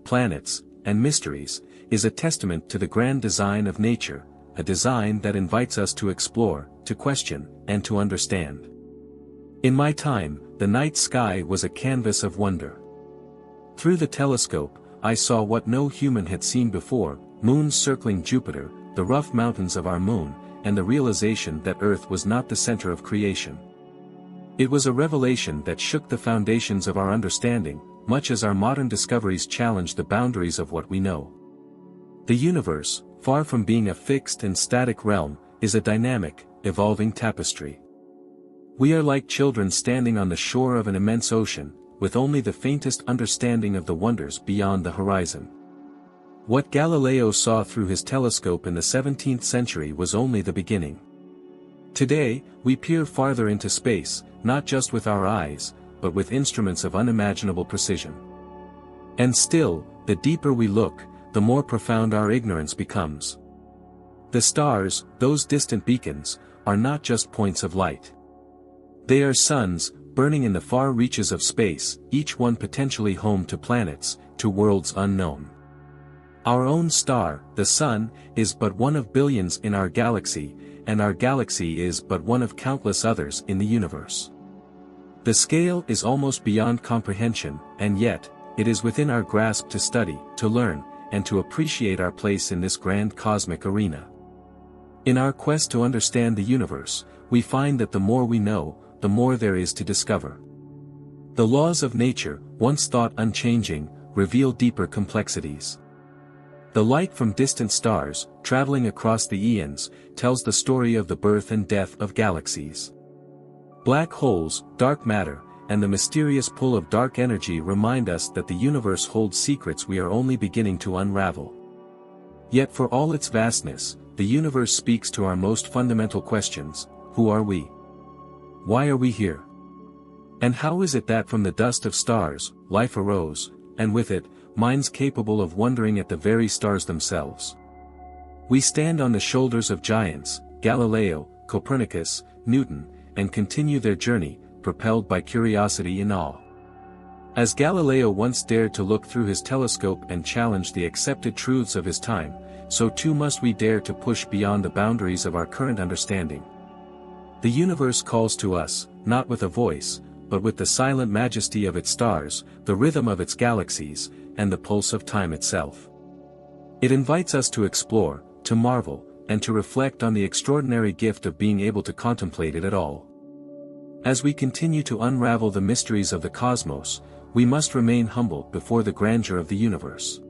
planets, and mysteries, is a testament to the grand design of nature, a design that invites us to explore, to question, and to understand. In my time, the night sky was a canvas of wonder. Through the telescope, I saw what no human had seen before: moons circling Jupiter, the rough mountains of our moon, and the realization that Earth was not the center of creation. It was a revelation that shook the foundations of our understanding, much as our modern discoveries challenge the boundaries of what we know. The universe, far from being a fixed and static realm, is a dynamic, evolving tapestry. We are like children standing on the shore of an immense ocean, with only the faintest understanding of the wonders beyond the horizon. What Galileo saw through his telescope in the 17th century was only the beginning. Today, we peer farther into space, not just with our eyes, but with instruments of unimaginable precision. And still, the deeper we look, the more profound our ignorance becomes. The stars, those distant beacons, are not just points of light. They are suns, burning in the far reaches of space, each one potentially home to planets, to worlds unknown. Our own star, the Sun, is but one of billions in our galaxy, and our galaxy is but one of countless others in the universe. The scale is almost beyond comprehension, and yet, it is within our grasp to study, to learn, and to appreciate our place in this grand cosmic arena. In our quest to understand the universe, we find that the more we know, the more there is to discover. The laws of nature, once thought unchanging, reveal deeper complexities. The light from distant stars, traveling across the eons, tells the story of the birth and death of galaxies. Black holes, dark matter, and the mysterious pull of dark energy remind us that the universe holds secrets we are only beginning to unravel. Yet for all its vastness, the universe speaks to our most fundamental questions: who are we? Why are we here? And how is it that from the dust of stars, life arose, and with it, minds capable of wondering at the very stars themselves? We stand on the shoulders of giants, Galileo, Copernicus, Newton, and continue their journey, propelled by curiosity and awe. As Galileo once dared to look through his telescope and challenge the accepted truths of his time, so too must we dare to push beyond the boundaries of our current understanding. The universe calls to us, not with a voice, but with the silent majesty of its stars, the rhythm of its galaxies, and the pulse of time itself. It invites us to explore, to marvel, and to reflect on the extraordinary gift of being able to contemplate it at all. As we continue to unravel the mysteries of the cosmos, we must remain humble before the grandeur of the universe.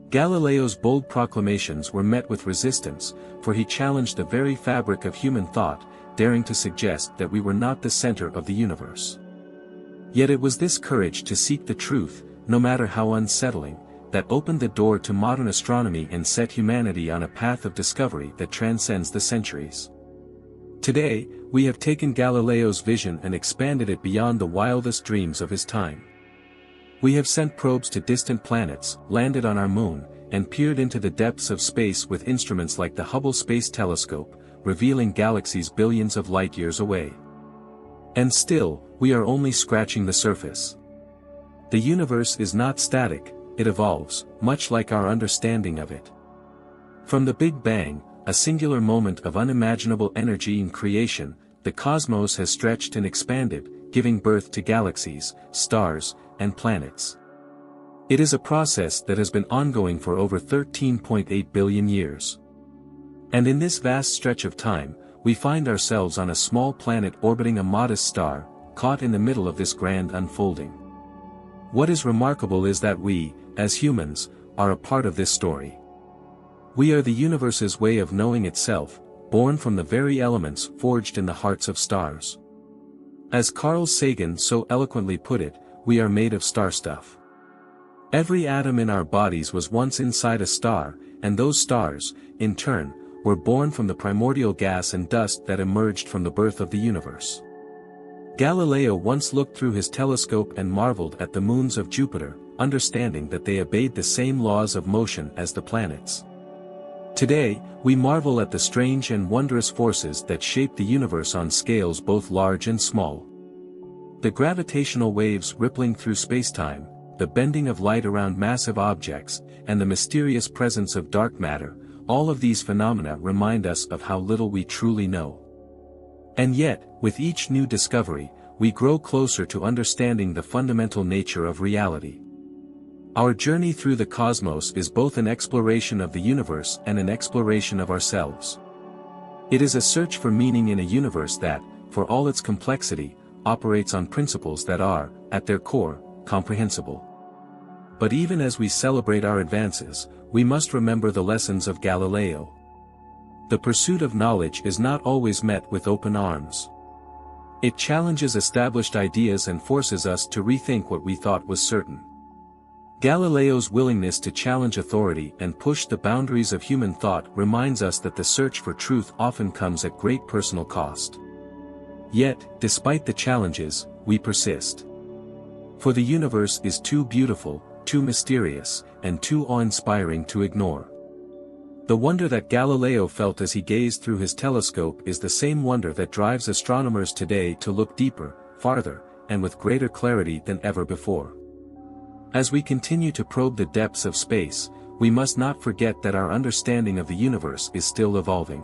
Galileo's bold proclamations were met with resistance, for he challenged the very fabric of human thought, daring to suggest that we were not the center of the universe. Yet it was this courage to seek the truth, no matter how unsettling, that opened the door to modern astronomy and set humanity on a path of discovery that transcends the centuries. Today, we have taken Galileo's vision and expanded it beyond the wildest dreams of his time. We have sent probes to distant planets, landed on our moon, and peered into the depths of space with instruments like the Hubble Space Telescope, revealing galaxies billions of light-years away. And still, we are only scratching the surface. The universe is not static, it evolves, much like our understanding of it. From the Big Bang, a singular moment of unimaginable energy in creation, the cosmos has stretched and expanded, giving birth to galaxies, stars, and planets. It is a process that has been ongoing for over 13.8 billion years. And in this vast stretch of time, we find ourselves on a small planet orbiting a modest star, caught in the middle of this grand unfolding. What is remarkable is that we, as humans, are a part of this story. We are the universe's way of knowing itself, born from the very elements forged in the hearts of stars. As Carl Sagan so eloquently put it, we are made of star stuff. Every atom in our bodies was once inside a star, and those stars, in turn, were born from the primordial gas and dust that emerged from the birth of the universe. Galileo once looked through his telescope and marveled at the moons of Jupiter, understanding that they obeyed the same laws of motion as the planets. Today, we marvel at the strange and wondrous forces that shape the universe on scales both large and small. The gravitational waves rippling through spacetime, the bending of light around massive objects, and the mysterious presence of dark matter, all of these phenomena remind us of how little we truly know. And yet, with each new discovery, we grow closer to understanding the fundamental nature of reality. Our journey through the cosmos is both an exploration of the universe and an exploration of ourselves. It is a search for meaning in a universe that, for all its complexity, operates on principles that are, at their core, comprehensible. But even as we celebrate our advances, we must remember the lessons of Galileo. The pursuit of knowledge is not always met with open arms. It challenges established ideas and forces us to rethink what we thought was certain. Galileo's willingness to challenge authority and push the boundaries of human thought reminds us that the search for truth often comes at great personal cost. Yet, despite the challenges, we persist. For the universe is too beautiful, too mysterious, and too awe-inspiring to ignore. The wonder that Galileo felt as he gazed through his telescope is the same wonder that drives astronomers today to look deeper, farther, and with greater clarity than ever before. As we continue to probe the depths of space, we must not forget that our understanding of the universe is still evolving.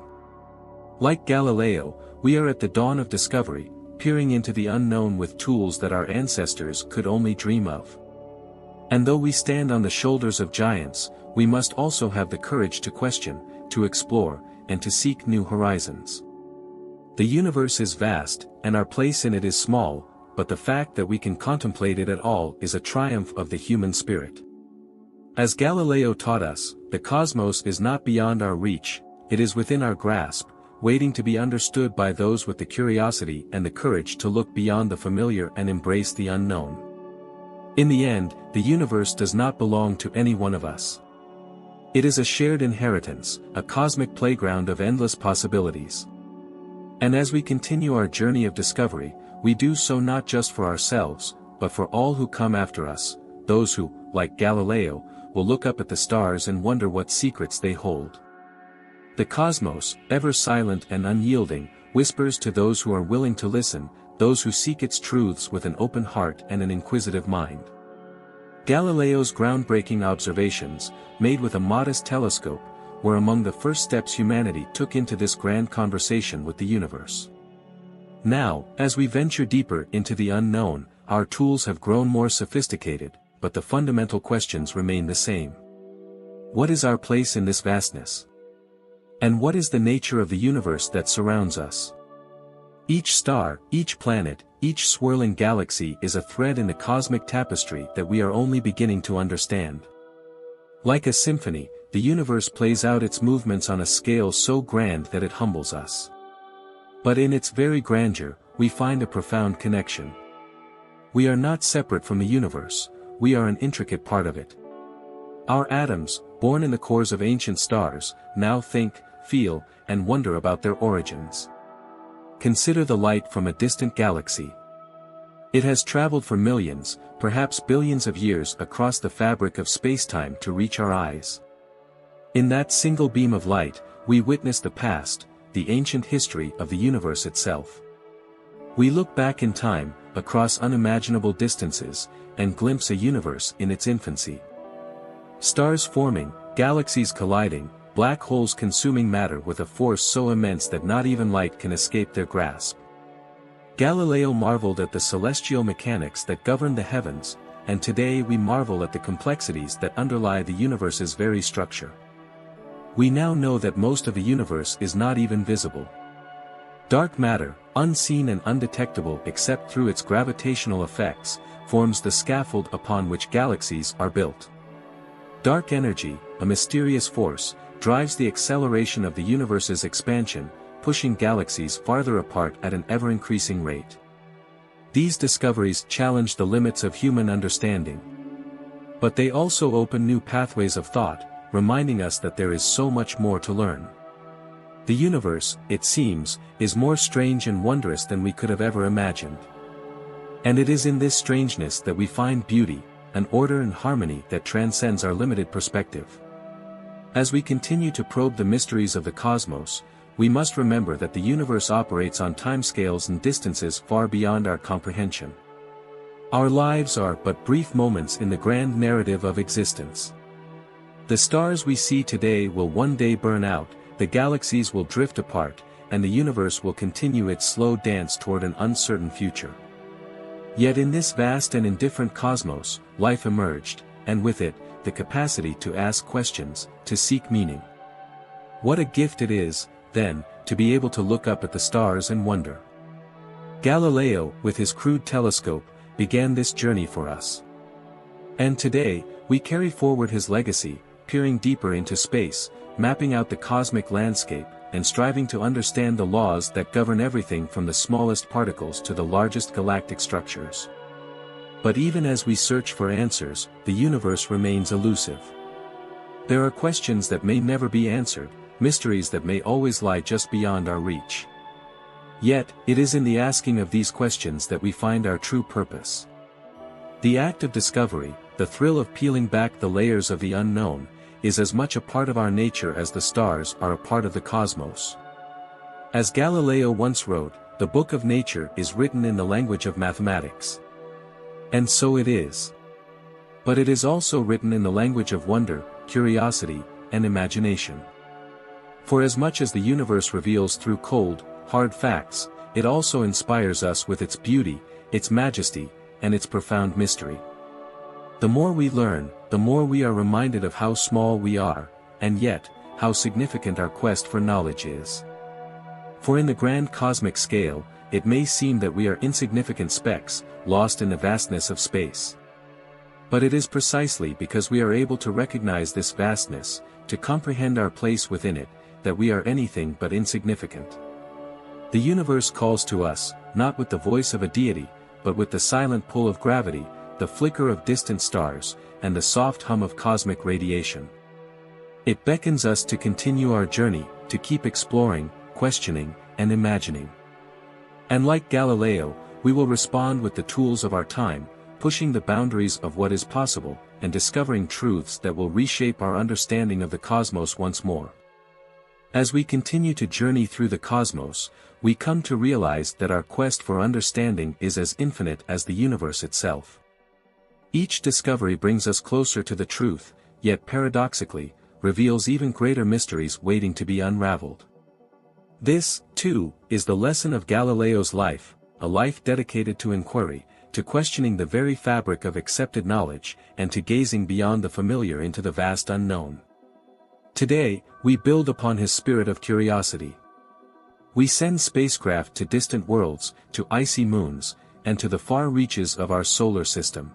Like Galileo, we are at the dawn of discovery, peering into the unknown with tools that our ancestors could only dream of. And though we stand on the shoulders of giants, we must also have the courage to question, to explore, and to seek new horizons. The universe is vast, and our place in it is small, but the fact that we can contemplate it at all is a triumph of the human spirit. As Galileo taught us, the cosmos is not beyond our reach, it is within our grasp, waiting to be understood by those with the curiosity and the courage to look beyond the familiar and embrace the unknown. In the end, the universe does not belong to any one of us. It is a shared inheritance, a cosmic playground of endless possibilities. And as we continue our journey of discovery, we do so not just for ourselves, but for all who come after us, those who, like Galileo, will look up at the stars and wonder what secrets they hold. The cosmos, ever silent and unyielding, whispers to those who are willing to listen, those who seek its truths with an open heart and an inquisitive mind. Galileo's groundbreaking observations, made with a modest telescope, were among the first steps humanity took into this grand conversation with the universe. Now, as we venture deeper into the unknown, our tools have grown more sophisticated, but the fundamental questions remain the same. What is our place in this vastness? And what is the nature of the universe that surrounds us? Each star, each planet, each swirling galaxy is a thread in the cosmic tapestry that we are only beginning to understand. Like a symphony, the universe plays out its movements on a scale so grand that it humbles us. But in its very grandeur, we find a profound connection. We are not separate from the universe, we are an intricate part of it. Our atoms, born in the cores of ancient stars, now think, feel, and wonder about their origins. Consider the light from a distant galaxy. It has traveled for millions, perhaps billions of years across the fabric of space-time to reach our eyes. In that single beam of light, we witness the past, the ancient history of the universe itself. We look back in time, across unimaginable distances, and glimpse a universe in its infancy. Stars forming, galaxies colliding, black holes consuming matter with a force so immense that not even light can escape their grasp. Galileo marveled at the celestial mechanics that govern the heavens, and today we marvel at the complexities that underlie the universe's very structure. We now know that most of the universe is not even visible. Dark matter, unseen and undetectable except through its gravitational effects, forms the scaffold upon which galaxies are built. Dark energy, a mysterious force, drives the acceleration of the universe's expansion, pushing galaxies farther apart at an ever-increasing rate. These discoveries challenge the limits of human understanding. But they also open new pathways of thought, reminding us that there is so much more to learn. The universe, it seems, is more strange and wondrous than we could have ever imagined. And it is in this strangeness that we find beauty, an order and harmony that transcends our limited perspective. As we continue to probe the mysteries of the cosmos, we must remember that the universe operates on timescales and distances far beyond our comprehension. Our lives are but brief moments in the grand narrative of existence. The stars we see today will one day burn out, the galaxies will drift apart, and the universe will continue its slow dance toward an uncertain future. Yet in this vast and indifferent cosmos, life emerged, and with it, the capacity to ask questions, to seek meaning. What a gift it is, then, to be able to look up at the stars and wonder. Galileo, with his crude telescope, began this journey for us. And today, we carry forward his legacy, peering deeper into space, mapping out the cosmic landscape, and striving to understand the laws that govern everything from the smallest particles to the largest galactic structures. But even as we search for answers, the universe remains elusive. There are questions that may never be answered, mysteries that may always lie just beyond our reach. Yet, it is in the asking of these questions that we find our true purpose. The act of discovery, the thrill of peeling back the layers of the unknown, is as much a part of our nature as the stars are a part of the cosmos. As Galileo once wrote, the book of nature is written in the language of mathematics. And so it is. But it is also written in the language of wonder, curiosity, and imagination. For as much as the universe reveals through cold, hard facts, it also inspires us with its beauty, its majesty, and its profound mystery. The more we learn, the more we are reminded of how small we are, and yet, how significant our quest for knowledge is. For in the grand cosmic scale, it may seem that we are insignificant specks, lost in the vastness of space. But it is precisely because we are able to recognize this vastness, to comprehend our place within it, that we are anything but insignificant. The universe calls to us, not with the voice of a deity, but with the silent pull of gravity, the flicker of distant stars, and the soft hum of cosmic radiation. It beckons us to continue our journey, to keep exploring, questioning, and imagining. And like Galileo, we will respond with the tools of our time, pushing the boundaries of what is possible, and discovering truths that will reshape our understanding of the cosmos once more. As we continue to journey through the cosmos, we come to realize that our quest for understanding is as infinite as the universe itself. Each discovery brings us closer to the truth, yet paradoxically, reveals even greater mysteries waiting to be unraveled. This, too, is the lesson of Galileo's life, a life dedicated to inquiry, to questioning the very fabric of accepted knowledge, and to gazing beyond the familiar into the vast unknown. Today, we build upon his spirit of curiosity. We send spacecraft to distant worlds, to icy moons, and to the far reaches of our solar system.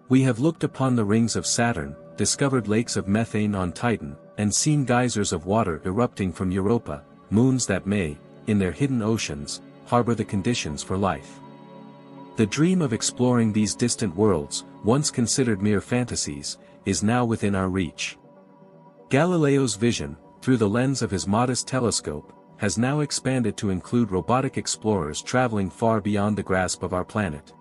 We have looked upon the rings of Saturn, discovered lakes of methane on Titan, and seen geysers of water erupting from Europa, moons that may, in their hidden oceans, harbor the conditions for life. The dream of exploring these distant worlds, once considered mere fantasies, is now within our reach. Galileo's vision, through the lens of his modest telescope, has now expanded to include robotic explorers traveling far beyond the grasp of our planet.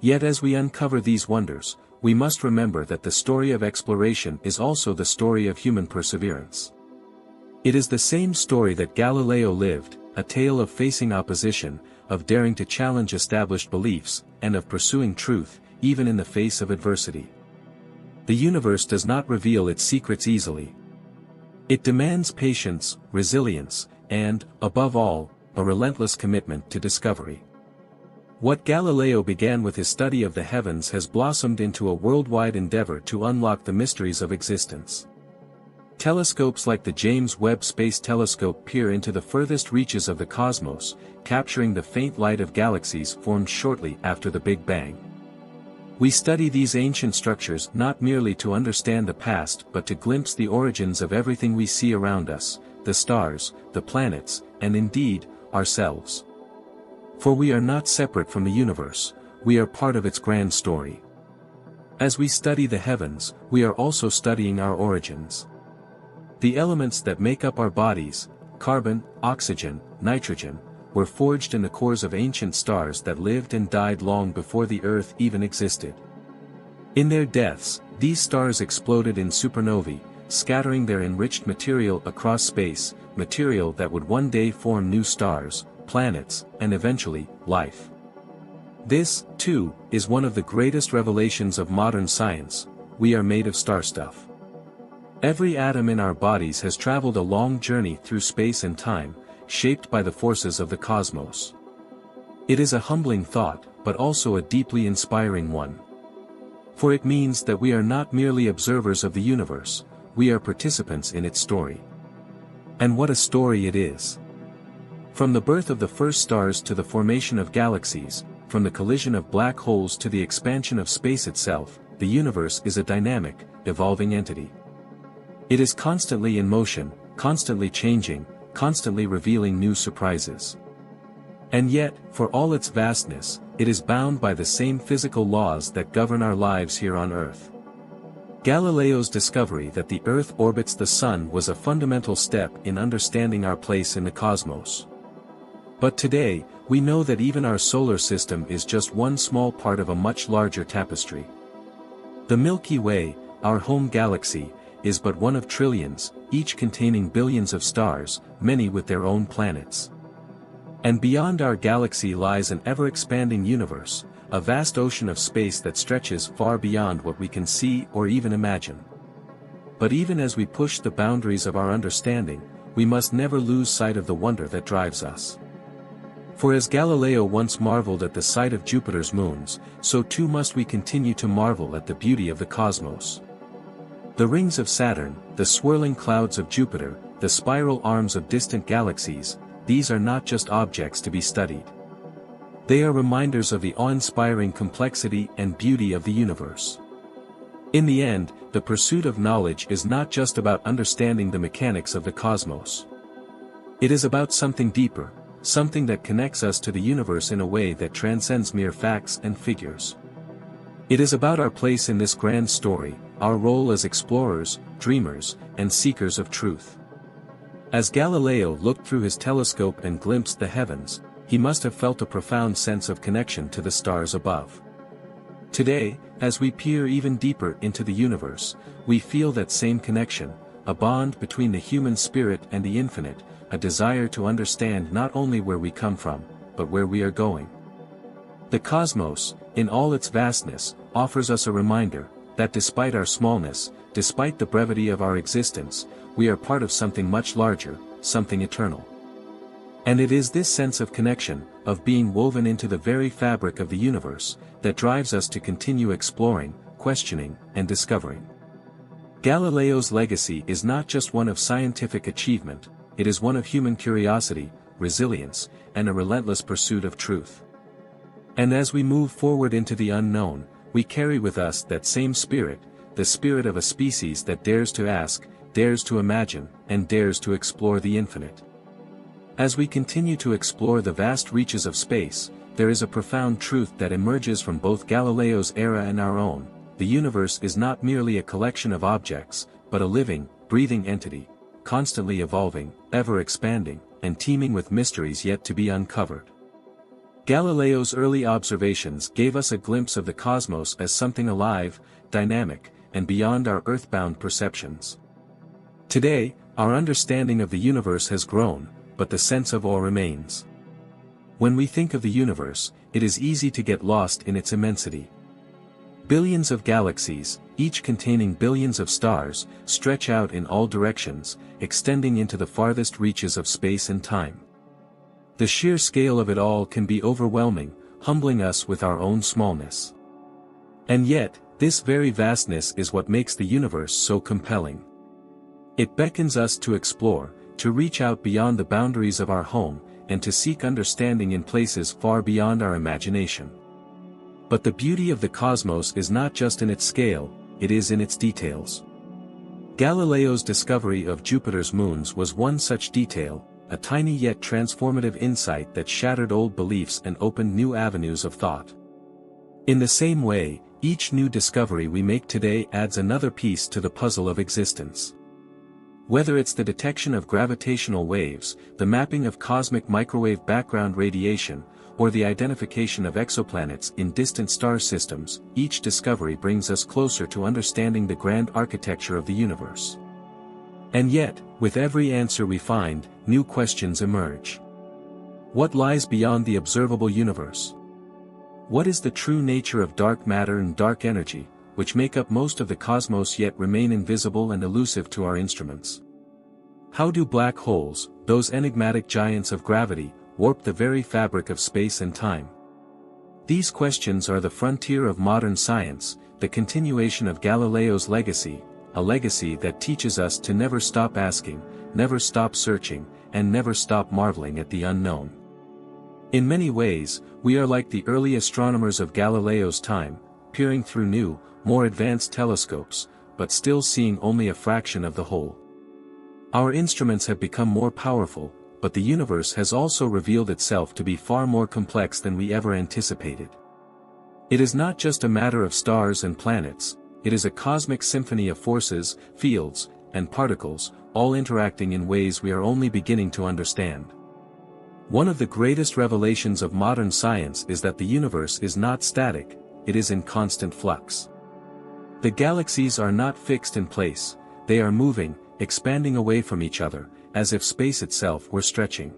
Yet as we uncover these wonders, we must remember that the story of exploration is also the story of human perseverance. It is the same story that Galileo lived, a tale of facing opposition, of daring to challenge established beliefs, and of pursuing truth, even in the face of adversity. The universe does not reveal its secrets easily. It demands patience, resilience, and, above all, a relentless commitment to discovery. What Galileo began with his study of the heavens has blossomed into a worldwide endeavor to unlock the mysteries of existence. Telescopes like the James Webb Space Telescope peer into the furthest reaches of the cosmos, capturing the faint light of galaxies formed shortly after the Big Bang. We study these ancient structures not merely to understand the past but to glimpse the origins of everything we see around us, the stars, the planets, and indeed, ourselves. For we are not separate from the universe, we are part of its grand story. As we study the heavens, we are also studying our origins. The elements that make up our bodies, carbon, oxygen, nitrogen, were forged in the cores of ancient stars that lived and died long before the Earth even existed. In their deaths, these stars exploded in supernovae, scattering their enriched material across space, material that would one day form new stars, planets, and eventually, life. This, too, is one of the greatest revelations of modern science: we are made of star stuff. Every atom in our bodies has traveled a long journey through space and time, shaped by the forces of the cosmos. It is a humbling thought, but also a deeply inspiring one. For it means that we are not merely observers of the universe, we are participants in its story. And what a story it is! From the birth of the first stars to the formation of galaxies, from the collision of black holes to the expansion of space itself, the universe is a dynamic, evolving entity. It is constantly in motion, constantly changing, constantly revealing new surprises. And yet, for all its vastness, it is bound by the same physical laws that govern our lives here on Earth. Galileo's discovery that the Earth orbits the Sun was a fundamental step in understanding our place in the cosmos. But today, we know that even our solar system is just one small part of a much larger tapestry. The Milky Way, our home galaxy, is but one of trillions, each containing billions of stars, many with their own planets. And beyond our galaxy lies an ever-expanding universe, a vast ocean of space that stretches far beyond what we can see or even imagine. But even as we push the boundaries of our understanding, we must never lose sight of the wonder that drives us. For as Galileo once marveled at the sight of Jupiter's moons, so too must we continue to marvel at the beauty of the cosmos. The rings of Saturn, the swirling clouds of Jupiter, the spiral arms of distant galaxies, these are not just objects to be studied. They are reminders of the awe-inspiring complexity and beauty of the universe. In the end, the pursuit of knowledge is not just about understanding the mechanics of the cosmos. It is about something deeper, something that connects us to the universe in a way that transcends mere facts and figures. It is about our place in this grand story, our role as explorers, dreamers, and seekers of truth. As Galileo looked through his telescope and glimpsed the heavens, he must have felt a profound sense of connection to the stars above. Today, as we peer even deeper into the universe, we feel that same connection, a bond between the human spirit and the infinite, a desire to understand not only where we come from, but where we are going. The cosmos, in all its vastness, offers us a reminder that despite our smallness, despite the brevity of our existence, we are part of something much larger, something eternal. And it is this sense of connection, of being woven into the very fabric of the universe, that drives us to continue exploring, questioning, and discovering. Galileo's legacy is not just one of scientific achievement, it is one of human curiosity, resilience, and a relentless pursuit of truth. And as we move forward into the unknown, we carry with us that same spirit, the spirit of a species that dares to ask, dares to imagine, and dares to explore the infinite. As we continue to explore the vast reaches of space, there is a profound truth that emerges from both Galileo's era and our own: the universe is not merely a collection of objects, but a living, breathing entity, constantly evolving, ever expanding, and teeming with mysteries yet to be uncovered. Galileo's early observations gave us a glimpse of the cosmos as something alive, dynamic, and beyond our earthbound perceptions. Today, our understanding of the universe has grown, but the sense of awe remains. When we think of the universe, it is easy to get lost in its immensity. Billions of galaxies, each containing billions of stars, stretch out in all directions, extending into the farthest reaches of space and time. The sheer scale of it all can be overwhelming, humbling us with our own smallness. And yet, this very vastness is what makes the universe so compelling. It beckons us to explore, to reach out beyond the boundaries of our home, and to seek understanding in places far beyond our imagination. But the beauty of the cosmos is not just in its scale, it is in its details. Galileo's discovery of Jupiter's moons was one such detail, a tiny yet transformative insight that shattered old beliefs and opened new avenues of thought. In the same way, each new discovery we make today adds another piece to the puzzle of existence. Whether it's the detection of gravitational waves, the mapping of cosmic microwave background radiation, or the identification of exoplanets in distant star systems, each discovery brings us closer to understanding the grand architecture of the universe. And yet, with every answer we find, new questions emerge. What lies beyond the observable universe? What is the true nature of dark matter and dark energy, which make up most of the cosmos yet remain invisible and elusive to our instruments? How do black holes, those enigmatic giants of gravity, warp the very fabric of space and time? These questions are the frontier of modern science, the continuation of Galileo's legacy, a legacy that teaches us to never stop asking, never stop searching, and never stop marveling at the unknown. In many ways, we are like the early astronomers of Galileo's time, peering through new, more advanced telescopes, but still seeing only a fraction of the whole. Our instruments have become more powerful, but the universe has also revealed itself to be far more complex than we ever anticipated. It is not just a matter of stars and planets, it is a cosmic symphony of forces, fields, and particles, all interacting in ways we are only beginning to understand. One of the greatest revelations of modern science is that the universe is not static, it is in constant flux. The galaxies are not fixed in place, they are moving, expanding away from each other, as if space itself were stretching.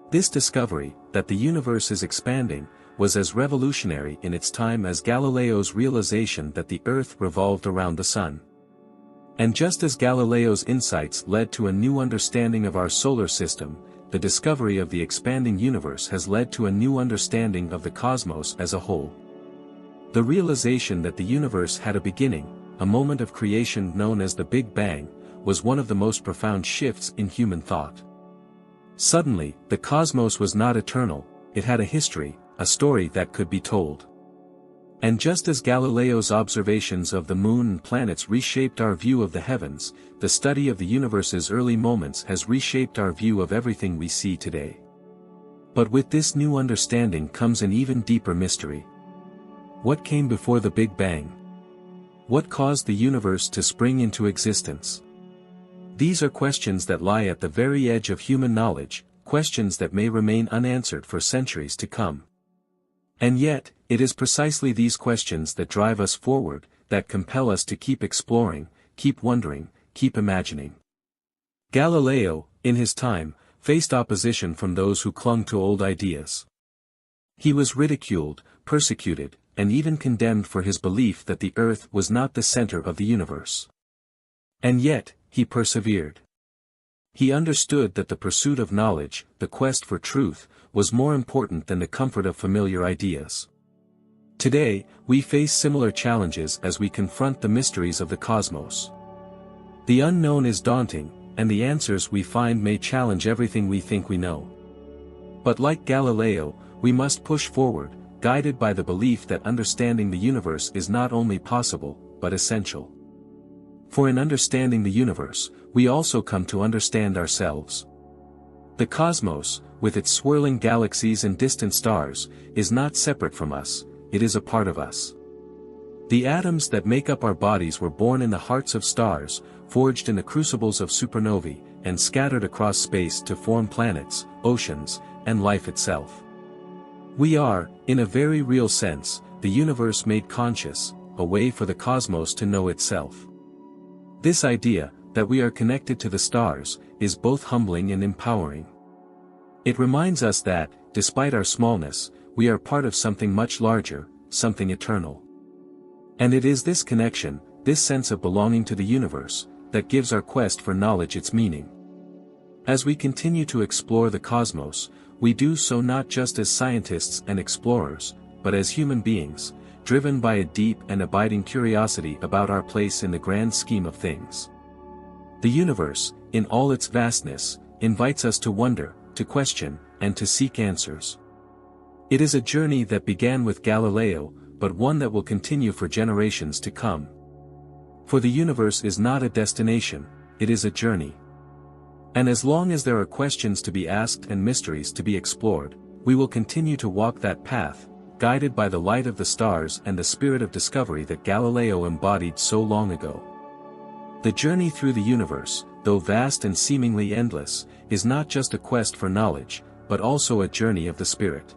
This discovery, that the universe is expanding, was as revolutionary in its time as Galileo's realization that the Earth revolved around the Sun. And just as Galileo's insights led to a new understanding of our solar system, the discovery of the expanding universe has led to a new understanding of the cosmos as a whole. The realization that the universe had a beginning, a moment of creation known as the Big Bang, was one of the most profound shifts in human thought. Suddenly, the cosmos was not eternal, it had a history, a story that could be told. And just as Galileo's observations of the moon and planets reshaped our view of the heavens, the study of the universe's early moments has reshaped our view of everything we see today. But with this new understanding comes an even deeper mystery. What came before the Big Bang? What caused the universe to spring into existence? These are questions that lie at the very edge of human knowledge, questions that may remain unanswered for centuries to come. And yet, it is precisely these questions that drive us forward, that compel us to keep exploring, keep wondering, keep imagining. Galileo, in his time, faced opposition from those who clung to old ideas. He was ridiculed, persecuted, and even condemned for his belief that the Earth was not the center of the universe. And yet, he persevered. He understood that the pursuit of knowledge, the quest for truth, was more important than the comfort of familiar ideas. Today, we face similar challenges as we confront the mysteries of the cosmos. The unknown is daunting, and the answers we find may challenge everything we think we know. But like Galileo, we must push forward, guided by the belief that understanding the universe is not only possible, but essential. For in understanding the universe, we also come to understand ourselves. The cosmos, with its swirling galaxies and distant stars, is not separate from us, it is a part of us. The atoms that make up our bodies were born in the hearts of stars, forged in the crucibles of supernovae, and scattered across space to form planets, oceans, and life itself. We are, in a very real sense, the universe made conscious, a way for the cosmos to know itself. This idea, that we are connected to the stars, is both humbling and empowering. It reminds us that, despite our smallness, we are part of something much larger, something eternal. And it is this connection, this sense of belonging to the universe, that gives our quest for knowledge its meaning. As we continue to explore the cosmos, we do so not just as scientists and explorers, but as human beings, driven by a deep and abiding curiosity about our place in the grand scheme of things. The universe, in all its vastness, invites us to wonder, to question, and to seek answers. It is a journey that began with Galileo, but one that will continue for generations to come. For the universe is not a destination, it is a journey. And as long as there are questions to be asked and mysteries to be explored, we will continue to walk that path, guided by the light of the stars and the spirit of discovery that Galileo embodied so long ago. The journey through the universe, though vast and seemingly endless, is not just a quest for knowledge, but also a journey of the spirit.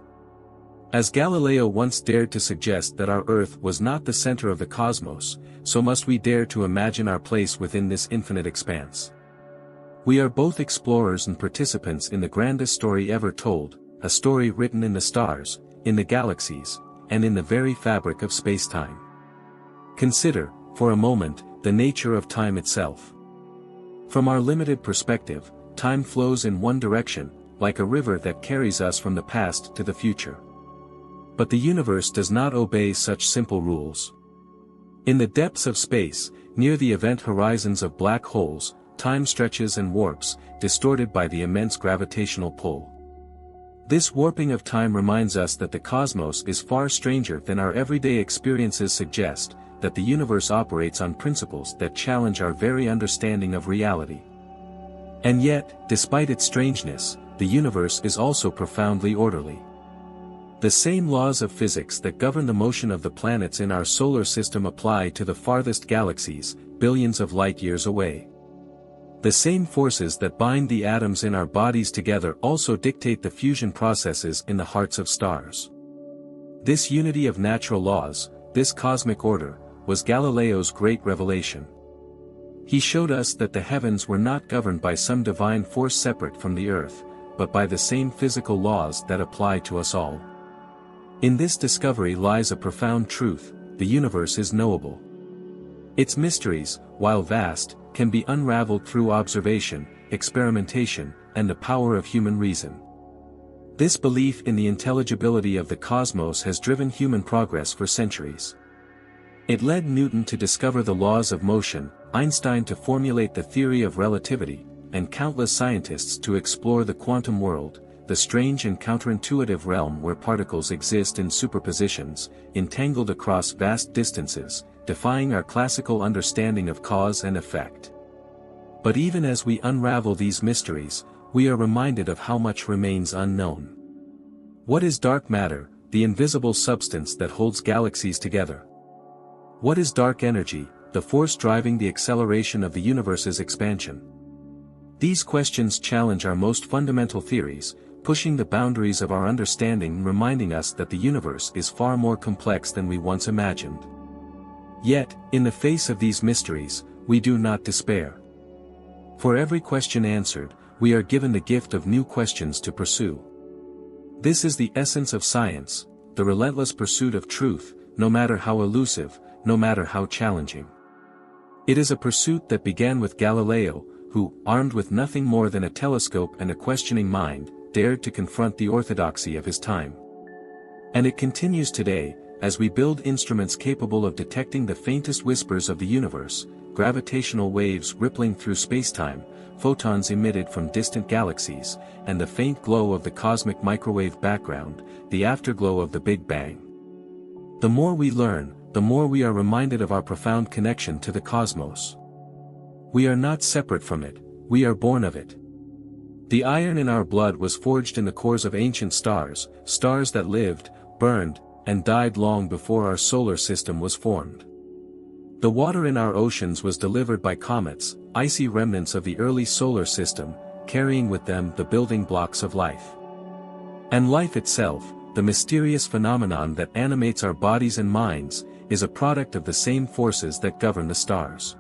As Galileo once dared to suggest that our Earth was not the center of the cosmos, so must we dare to imagine our place within this infinite expanse. We are both explorers and participants in the grandest story ever told, a story written in the stars, in the galaxies, and in the very fabric of space-time. Consider, for a moment, the nature of time itself. From our limited perspective, time flows in one direction, like a river that carries us from the past to the future. But the universe does not obey such simple rules. In the depths of space, near the event horizons of black holes, time stretches and warps, distorted by the immense gravitational pull. This warping of time reminds us that the cosmos is far stranger than our everyday experiences suggest, that the universe operates on principles that challenge our very understanding of reality. And yet, despite its strangeness, the universe is also profoundly orderly. The same laws of physics that govern the motion of the planets in our solar system apply to the farthest galaxies, billions of light-years away. The same forces that bind the atoms in our bodies together also dictate the fusion processes in the hearts of stars. This unity of natural laws, this cosmic order, was Galileo's great revelation. He showed us that the heavens were not governed by some divine force separate from the earth, but by the same physical laws that apply to us all. In this discovery lies a profound truth: the universe is knowable. Its mysteries, while vast, can be unraveled through observation, experimentation, and the power of human reason. This belief in the intelligibility of the cosmos has driven human progress for centuries. It led Newton to discover the laws of motion, Einstein to formulate the theory of relativity, and countless scientists to explore the quantum world, the strange and counterintuitive realm where particles exist in superpositions, entangled across vast distances, defying our classical understanding of cause and effect. But even as we unravel these mysteries, we are reminded of how much remains unknown. What is dark matter, the invisible substance that holds galaxies together? What is dark energy, the force driving the acceleration of the universe's expansion? These questions challenge our most fundamental theories, pushing the boundaries of our understanding and reminding us that the universe is far more complex than we once imagined. Yet, in the face of these mysteries, we do not despair. For every question answered, we are given the gift of new questions to pursue. This is the essence of science, the relentless pursuit of truth, no matter how elusive, no matter how challenging. It is a pursuit that began with Galileo, who, armed with nothing more than a telescope and a questioning mind, dared to confront the orthodoxy of his time. And it continues today, as we build instruments capable of detecting the faintest whispers of the universe, gravitational waves rippling through spacetime, photons emitted from distant galaxies, and the faint glow of the cosmic microwave background, the afterglow of the Big Bang. The more we learn, the more we are reminded of our profound connection to the cosmos. We are not separate from it, we are born of it. The iron in our blood was forged in the cores of ancient stars, stars that lived, burned, and died long before our solar system was formed. The water in our oceans was delivered by comets, icy remnants of the early solar system, carrying with them the building blocks of life. And life itself, the mysterious phenomenon that animates our bodies and minds, is a product of the same forces that govern the stars.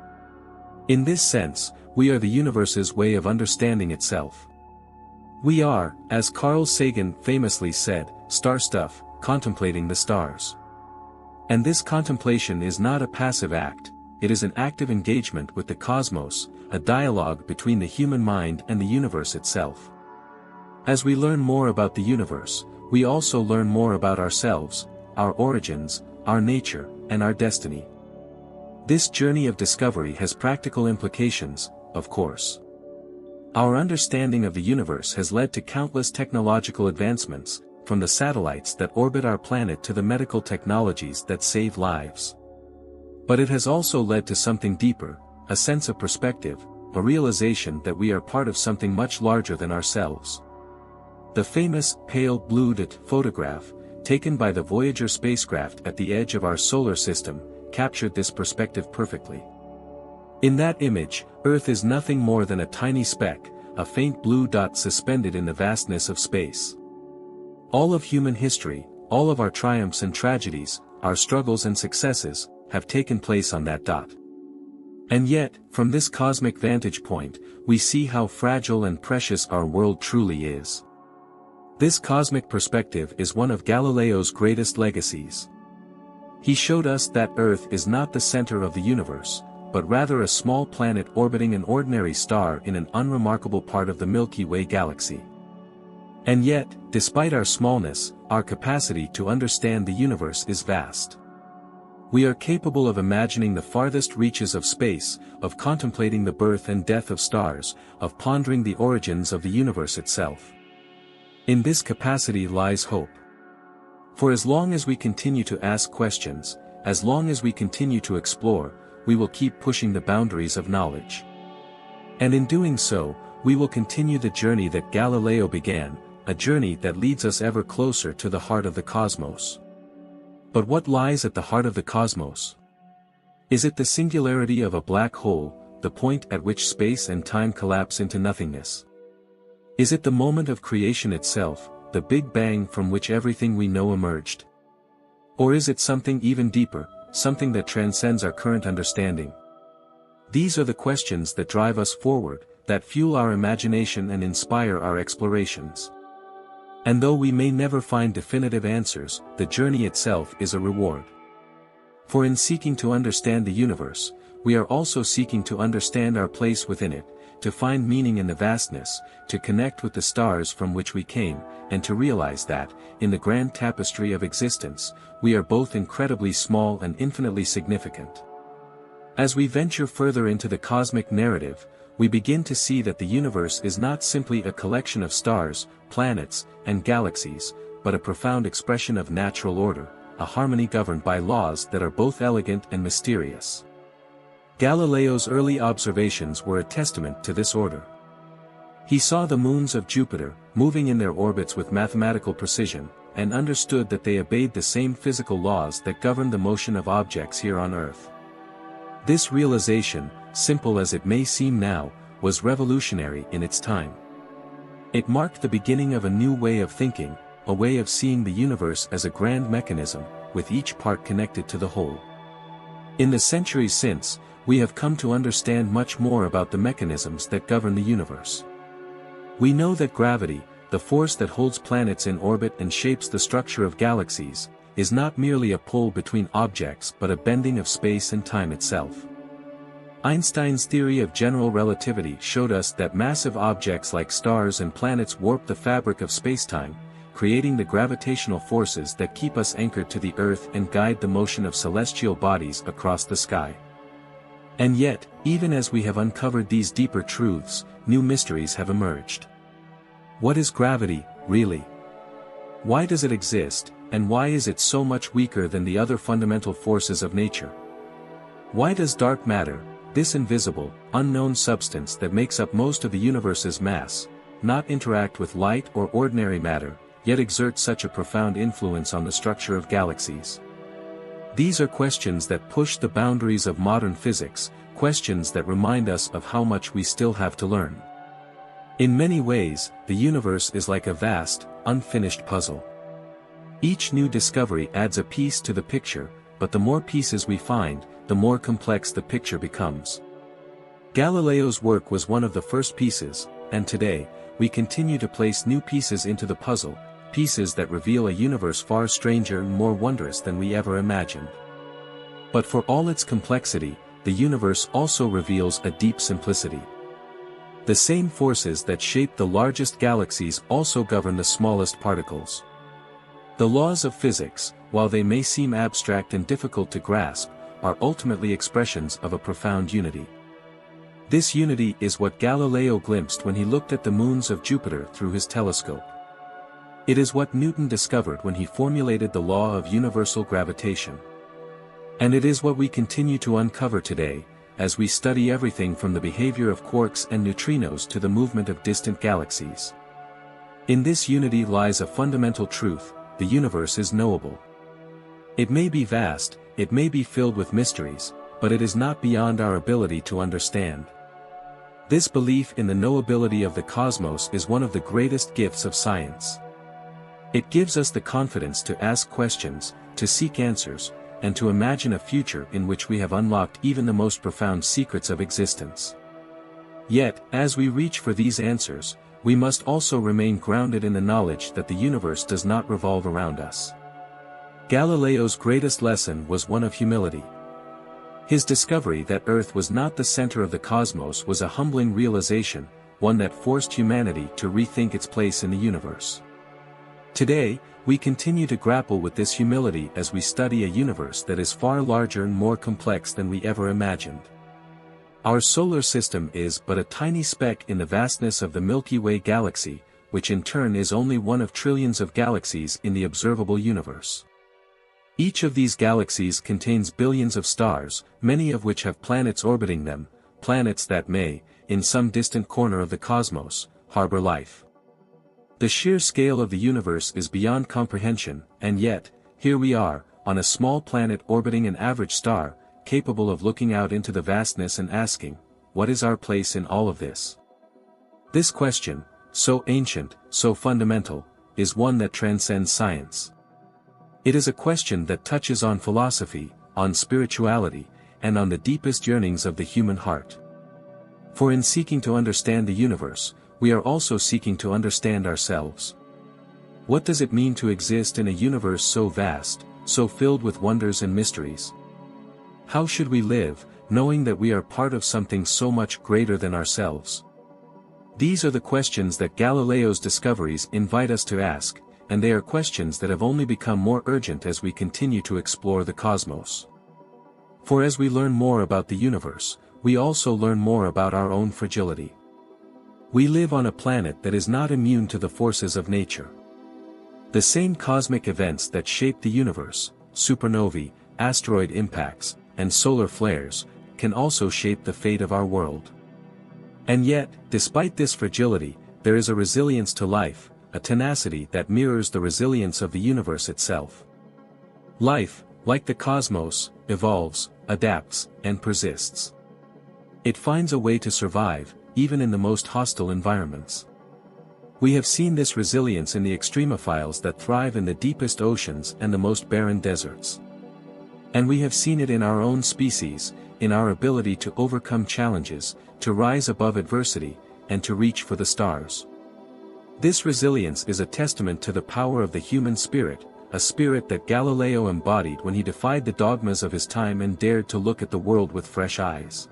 In this sense, we are the universe's way of understanding itself. We are, as Carl Sagan famously said, star stuff, contemplating the stars. And this contemplation is not a passive act, it is an active engagement with the cosmos, a dialogue between the human mind and the universe itself. As we learn more about the universe, we also learn more about ourselves, our origins, our nature, and our destiny. This journey of discovery has practical implications, of course. Our understanding of the universe has led to countless technological advancements, from the satellites that orbit our planet to the medical technologies that save lives. But it has also led to something deeper, a sense of perspective, a realization that we are part of something much larger than ourselves. The famous pale blue dot photograph, taken by the Voyager spacecraft at the edge of our solar system, captured this perspective perfectly. In that image, Earth is nothing more than a tiny speck, a faint blue dot suspended in the vastness of space. All of human history, all of our triumphs and tragedies, our struggles and successes, have taken place on that dot. And yet, from this cosmic vantage point, we see how fragile and precious our world truly is. This cosmic perspective is one of Galileo's greatest legacies. He showed us that Earth is not the center of the universe, but rather a small planet orbiting an ordinary star in an unremarkable part of the Milky Way galaxy. And yet, despite our smallness, our capacity to understand the universe is vast. We are capable of imagining the farthest reaches of space, of contemplating the birth and death of stars, of pondering the origins of the universe itself. In this capacity lies hope. For as long as we continue to ask questions, as long as we continue to explore, we will keep pushing the boundaries of knowledge. And in doing so, we will continue the journey that Galileo began, a journey that leads us ever closer to the heart of the cosmos. But what lies at the heart of the cosmos? Is it the singularity of a black hole, the point at which space and time collapse into nothingness? Is it the moment of creation itself, the Big Bang from which everything we know emerged? Or is it something even deeper, something that transcends our current understanding? These are the questions that drive us forward, that fuel our imagination and inspire our explorations. And though we may never find definitive answers, the journey itself is a reward. For in seeking to understand the universe, we are also seeking to understand our place within it, to find meaning in the vastness, to connect with the stars from which we came, and to realize that, in the grand tapestry of existence, we are both incredibly small and infinitely significant. As we venture further into the cosmic narrative, we begin to see that the universe is not simply a collection of stars, planets, and galaxies, but a profound expression of natural order, a harmony governed by laws that are both elegant and mysterious. Galileo's early observations were a testament to this order. He saw the moons of Jupiter, moving in their orbits with mathematical precision, and understood that they obeyed the same physical laws that govern the motion of objects here on Earth. This realization, simple as it may seem now, was revolutionary in its time. It marked the beginning of a new way of thinking, a way of seeing the universe as a grand mechanism, with each part connected to the whole. In the centuries since, we have come to understand much more about the mechanisms that govern the universe. We know that gravity, the force that holds planets in orbit and shapes the structure of galaxies, is not merely a pull between objects but a bending of space and time itself. Einstein's theory of general relativity showed us that massive objects like stars and planets warp the fabric of spacetime, creating the gravitational forces that keep us anchored to the Earth and guide the motion of celestial bodies across the sky. And yet, even as we have uncovered these deeper truths, new mysteries have emerged. What is gravity, really? Why does it exist, and why is it so much weaker than the other fundamental forces of nature? Why does dark matter, this invisible, unknown substance that makes up most of the universe's mass, not interact with light or ordinary matter, yet exert such a profound influence on the structure of galaxies? These are questions that push the boundaries of modern physics, questions that remind us of how much we still have to learn. In many ways, the universe is like a vast, unfinished puzzle. Each new discovery adds a piece to the picture, but the more pieces we find, the more complex the picture becomes. Galileo's work was one of the first pieces, and today, we continue to place new pieces into the puzzle, pieces that reveal a universe far stranger and more wondrous than we ever imagined. But for all its complexity, the universe also reveals a deep simplicity. The same forces that shape the largest galaxies also govern the smallest particles. The laws of physics, while they may seem abstract and difficult to grasp, are ultimately expressions of a profound unity. This unity is what Galileo glimpsed when he looked at the moons of Jupiter through his telescope. It is what Newton discovered when he formulated the law of universal gravitation. And it is what we continue to uncover today, as we study everything from the behavior of quarks and neutrinos to the movement of distant galaxies. In this unity lies a fundamental truth: the universe is knowable. It may be vast, it may be filled with mysteries, but it is not beyond our ability to understand. This belief in the knowability of the cosmos is one of the greatest gifts of science. It gives us the confidence to ask questions, to seek answers, and to imagine a future in which we have unlocked even the most profound secrets of existence. Yet, as we reach for these answers, we must also remain grounded in the knowledge that the universe does not revolve around us. Galileo's greatest lesson was one of humility. His discovery that Earth was not the center of the cosmos was a humbling realization, one that forced humanity to rethink its place in the universe. Today, we continue to grapple with this humility as we study a universe that is far larger and more complex than we ever imagined. Our solar system is but a tiny speck in the vastness of the Milky Way galaxy, which in turn is only one of trillions of galaxies in the observable universe. Each of these galaxies contains billions of stars, many of which have planets orbiting them, planets that may, in some distant corner of the cosmos, harbor life. The sheer scale of the universe is beyond comprehension, and yet, here we are, on a small planet orbiting an average star, capable of looking out into the vastness and asking, what is our place in all of this? This question, so ancient, so fundamental, is one that transcends science. It is a question that touches on philosophy, on spirituality, and on the deepest yearnings of the human heart. For in seeking to understand the universe, we are also seeking to understand ourselves. What does it mean to exist in a universe so vast, so filled with wonders and mysteries? How should we live, knowing that we are part of something so much greater than ourselves? These are the questions that Galileo's discoveries invite us to ask, and they are questions that have only become more urgent as we continue to explore the cosmos. For as we learn more about the universe, we also learn more about our own fragility. We live on a planet that is not immune to the forces of nature. The same cosmic events that shape the universe, supernovae, asteroid impacts, and solar flares, can also shape the fate of our world. And yet, despite this fragility, there is a resilience to life, a tenacity that mirrors the resilience of the universe itself. Life, like the cosmos, evolves, adapts, and persists. It finds a way to survive, even in the most hostile environments. We have seen this resilience in the extremophiles that thrive in the deepest oceans and the most barren deserts. And we have seen it in our own species, in our ability to overcome challenges, to rise above adversity, and to reach for the stars. This resilience is a testament to the power of the human spirit, a spirit that Galileo embodied when he defied the dogmas of his time and dared to look at the world with fresh eyes.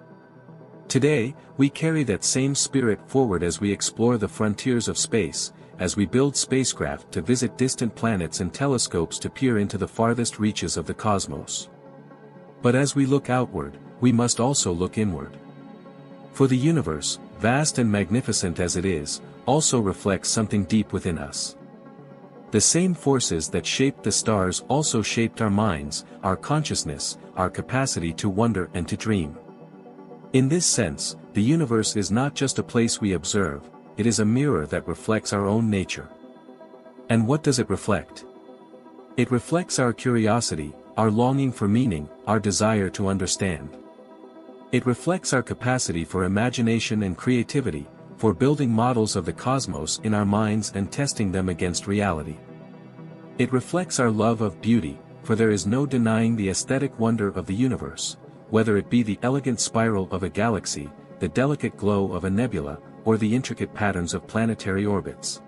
Today, we carry that same spirit forward as we explore the frontiers of space, as we build spacecraft to visit distant planets and telescopes to peer into the farthest reaches of the cosmos. But as we look outward, we must also look inward. For the universe, vast and magnificent as it is, also reflects something deep within us. The same forces that shaped the stars also shaped our minds, our consciousness, our capacity to wonder and to dream. In this sense, the universe is not just a place we observe, it is a mirror that reflects our own nature. And what does it reflect? It reflects our curiosity, our longing for meaning, our desire to understand. It reflects our capacity for imagination and creativity, for building models of the cosmos in our minds and testing them against reality. It reflects our love of beauty, for there is no denying the aesthetic wonder of the universe, whether it be the elegant spiral of a galaxy, the delicate glow of a nebula, or the intricate patterns of planetary orbits.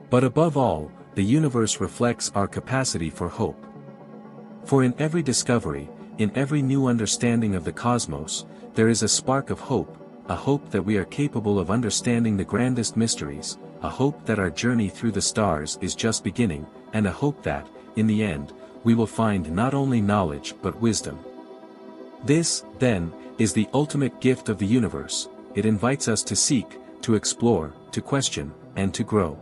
But above all, the universe reflects our capacity for hope. For in every discovery, in every new understanding of the cosmos, there is a spark of hope, a hope that we are capable of understanding the grandest mysteries, a hope that our journey through the stars is just beginning, and a hope that, in the end, we will find not only knowledge but wisdom. This, then, is the ultimate gift of the universe. It invites us to seek, to explore, to question, and to grow.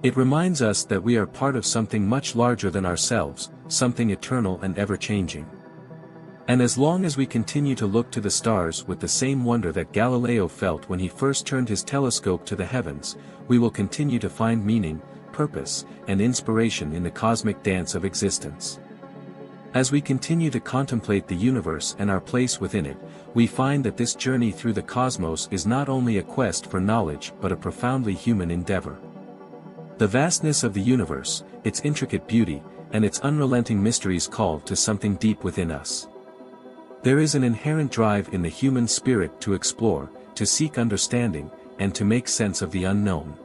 It reminds us that we are part of something much larger than ourselves, something eternal and ever-changing. And as long as we continue to look to the stars with the same wonder that Galileo felt when he first turned his telescope to the heavens, we will continue to find meaning, purpose, and inspiration in the cosmic dance of existence. As we continue to contemplate the universe and our place within it, we find that this journey through the cosmos is not only a quest for knowledge but a profoundly human endeavor. The vastness of the universe, its intricate beauty, and its unrelenting mysteries call to something deep within us. There is an inherent drive in the human spirit to explore, to seek understanding, and to make sense of the unknown.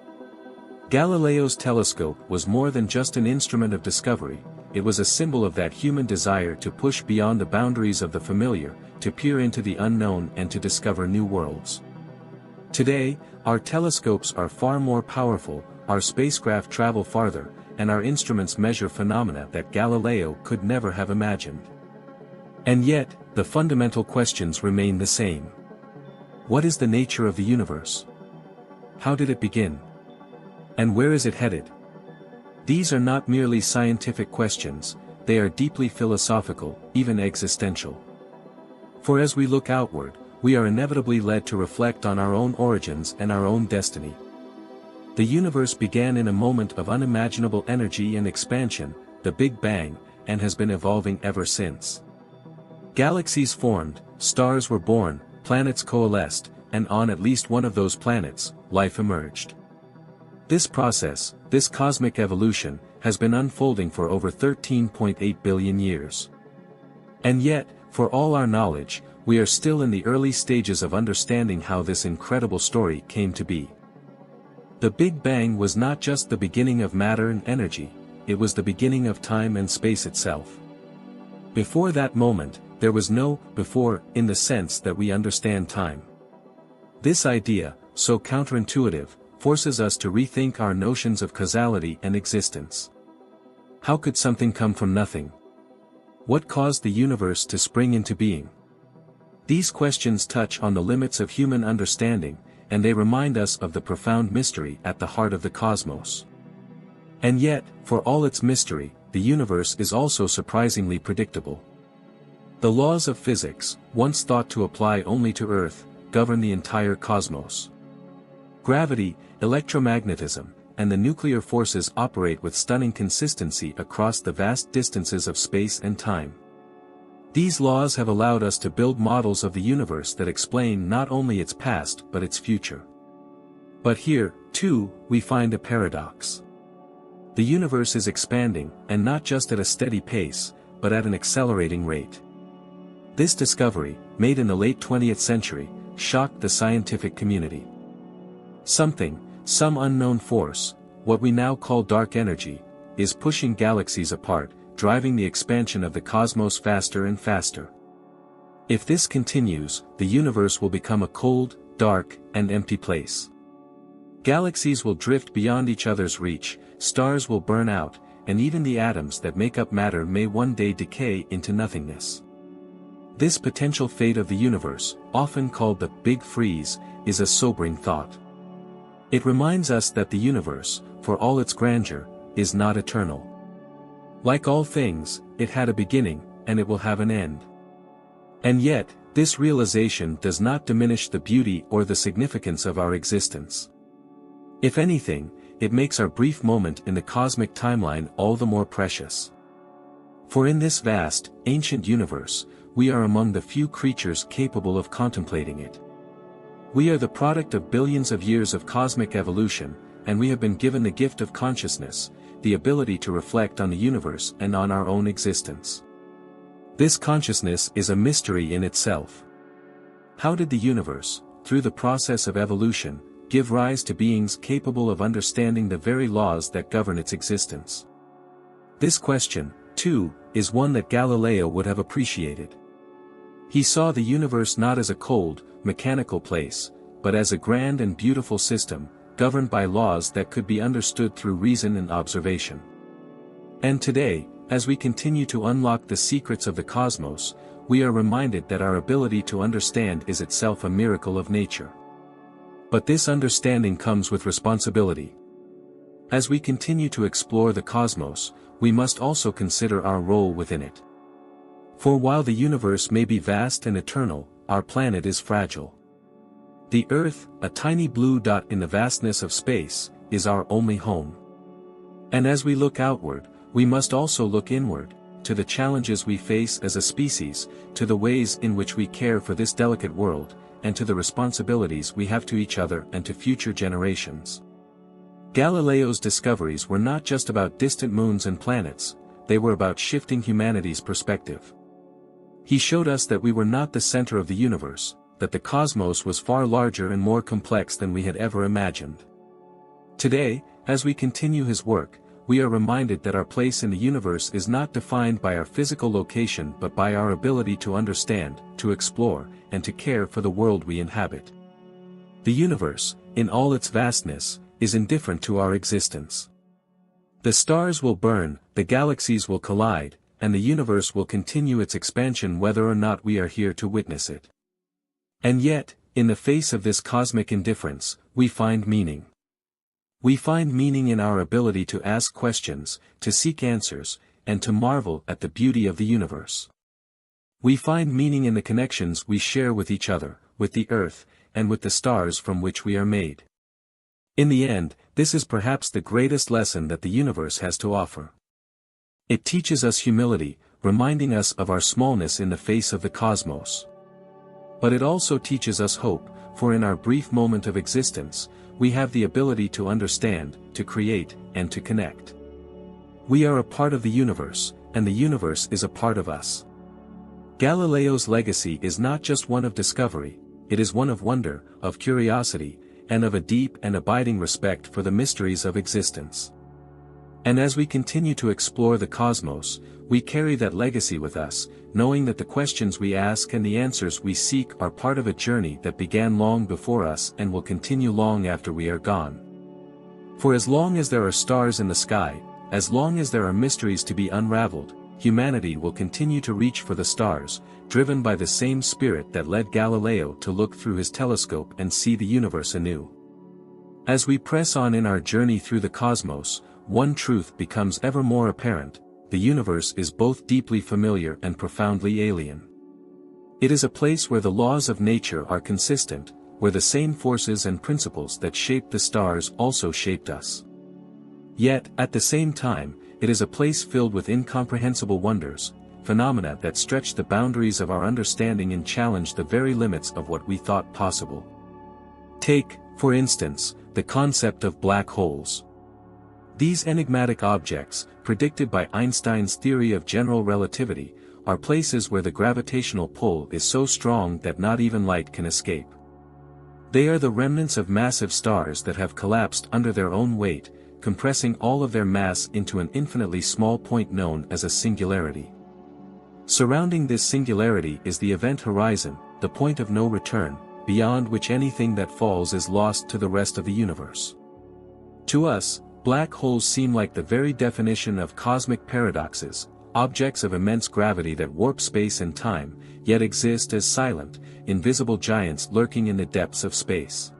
Galileo's telescope was more than just an instrument of discovery, it was a symbol of that human desire to push beyond the boundaries of the familiar, to peer into the unknown and to discover new worlds. Today, our telescopes are far more powerful, our spacecraft travel farther, and our instruments measure phenomena that Galileo could never have imagined. And yet, the fundamental questions remain the same. What is the nature of the universe? How did it begin? And where is it headed? These are not merely scientific questions, they are deeply philosophical, even existential. For as we look outward, we are inevitably led to reflect on our own origins and our own destiny. The universe began in a moment of unimaginable energy and expansion, the Big Bang, and has been evolving ever since. Galaxies formed, stars were born, planets coalesced, and on at least one of those planets, life emerged. This process, this cosmic evolution, has been unfolding for over 13.8 billion years. And yet, for all our knowledge, we are still in the early stages of understanding how this incredible story came to be. The Big Bang was not just the beginning of matter and energy, it was the beginning of time and space itself. Before that moment, there was no before in the sense that we understand time. This idea, so counterintuitive, forces us to rethink our notions of causality and existence. How could something come from nothing? What caused the universe to spring into being? These questions touch on the limits of human understanding, and they remind us of the profound mystery at the heart of the cosmos. And yet, for all its mystery, the universe is also surprisingly predictable. The laws of physics, once thought to apply only to Earth, govern the entire cosmos. Gravity, electromagnetism, and the nuclear forces operate with stunning consistency across the vast distances of space and time. These laws have allowed us to build models of the universe that explain not only its past but its future. But here, too, we find a paradox. The universe is expanding, and not just at a steady pace, but at an accelerating rate. This discovery, made in the late 20th century, shocked the scientific community. Some unknown force, what we now call dark energy, is pushing galaxies apart, driving the expansion of the cosmos faster and faster. If this continues, the universe will become a cold, dark, and empty place. Galaxies will drift beyond each other's reach, stars will burn out, and even the atoms that make up matter may one day decay into nothingness. This potential fate of the universe, often called the Big Freeze, is a sobering thought. It reminds us that the universe, for all its grandeur, is not eternal. Like all things, it had a beginning, and it will have an end. And yet, this realization does not diminish the beauty or the significance of our existence. If anything, it makes our brief moment in the cosmic timeline all the more precious. For in this vast, ancient universe, we are among the few creatures capable of contemplating it. We are the product of billions of years of cosmic evolution, and we have been given the gift of consciousness, the ability to reflect on the universe and on our own existence. This consciousness is a mystery in itself. How did the universe, through the process of evolution, give rise to beings capable of understanding the very laws that govern its existence? This question, too, is one that Galileo would have appreciated. He saw the universe not as a cold, mechanical place, but as a grand and beautiful system, governed by laws that could be understood through reason and observation. And today, as we continue to unlock the secrets of the cosmos, we are reminded that our ability to understand is itself a miracle of nature. But this understanding comes with responsibility. As we continue to explore the cosmos, we must also consider our role within it. For while the universe may be vast and eternal, our planet is fragile. The Earth, a tiny blue dot in the vastness of space, is our only home. And as we look outward, we must also look inward, to the challenges we face as a species, to the ways in which we care for this delicate world, and to the responsibilities we have to each other and to future generations. Galileo's discoveries were not just about distant moons and planets, they were about shifting humanity's perspective. He showed us that we were not the center of the universe, that the cosmos was far larger and more complex than we had ever imagined. Today, as we continue his work, we are reminded that our place in the universe is not defined by our physical location but by our ability to understand, to explore, and to care for the world we inhabit. The universe, in all its vastness, is indifferent to our existence. The stars will burn, the galaxies will collide, and the universe will continue its expansion whether or not we are here to witness it. And yet, in the face of this cosmic indifference, we find meaning. We find meaning in our ability to ask questions, to seek answers, and to marvel at the beauty of the universe. We find meaning in the connections we share with each other, with the earth, and with the stars from which we are made. In the end, this is perhaps the greatest lesson that the universe has to offer. It teaches us humility, reminding us of our smallness in the face of the cosmos. But it also teaches us hope, for in our brief moment of existence, we have the ability to understand, to create, and to connect. We are a part of the universe, and the universe is a part of us. Galileo's legacy is not just one of discovery, it is one of wonder, of curiosity, and of a deep and abiding respect for the mysteries of existence. And as we continue to explore the cosmos, we carry that legacy with us, knowing that the questions we ask and the answers we seek are part of a journey that began long before us and will continue long after we are gone. For as long as there are stars in the sky, as long as there are mysteries to be unraveled, humanity will continue to reach for the stars, driven by the same spirit that led Galileo to look through his telescope and see the universe anew. As we press on in our journey through the cosmos, one truth becomes ever more apparent: the universe is both deeply familiar and profoundly alien. It is a place where the laws of nature are consistent, where the same forces and principles that shaped the stars also shaped us. Yet, at the same time, it is a place filled with incomprehensible wonders, phenomena that stretch the boundaries of our understanding and challenge the very limits of what we thought possible. Take, for instance, the concept of black holes. These enigmatic objects, predicted by Einstein's theory of general relativity, are places where the gravitational pull is so strong that not even light can escape. They are the remnants of massive stars that have collapsed under their own weight, compressing all of their mass into an infinitely small point known as a singularity. Surrounding this singularity is the event horizon, the point of no return, beyond which anything that falls is lost to the rest of the universe. To us, black holes seem like the very definition of cosmic paradoxes, objects of immense gravity that warp space and time, yet exist as silent, invisible giants lurking in the depths of space.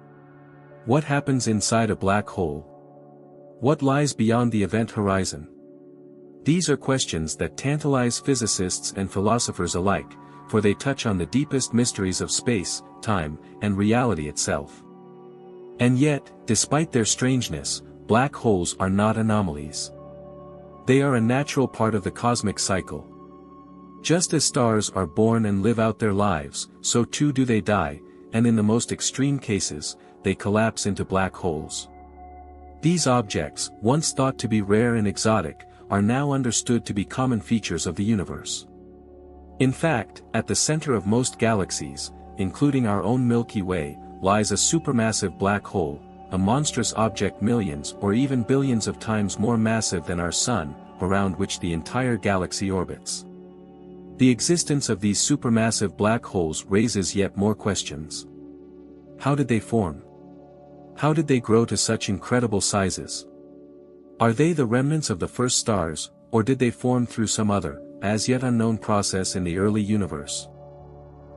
What happens inside a black hole? What lies beyond the event horizon? These are questions that tantalize physicists and philosophers alike, for they touch on the deepest mysteries of space, time, and reality itself. And yet, despite their strangeness, black holes are not anomalies. They are a natural part of the cosmic cycle. Just as stars are born and live out their lives, so too do they die, and in the most extreme cases, they collapse into black holes. These objects, once thought to be rare and exotic, are now understood to be common features of the universe. In fact, at the center of most galaxies, including our own Milky Way, lies a supermassive black hole, a monstrous object millions or even billions of times more massive than our Sun, around which the entire galaxy orbits. The existence of these supermassive black holes raises yet more questions. How did they form? How did they grow to such incredible sizes? Are they the remnants of the first stars, or did they form through some other, as yet unknown process in the early universe?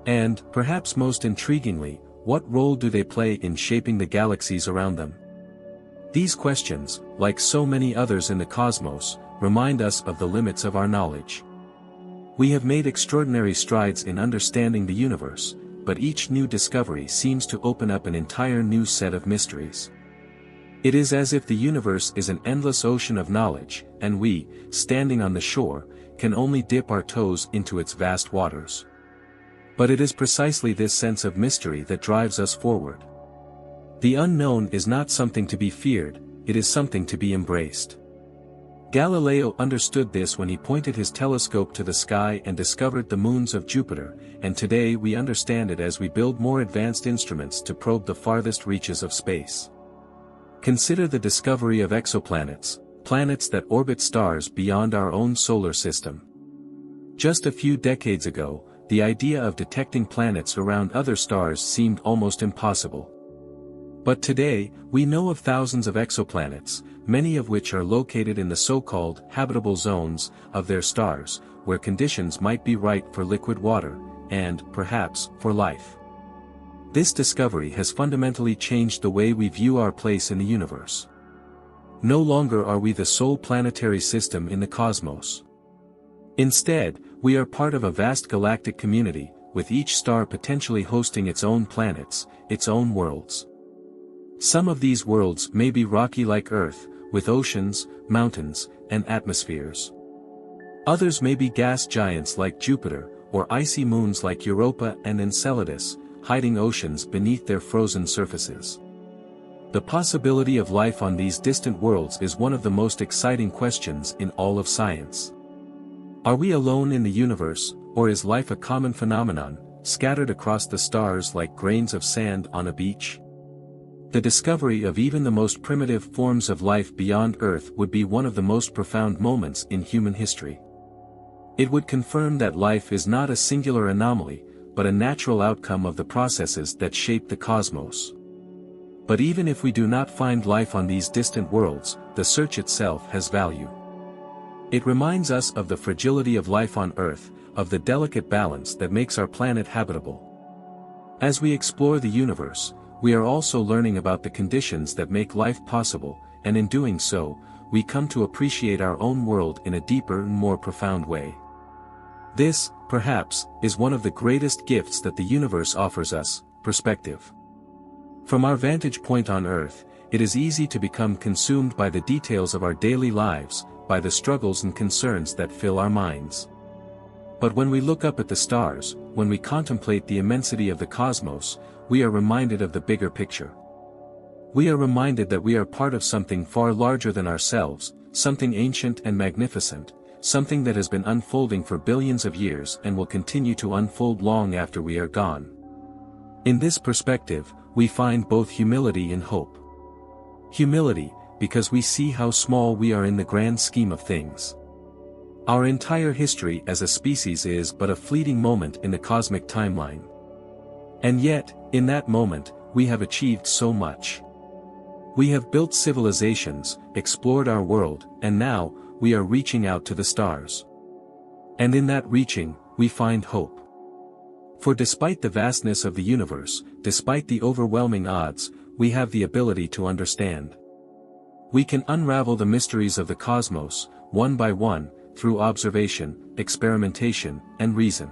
And, perhaps most intriguingly, what role do they play in shaping the galaxies around them? These questions, like so many others in the cosmos, remind us of the limits of our knowledge. We have made extraordinary strides in understanding the universe, but each new discovery seems to open up an entire new set of mysteries. It is as if the universe is an endless ocean of knowledge, and we, standing on the shore, can only dip our toes into its vast waters. But it is precisely this sense of mystery that drives us forward. The unknown is not something to be feared, it is something to be embraced. Galileo understood this when he pointed his telescope to the sky and discovered the moons of Jupiter, and today we understand it as we build more advanced instruments to probe the farthest reaches of space. Consider the discovery of exoplanets, planets that orbit stars beyond our own solar system. Just a few decades ago, the idea of detecting planets around other stars seemed almost impossible. But today, we know of thousands of exoplanets, many of which are located in the so-called habitable zones of their stars, where conditions might be right for liquid water, and, perhaps, for life. This discovery has fundamentally changed the way we view our place in the universe. No longer are we the sole planetary system in the cosmos. Instead, we are part of a vast galactic community, with each star potentially hosting its own planets, its own worlds. Some of these worlds may be rocky like Earth, with oceans, mountains, and atmospheres. Others may be gas giants like Jupiter, or icy moons like Europa and Enceladus, hiding oceans beneath their frozen surfaces. The possibility of life on these distant worlds is one of the most exciting questions in all of science. Are we alone in the universe, or is life a common phenomenon, scattered across the stars like grains of sand on a beach? The discovery of even the most primitive forms of life beyond Earth would be one of the most profound moments in human history. It would confirm that life is not a singular anomaly, but a natural outcome of the processes that shape the cosmos. But even if we do not find life on these distant worlds, the search itself has value. It reminds us of the fragility of life on Earth, of the delicate balance that makes our planet habitable. As we explore the universe, we are also learning about the conditions that make life possible, and in doing so, we come to appreciate our own world in a deeper and more profound way. This, perhaps, is one of the greatest gifts that the universe offers us: perspective. From our vantage point on Earth, it is easy to become consumed by the details of our daily lives, by the struggles and concerns that fill our minds. But when we look up at the stars, when we contemplate the immensity of the cosmos, we are reminded of the bigger picture. We are reminded that we are part of something far larger than ourselves, something ancient and magnificent, something that has been unfolding for billions of years and will continue to unfold long after we are gone. In this perspective, we find both humility and hope. Humility, because we see how small we are in the grand scheme of things. Our entire history as a species is but a fleeting moment in the cosmic timeline. And yet, in that moment, we have achieved so much. We have built civilizations, explored our world, and now, we are reaching out to the stars. And in that reaching, we find hope. For despite the vastness of the universe, despite the overwhelming odds, we have the ability to understand. We can unravel the mysteries of the cosmos, one by one, through observation, experimentation, and reason.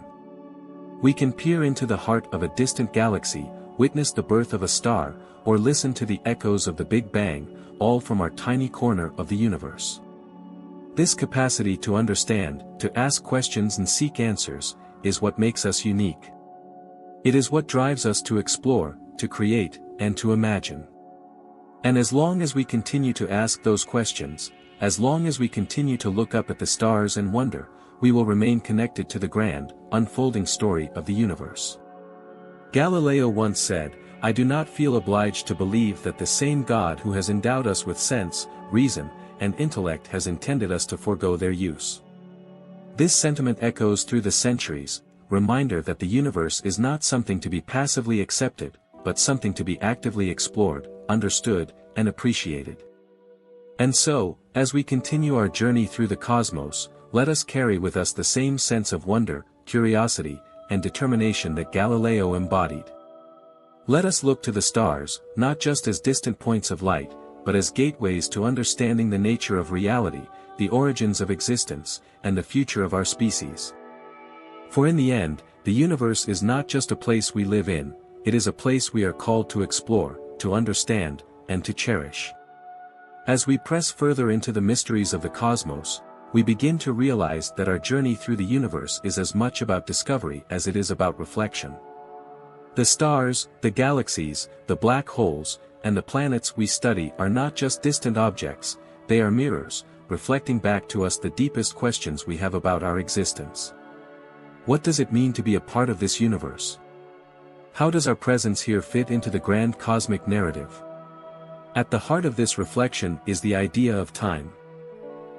We can peer into the heart of a distant galaxy, witness the birth of a star, or listen to the echoes of the Big Bang, all from our tiny corner of the universe. This capacity to understand, to ask questions and seek answers, is what makes us unique. It is what drives us to explore, to create, and to imagine. And as long as we continue to ask those questions, as long as we continue to look up at the stars and wonder, we will remain connected to the grand, unfolding story of the universe. Galileo once said, "I do not feel obliged to believe that the same God who has endowed us with sense, reason, and intellect has intended us to forego their use." This sentiment echoes through the centuries, reminder that the universe is not something to be passively accepted, but something to be actively explored, understood, and appreciated. And so, as we continue our journey through the cosmos, let us carry with us the same sense of wonder, curiosity, and determination that Galileo embodied. Let us look to the stars, not just as distant points of light, but as gateways to understanding the nature of reality, the origins of existence, and the future of our species. For in the end, the universe is not just a place we live in, it is a place we are called to explore, to understand, and to cherish. As we press further into the mysteries of the cosmos, we begin to realize that our journey through the universe is as much about discovery as it is about reflection. The stars, the galaxies, the black holes, and the planets we study are not just distant objects, they are mirrors, reflecting back to us the deepest questions we have about our existence. What does it mean to be a part of this universe? How does our presence here fit into the grand cosmic narrative? At the heart of this reflection is the idea of time.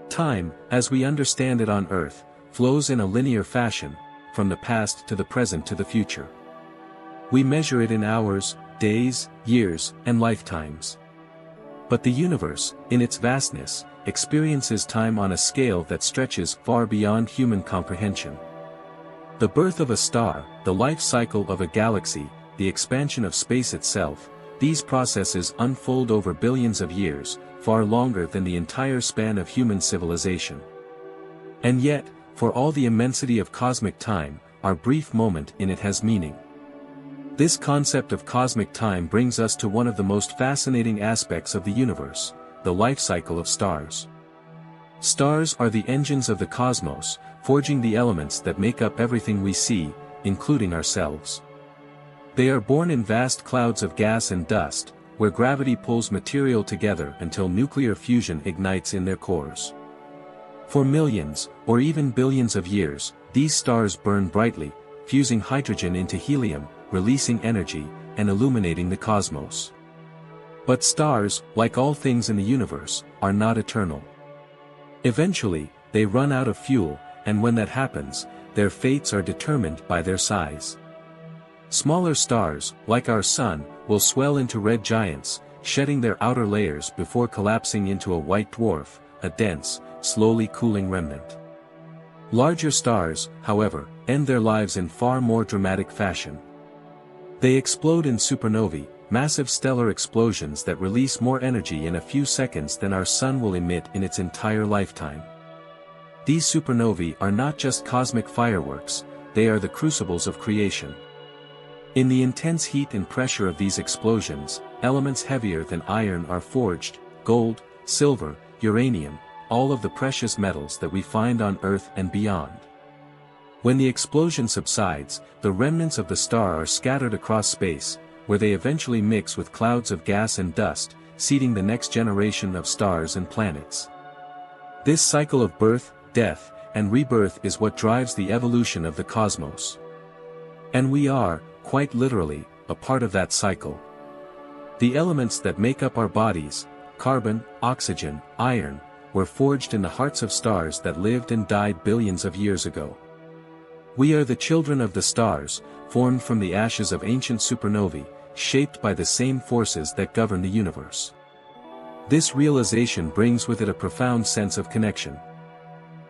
Time, as we understand it on Earth, flows in a linear fashion, from the past to the present to the future. We measure it in hours, days, years, and lifetimes. But the universe, in its vastness, experiences time on a scale that stretches far beyond human comprehension. The birth of a star, the life cycle of a galaxy, the expansion of space itself, these processes unfold over billions of years, far longer than the entire span of human civilization. And yet, for all the immensity of cosmic time, our brief moment in it has meaning. This concept of cosmic time brings us to one of the most fascinating aspects of the universe, the life cycle of stars. Stars are the engines of the cosmos, forging the elements that make up everything we see, including ourselves. They are born in vast clouds of gas and dust, where gravity pulls material together until nuclear fusion ignites in their cores. For millions, or even billions of years, these stars burn brightly, fusing hydrogen into helium, releasing energy, and illuminating the cosmos. But stars, like all things in the universe, are not eternal. Eventually, they run out of fuel, and when that happens, their fates are determined by their size. Smaller stars, like our Sun, will swell into red giants, shedding their outer layers before collapsing into a white dwarf, a dense, slowly cooling remnant. Larger stars, however, end their lives in far more dramatic fashion. They explode in supernovae, massive stellar explosions that release more energy in a few seconds than our Sun will emit in its entire lifetime. These supernovae are not just cosmic fireworks, they are the crucibles of creation. In the intense heat and pressure of these explosions, elements heavier than iron are forged: gold, silver, uranium, all of the precious metals that we find on Earth and beyond. When the explosion subsides, the remnants of the star are scattered across space, where they eventually mix with clouds of gas and dust, seeding the next generation of stars and planets. This cycle of birth, death, and rebirth is what drives the evolution of the cosmos. And we are, quite literally, a part of that cycle. The elements that make up our bodies, carbon, oxygen, iron, were forged in the hearts of stars that lived and died billions of years ago. We are the children of the stars, formed from the ashes of ancient supernovae, shaped by the same forces that govern the universe. This realization brings with it a profound sense of connection.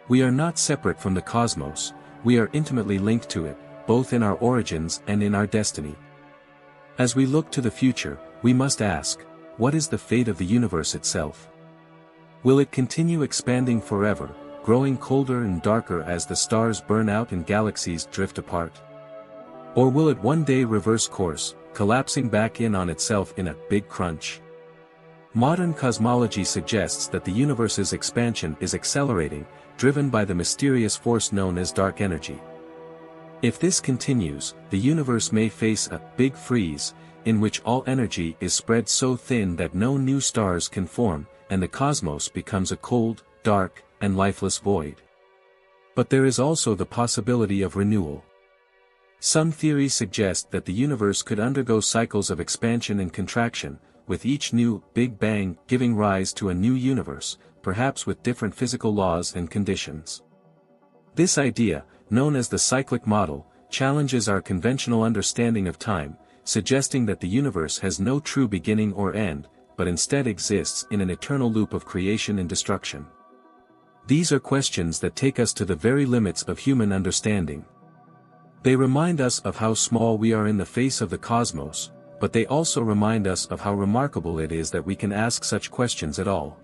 We are not separate from the cosmos, we are intimately linked to it, both in our origins and in our destiny. As we look to the future, we must ask, what is the fate of the universe itself? Will it continue expanding forever, growing colder and darker as the stars burn out and galaxies drift apart? Or will it one day reverse course, collapsing back in on itself in a big crunch? Modern cosmology suggests that the universe's expansion is accelerating, driven by the mysterious force known as dark energy. If this continues, the universe may face a big freeze, in which all energy is spread so thin that no new stars can form, and the cosmos becomes a cold, dark, and lifeless void. But there is also the possibility of renewal. Some theories suggest that the universe could undergo cycles of expansion and contraction, with each new Big Bang giving rise to a new universe, perhaps with different physical laws and conditions. This idea, known as the cyclic model, challenges our conventional understanding of time, suggesting that the universe has no true beginning or end, but instead exists in an eternal loop of creation and destruction. These are questions that take us to the very limits of human understanding. They remind us of how small we are in the face of the cosmos, but they also remind us of how remarkable it is that we can ask such questions at all.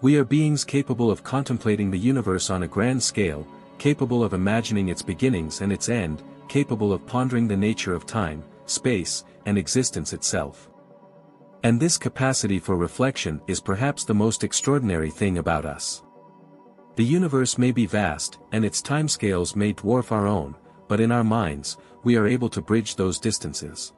We are beings capable of contemplating the universe on a grand scale, capable of imagining its beginnings and its end, capable of pondering the nature of time, space, and existence itself. And this capacity for reflection is perhaps the most extraordinary thing about us. The universe may be vast, and its timescales may dwarf our own, but in our minds, we are able to bridge those distances.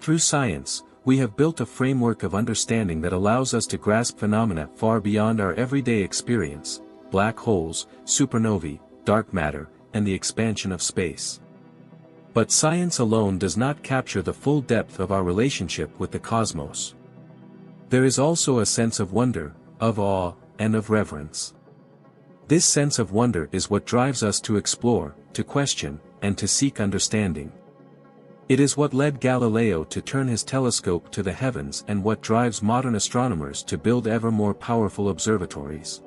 Through science, We have built a framework of understanding that allows us to grasp phenomena far beyond our everyday experience: black holes, supernovae, dark matter, and the expansion of space. But science alone does not capture the full depth of our relationship with the cosmos. There is also a sense of wonder, of awe, and of reverence. This sense of wonder is what drives us to explore, to question, and to seek understanding. It is what led Galileo to turn his telescope to the heavens and what drives modern astronomers to build ever more powerful observatories.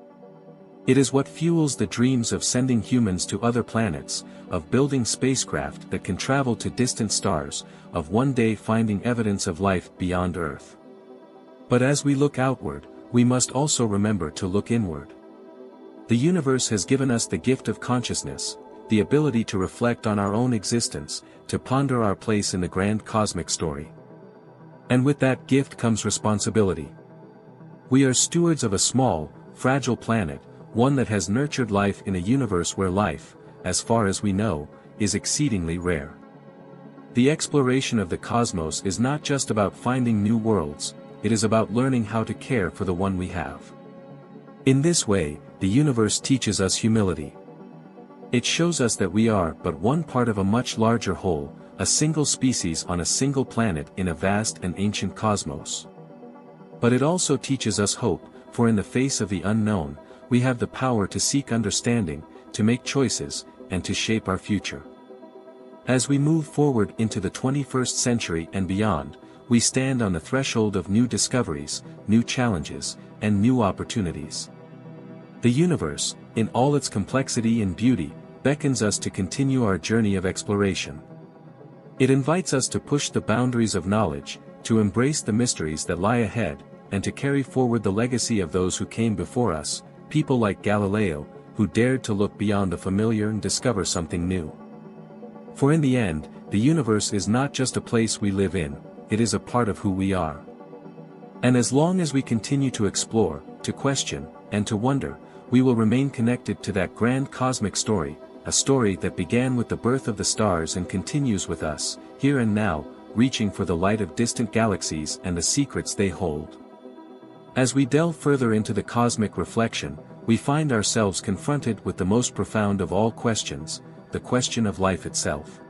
It is what fuels the dreams of sending humans to other planets, of building spacecraft that can travel to distant stars, of one day finding evidence of life beyond Earth. But as we look outward, we must also remember to look inward. The universe has given us the gift of consciousness, the ability to reflect on our own existence, to ponder our place in the grand cosmic story. And with that gift comes responsibility. We are stewards of a small, fragile planet, one that has nurtured life in a universe where life, as far as we know, is exceedingly rare. The exploration of the cosmos is not just about finding new worlds, it is about learning how to care for the one we have. In this way, the universe teaches us humility. It shows us that we are but one part of a much larger whole, a single species on a single planet in a vast and ancient cosmos. But it also teaches us hope, for in the face of the unknown, we have the power to seek understanding, to make choices, and to shape our future. As we move forward into the 21st century and beyond, we stand on the threshold of new discoveries, new challenges, and new opportunities. The universe, in all its complexity and beauty, beckons us to continue our journey of exploration. It invites us to push the boundaries of knowledge, to embrace the mysteries that lie ahead, and to carry forward the legacy of those who came before us, people like Galileo, who dared to look beyond the familiar and discover something new. For in the end, the universe is not just a place we live in, it is a part of who we are. And as long as we continue to explore, to question, and to wonder, we will remain connected to that grand cosmic story, a story that began with the birth of the stars and continues with us, here and now, reaching for the light of distant galaxies and the secrets they hold. As we delve further into the cosmic reflection, we find ourselves confronted with the most profound of all questions, the question of life itself.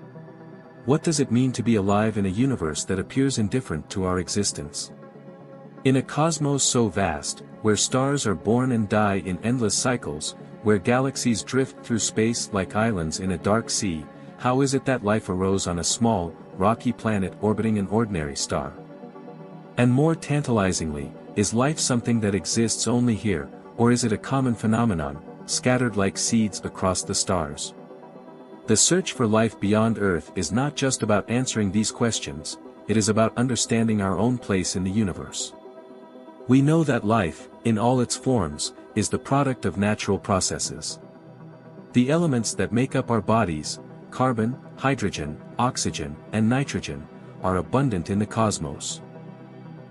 What does it mean to be alive in a universe that appears indifferent to our existence? In a cosmos so vast, where stars are born and die in endless cycles, where galaxies drift through space like islands in a dark sea, how is it that life arose on a small, rocky planet orbiting an ordinary star? And more tantalizingly, is life something that exists only here, or is it a common phenomenon, scattered like seeds across the stars? The search for life beyond Earth is not just about answering these questions, it is about understanding our own place in the universe. We know that life, in all its forms, is the product of natural processes. The elements that make up our bodies, carbon, hydrogen, oxygen, and nitrogen, are abundant in the cosmos.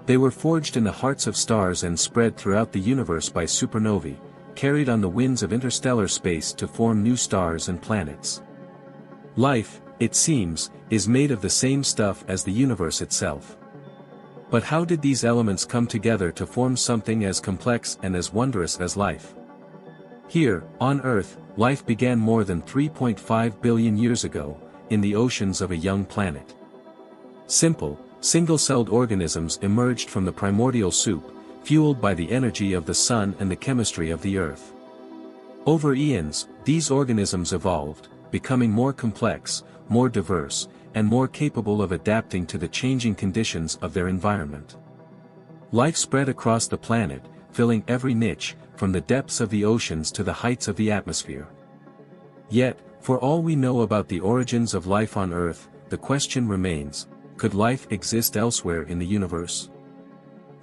They were forged in the hearts of stars and spread throughout the universe by supernovae, carried on the winds of interstellar space to form new stars and planets. Life, it seems, is made of the same stuff as the universe itself. But how did these elements come together to form something as complex and as wondrous as life? Here, on Earth, life began more than 3.5 billion years ago, in the oceans of a young planet. Simple, single-celled organisms emerged from the primordial soup, fueled by the energy of the sun and the chemistry of the earth. Over eons, these organisms evolved, becoming more complex, more diverse, and more capable of adapting to the changing conditions of their environment. Life spread across the planet, filling every niche, from the depths of the oceans to the heights of the atmosphere. Yet, for all we know about the origins of life on Earth, the question remains, could life exist elsewhere in the universe?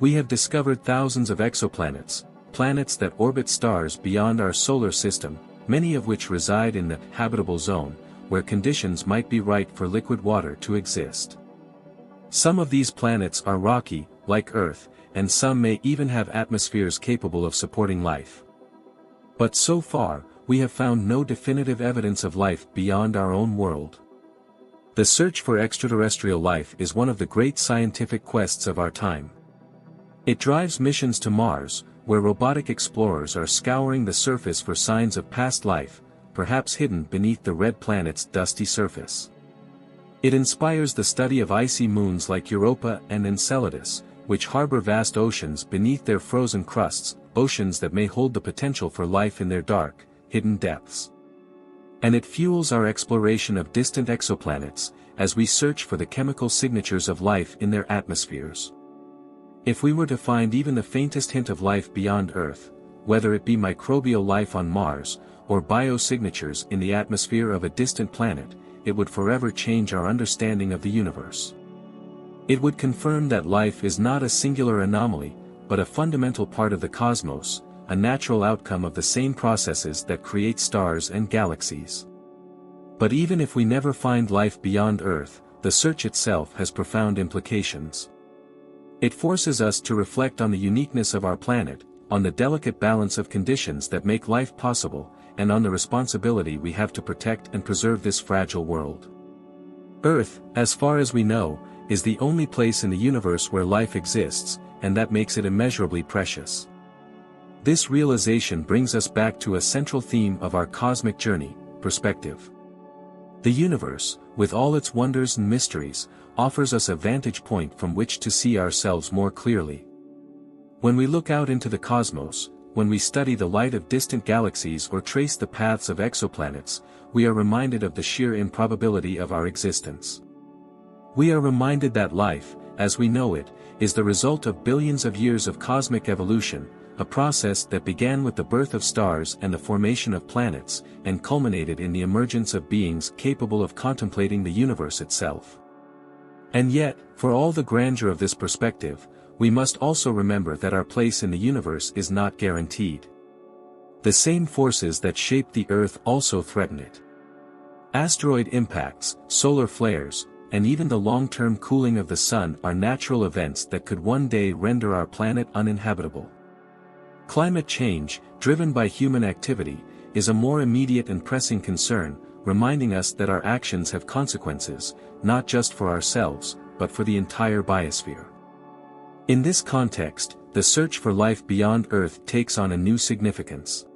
We have discovered thousands of exoplanets, planets that orbit stars beyond our solar system, many of which reside in the habitable zone, where conditions might be right for liquid water to exist. Some of these planets are rocky, like Earth, and some may even have atmospheres capable of supporting life. But so far, we have found no definitive evidence of life beyond our own world. The search for extraterrestrial life is one of the great scientific quests of our time. It drives missions to Mars, where robotic explorers are scouring the surface for signs of past life, perhaps hidden beneath the red planet's dusty surface. It inspires the study of icy moons like Europa and Enceladus, which harbor vast oceans beneath their frozen crusts, oceans that may hold the potential for life in their dark, hidden depths. And it fuels our exploration of distant exoplanets, as we search for the chemical signatures of life in their atmospheres. If we were to find even the faintest hint of life beyond Earth, whether it be microbial life on Mars, or biosignatures in the atmosphere of a distant planet, it would forever change our understanding of the universe. It would confirm that life is not a singular anomaly, but a fundamental part of the cosmos, a natural outcome of the same processes that create stars and galaxies. But even if we never find life beyond Earth, the search itself has profound implications. It forces us to reflect on the uniqueness of our planet, on the delicate balance of conditions that make life possible, and on the responsibility we have to protect and preserve this fragile world. Earth, as far as we know, is the only place in the universe where life exists, and that makes it immeasurably precious. This realization brings us back to a central theme of our cosmic journey: perspective. The universe, with all its wonders and mysteries, offers us a vantage point from which to see ourselves more clearly. When we look out into the cosmos, when we study the light of distant galaxies or trace the paths of exoplanets, we are reminded of the sheer improbability of our existence. We are reminded that life, as we know it, is the result of billions of years of cosmic evolution, a process that began with the birth of stars and the formation of planets, and culminated in the emergence of beings capable of contemplating the universe itself. And yet, for all the grandeur of this perspective, we must also remember that our place in the universe is not guaranteed. The same forces that shape the Earth also threaten it. Asteroid impacts, solar flares, and even the long-term cooling of the sun are natural events that could one day render our planet uninhabitable. Climate change, driven by human activity, is a more immediate and pressing concern, reminding us that our actions have consequences, not just for ourselves, but for the entire biosphere. In this context, the search for life beyond Earth takes on a new significance.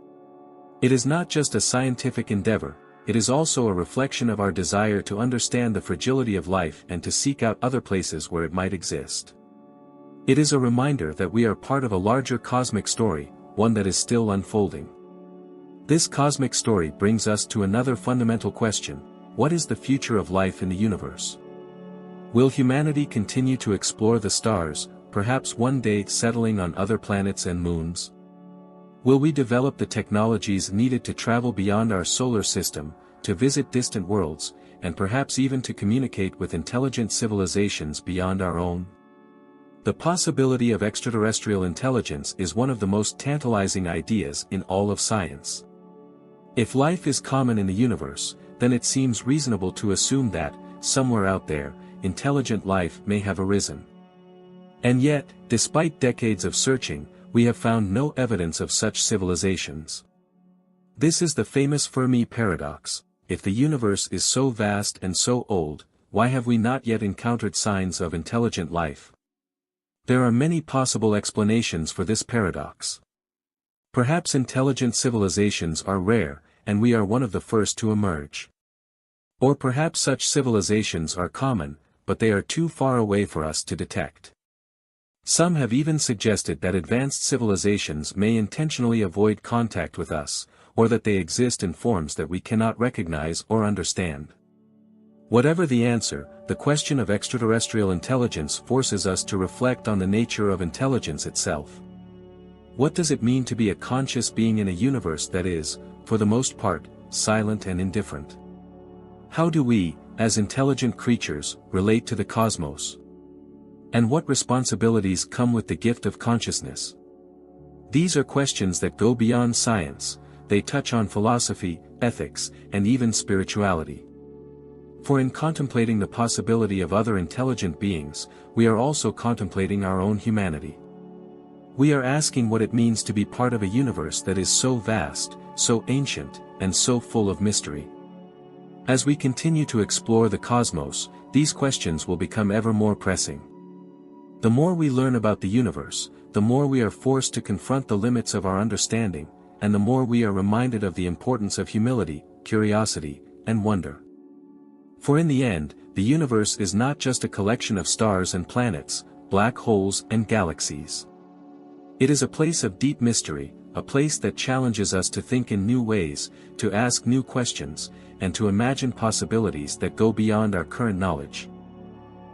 It is not just a scientific endeavor, it is also a reflection of our desire to understand the fragility of life and to seek out other places where it might exist. It is a reminder that we are part of a larger cosmic story, one that is still unfolding. This cosmic story brings us to another fundamental question: what is the future of life in the universe? Will humanity continue to explore the stars, perhaps one day settling on other planets and moons? Will we develop the technologies needed to travel beyond our solar system, to visit distant worlds, and perhaps even to communicate with intelligent civilizations beyond our own? The possibility of extraterrestrial intelligence is one of the most tantalizing ideas in all of science. If life is common in the universe, then it seems reasonable to assume that, somewhere out there, intelligent life may have arisen. And yet, despite decades of searching, we have found no evidence of such civilizations. This is the famous Fermi paradox: if the universe is so vast and so old, why have we not yet encountered signs of intelligent life? There are many possible explanations for this paradox. Perhaps intelligent civilizations are rare, and we are one of the first to emerge. Or perhaps such civilizations are common, but they are too far away for us to detect. Some have even suggested that advanced civilizations may intentionally avoid contact with us, or that they exist in forms that we cannot recognize or understand. Whatever the answer, the question of extraterrestrial intelligence forces us to reflect on the nature of intelligence itself. What does it mean to be a conscious being in a universe that is, for the most part, silent and indifferent? How do we, as intelligent creatures, relate to the cosmos? And what responsibilities come with the gift of consciousness? These are questions that go beyond science, they touch on philosophy, ethics, and even spirituality. For in contemplating the possibility of other intelligent beings, we are also contemplating our own humanity. We are asking what it means to be part of a universe that is so vast, so ancient, and so full of mystery. As we continue to explore the cosmos, these questions will become ever more pressing. The more we learn about the universe, the more we are forced to confront the limits of our understanding, and the more we are reminded of the importance of humility, curiosity, and wonder. For in the end, the universe is not just a collection of stars and planets, black holes and galaxies. It is a place of deep mystery, a place that challenges us to think in new ways, to ask new questions, and to imagine possibilities that go beyond our current knowledge.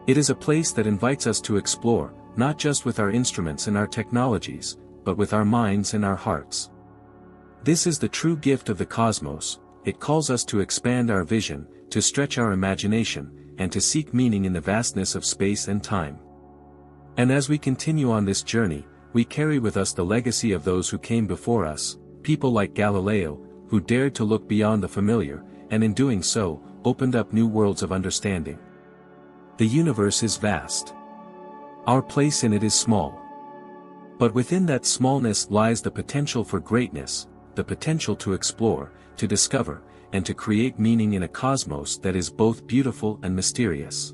It is a place that invites us to explore, not just with our instruments and our technologies, but with our minds and our hearts. This is the true gift of the cosmos. It calls us to expand our vision, to stretch our imagination, and to seek meaning in the vastness of space and time. And as we continue on this journey, we carry with us the legacy of those who came before us, people like Galileo, who dared to look beyond the familiar, and in doing so, opened up new worlds of understanding. The universe is vast. Our place in it is small. But within that smallness lies the potential for greatness, the potential to explore, to discover, and to create meaning in a cosmos that is both beautiful and mysterious.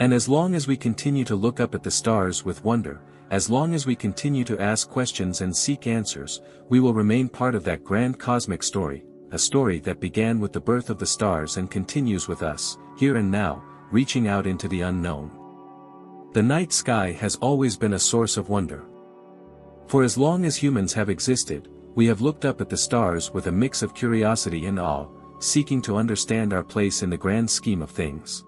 And as long as we continue to look up at the stars with wonder, as long as we continue to ask questions and seek answers, we will remain part of that grand cosmic story, a story that began with the birth of the stars and continues with us, here and now, reaching out into the unknown. The night sky has always been a source of wonder. For as long as humans have existed, we have looked up at the stars with a mix of curiosity and awe, seeking to understand our place in the grand scheme of things.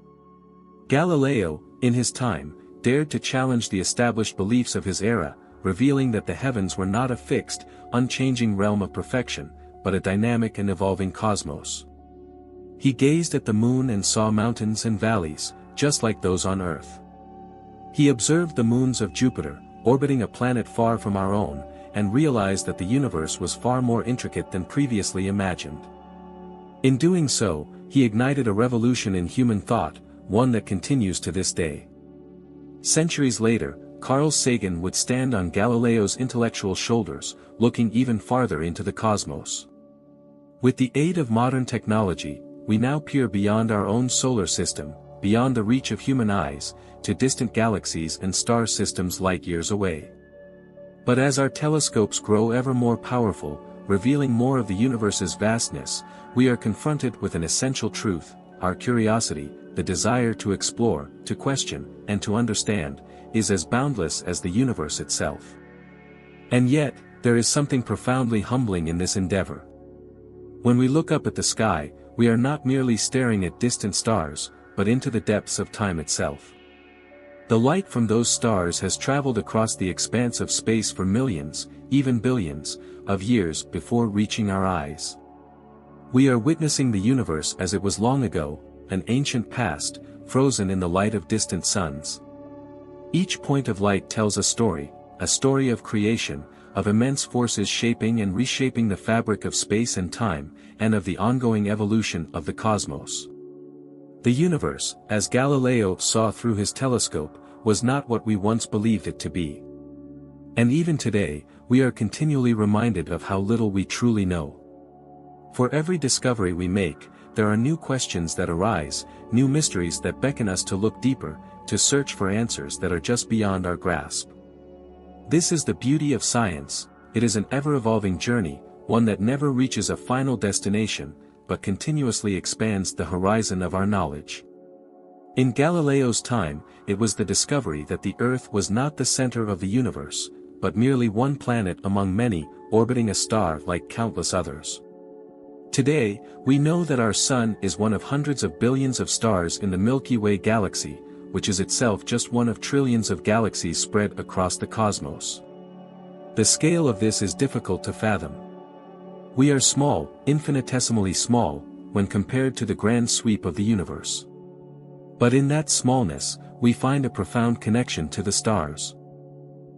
Galileo, in his time, dared to challenge the established beliefs of his era, revealing that the heavens were not a fixed, unchanging realm of perfection, but a dynamic and evolving cosmos. He gazed at the moon and saw mountains and valleys, just like those on Earth. He observed the moons of Jupiter, orbiting a planet far from our own, and realized that the universe was far more intricate than previously imagined. In doing so, he ignited a revolution in human thought, one that continues to this day. Centuries later, Carl Sagan would stand on Galileo's intellectual shoulders, looking even farther into the cosmos. With the aid of modern technology, we now peer beyond our own solar system, beyond the reach of human eyes, to distant galaxies and star systems light years away. But as our telescopes grow ever more powerful, revealing more of the universe's vastness, we are confronted with an essential truth: our curiosity, the desire to explore, to question, and to understand, is as boundless as the universe itself. And yet, there is something profoundly humbling in this endeavor. When we look up at the sky, we are not merely staring at distant stars, but into the depths of time itself. The light from those stars has traveled across the expanse of space for millions, even billions, of years before reaching our eyes. We are witnessing the universe as it was long ago, an ancient past, frozen in the light of distant suns. Each point of light tells a story of creation, of immense forces shaping and reshaping the fabric of space and time, and of the ongoing evolution of the cosmos. The universe, as Galileo saw through his telescope, was not what we once believed it to be. And even today, we are continually reminded of how little we truly know. For every discovery we make, there are new questions that arise, new mysteries that beckon us to look deeper, to search for answers that are just beyond our grasp. This is the beauty of science. It is an ever-evolving journey, one that never reaches a final destination, but continuously expands the horizon of our knowledge. In Galileo's time, it was the discovery that the Earth was not the center of the universe, but merely one planet among many, orbiting a star like countless others. Today, we know that our Sun is one of hundreds of billions of stars in the Milky Way galaxy, which is itself just one of trillions of galaxies spread across the cosmos. The scale of this is difficult to fathom. We are small, infinitesimally small, when compared to the grand sweep of the universe. But in that smallness, we find a profound connection to the stars.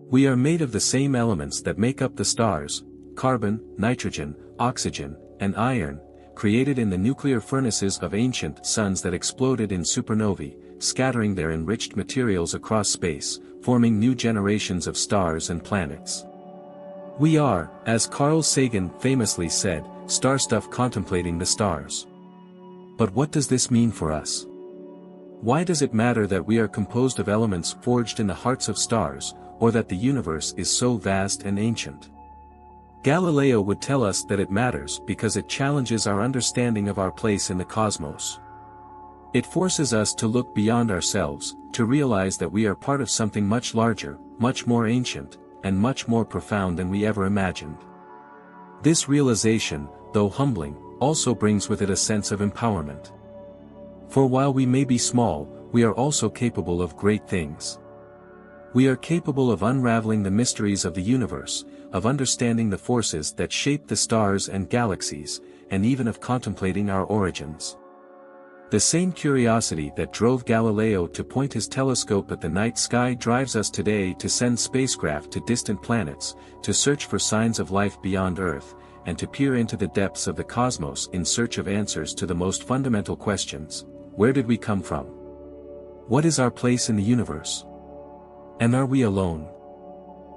We are made of the same elements that make up the stars: carbon, nitrogen, oxygen, and iron, created in the nuclear furnaces of ancient suns that exploded in supernovae, scattering their enriched materials across space, forming new generations of stars and planets. We are, as Carl Sagan famously said, star stuff contemplating the stars. But what does this mean for us? Why does it matter that we are composed of elements forged in the hearts of stars, or that the universe is so vast and ancient? Galileo would tell us that it matters because it challenges our understanding of our place in the cosmos. It forces us to look beyond ourselves, to realize that we are part of something much larger, much more ancient, and much more profound than we ever imagined. This realization, though humbling, also brings with it a sense of empowerment. For while we may be small, we are also capable of great things. We are capable of unraveling the mysteries of the universe, of understanding the forces that shape the stars and galaxies, and even of contemplating our origins. The same curiosity that drove Galileo to point his telescope at the night sky drives us today to send spacecraft to distant planets, to search for signs of life beyond Earth, and to peer into the depths of the cosmos in search of answers to the most fundamental questions. Where did we come from? What is our place in the universe? And are we alone?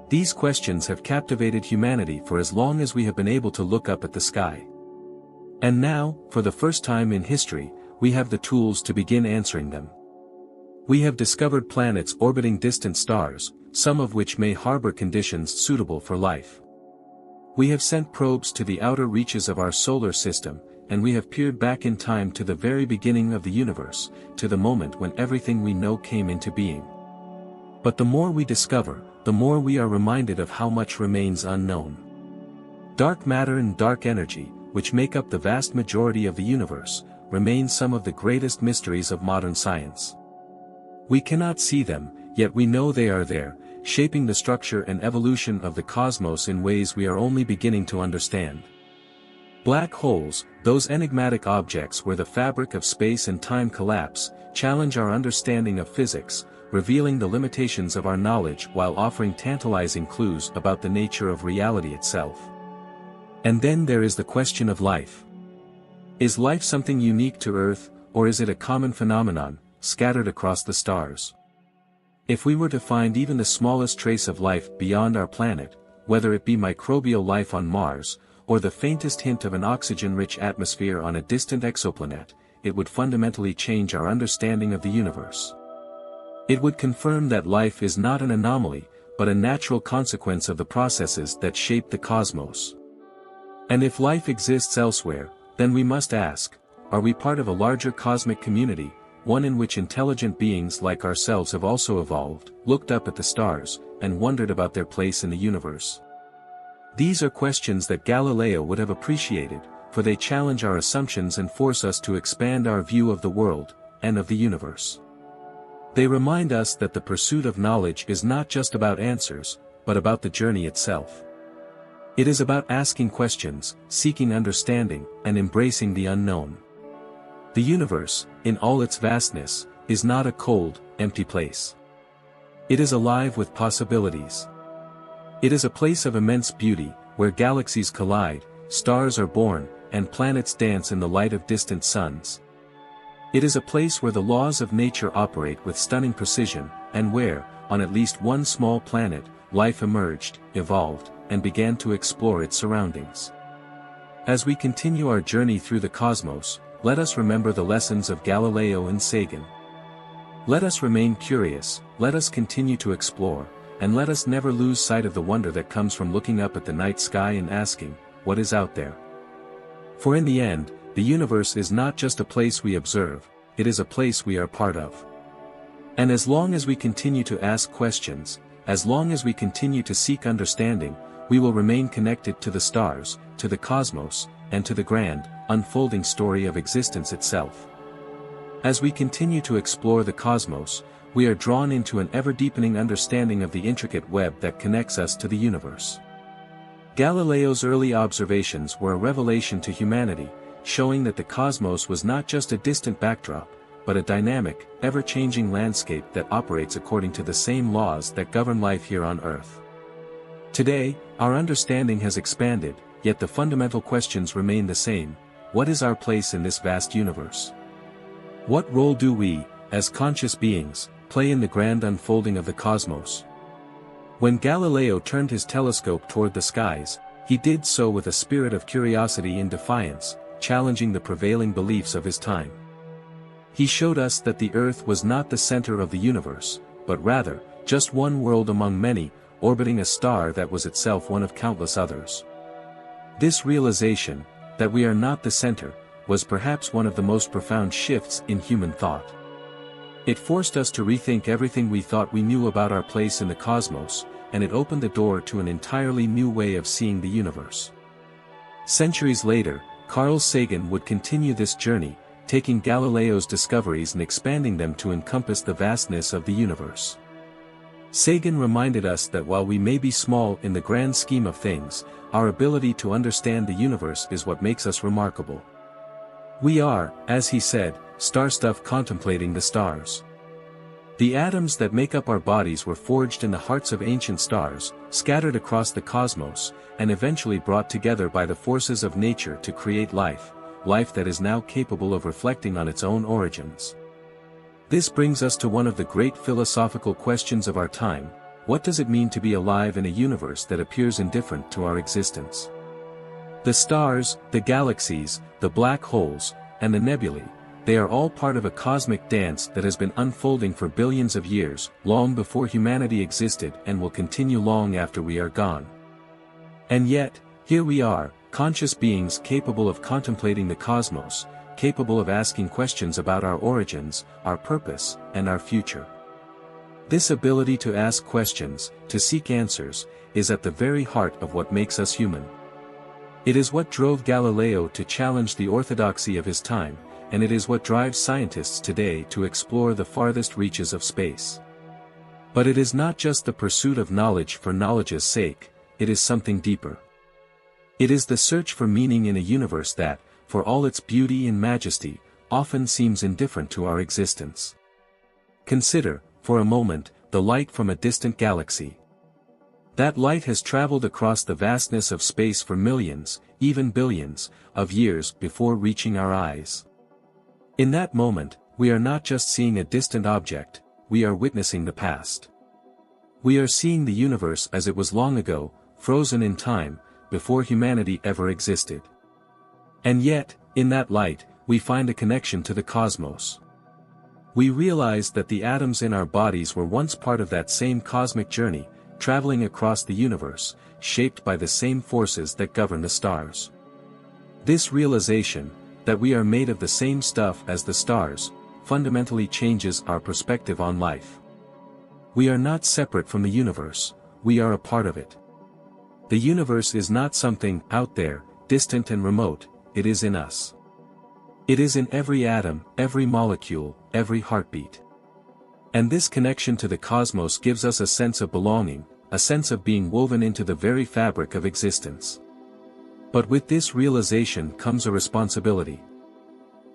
These questions have captivated humanity for as long as we have been able to look up at the sky. And now, for the first time in history, we have the tools to begin answering them. We have discovered planets orbiting distant stars, some of which may harbor conditions suitable for life. We have sent probes to the outer reaches of our solar system, and we have peered back in time to the very beginning of the universe, to the moment when everything we know came into being. But the more we discover, the more we are reminded of how much remains unknown. Dark matter and dark energy, which make up the vast majority of the universe, remain some of the greatest mysteries of modern science. We cannot see them, yet we know they are there, shaping the structure and evolution of the cosmos in ways we are only beginning to understand. Black holes, those enigmatic objects where the fabric of space and time collapse, challenge our understanding of physics, revealing the limitations of our knowledge while offering tantalizing clues about the nature of reality itself. And then there is the question of life. Is life something unique to Earth, or is it a common phenomenon, scattered across the stars? If we were to find even the smallest trace of life beyond our planet, whether it be microbial life on Mars, or the faintest hint of an oxygen-rich atmosphere on a distant exoplanet, it would fundamentally change our understanding of the universe. It would confirm that life is not an anomaly, but a natural consequence of the processes that shape the cosmos. And if life exists elsewhere, then we must ask, are we part of a larger cosmic community, one in which intelligent beings like ourselves have also evolved, looked up at the stars, and wondered about their place in the universe? These are questions that Galileo would have appreciated, for they challenge our assumptions and force us to expand our view of the world, and of the universe. They remind us that the pursuit of knowledge is not just about answers, but about the journey itself. It is about asking questions, seeking understanding, and embracing the unknown. The universe, in all its vastness, is not a cold, empty place. It is alive with possibilities. It is a place of immense beauty, where galaxies collide, stars are born, and planets dance in the light of distant suns. It is a place where the laws of nature operate with stunning precision, and where, on at least one small planet, life emerged, evolved, and began to explore its surroundings. As we continue our journey through the cosmos, let us remember the lessons of Galileo and Sagan. Let us remain curious, let us continue to explore, and let us never lose sight of the wonder that comes from looking up at the night sky and asking, what is out there? For in the end, the universe is not just a place we observe, it is a place we are part of. And as long as we continue to ask questions, as long as we continue to seek understanding, we will remain connected to the stars, to the cosmos, and to the grand, unfolding story of existence itself. As we continue to explore the cosmos, we are drawn into an ever-deepening understanding of the intricate web that connects us to the universe. Galileo's early observations were a revelation to humanity, showing that the cosmos was not just a distant backdrop, but a dynamic, ever-changing landscape that operates according to the same laws that govern life here on Earth. Today, our understanding has expanded, yet the fundamental questions remain the same. What is our place in this vast universe? What role do we, as conscious beings, play in the grand unfolding of the cosmos? When Galileo turned his telescope toward the skies, he did so with a spirit of curiosity and defiance, challenging the prevailing beliefs of his time. He showed us that the Earth was not the center of the universe, but rather, just one world among many, orbiting a star that was itself one of countless others. This realization, that we are not the center, was perhaps one of the most profound shifts in human thought. It forced us to rethink everything we thought we knew about our place in the cosmos, and it opened the door to an entirely new way of seeing the universe. Centuries later, Carl Sagan would continue this journey, taking Galileo's discoveries and expanding them to encompass the vastness of the universe. Sagan reminded us that while we may be small in the grand scheme of things, our ability to understand the universe is what makes us remarkable. We are, as he said, star stuff contemplating the stars. The atoms that make up our bodies were forged in the hearts of ancient stars, scattered across the cosmos, and eventually brought together by the forces of nature to create life that is now capable of reflecting on its own origins. This brings us to one of the great philosophical questions of our time: what does it mean to be alive in a universe that appears indifferent to our existence? The stars, the galaxies, the black holes, and the nebulae, they are all part of a cosmic dance that has been unfolding for billions of years, long before humanity existed and will continue long after we are gone. And yet, here we are, conscious beings capable of contemplating the cosmos, capable of asking questions about our origins, our purpose, and our future. This ability to ask questions, to seek answers, is at the very heart of what makes us human. It is what drove Galileo to challenge the orthodoxy of his time, and it is what drives scientists today to explore the farthest reaches of space. But it is not just the pursuit of knowledge for knowledge's sake, it is something deeper. It is the search for meaning in a universe that, for all its beauty and majesty, often seems indifferent to our existence. Consider, for a moment, the light from a distant galaxy. That light has traveled across the vastness of space for millions, even billions, of years before reaching our eyes. In that moment, we are not just seeing a distant object, we are witnessing the past. We are seeing the universe as it was long ago, frozen in time, before humanity ever existed. And yet, in that light, we find a connection to the cosmos. We realize that the atoms in our bodies were once part of that same cosmic journey, traveling across the universe, shaped by the same forces that govern the stars. This realization, that we are made of the same stuff as the stars, fundamentally changes our perspective on life. We are not separate from the universe, we are a part of it. The universe is not something out there, distant and remote, it is in us. It is in every atom, every molecule, every heartbeat. And this connection to the cosmos gives us a sense of belonging, a sense of being woven into the very fabric of existence. But with this realization comes a responsibility.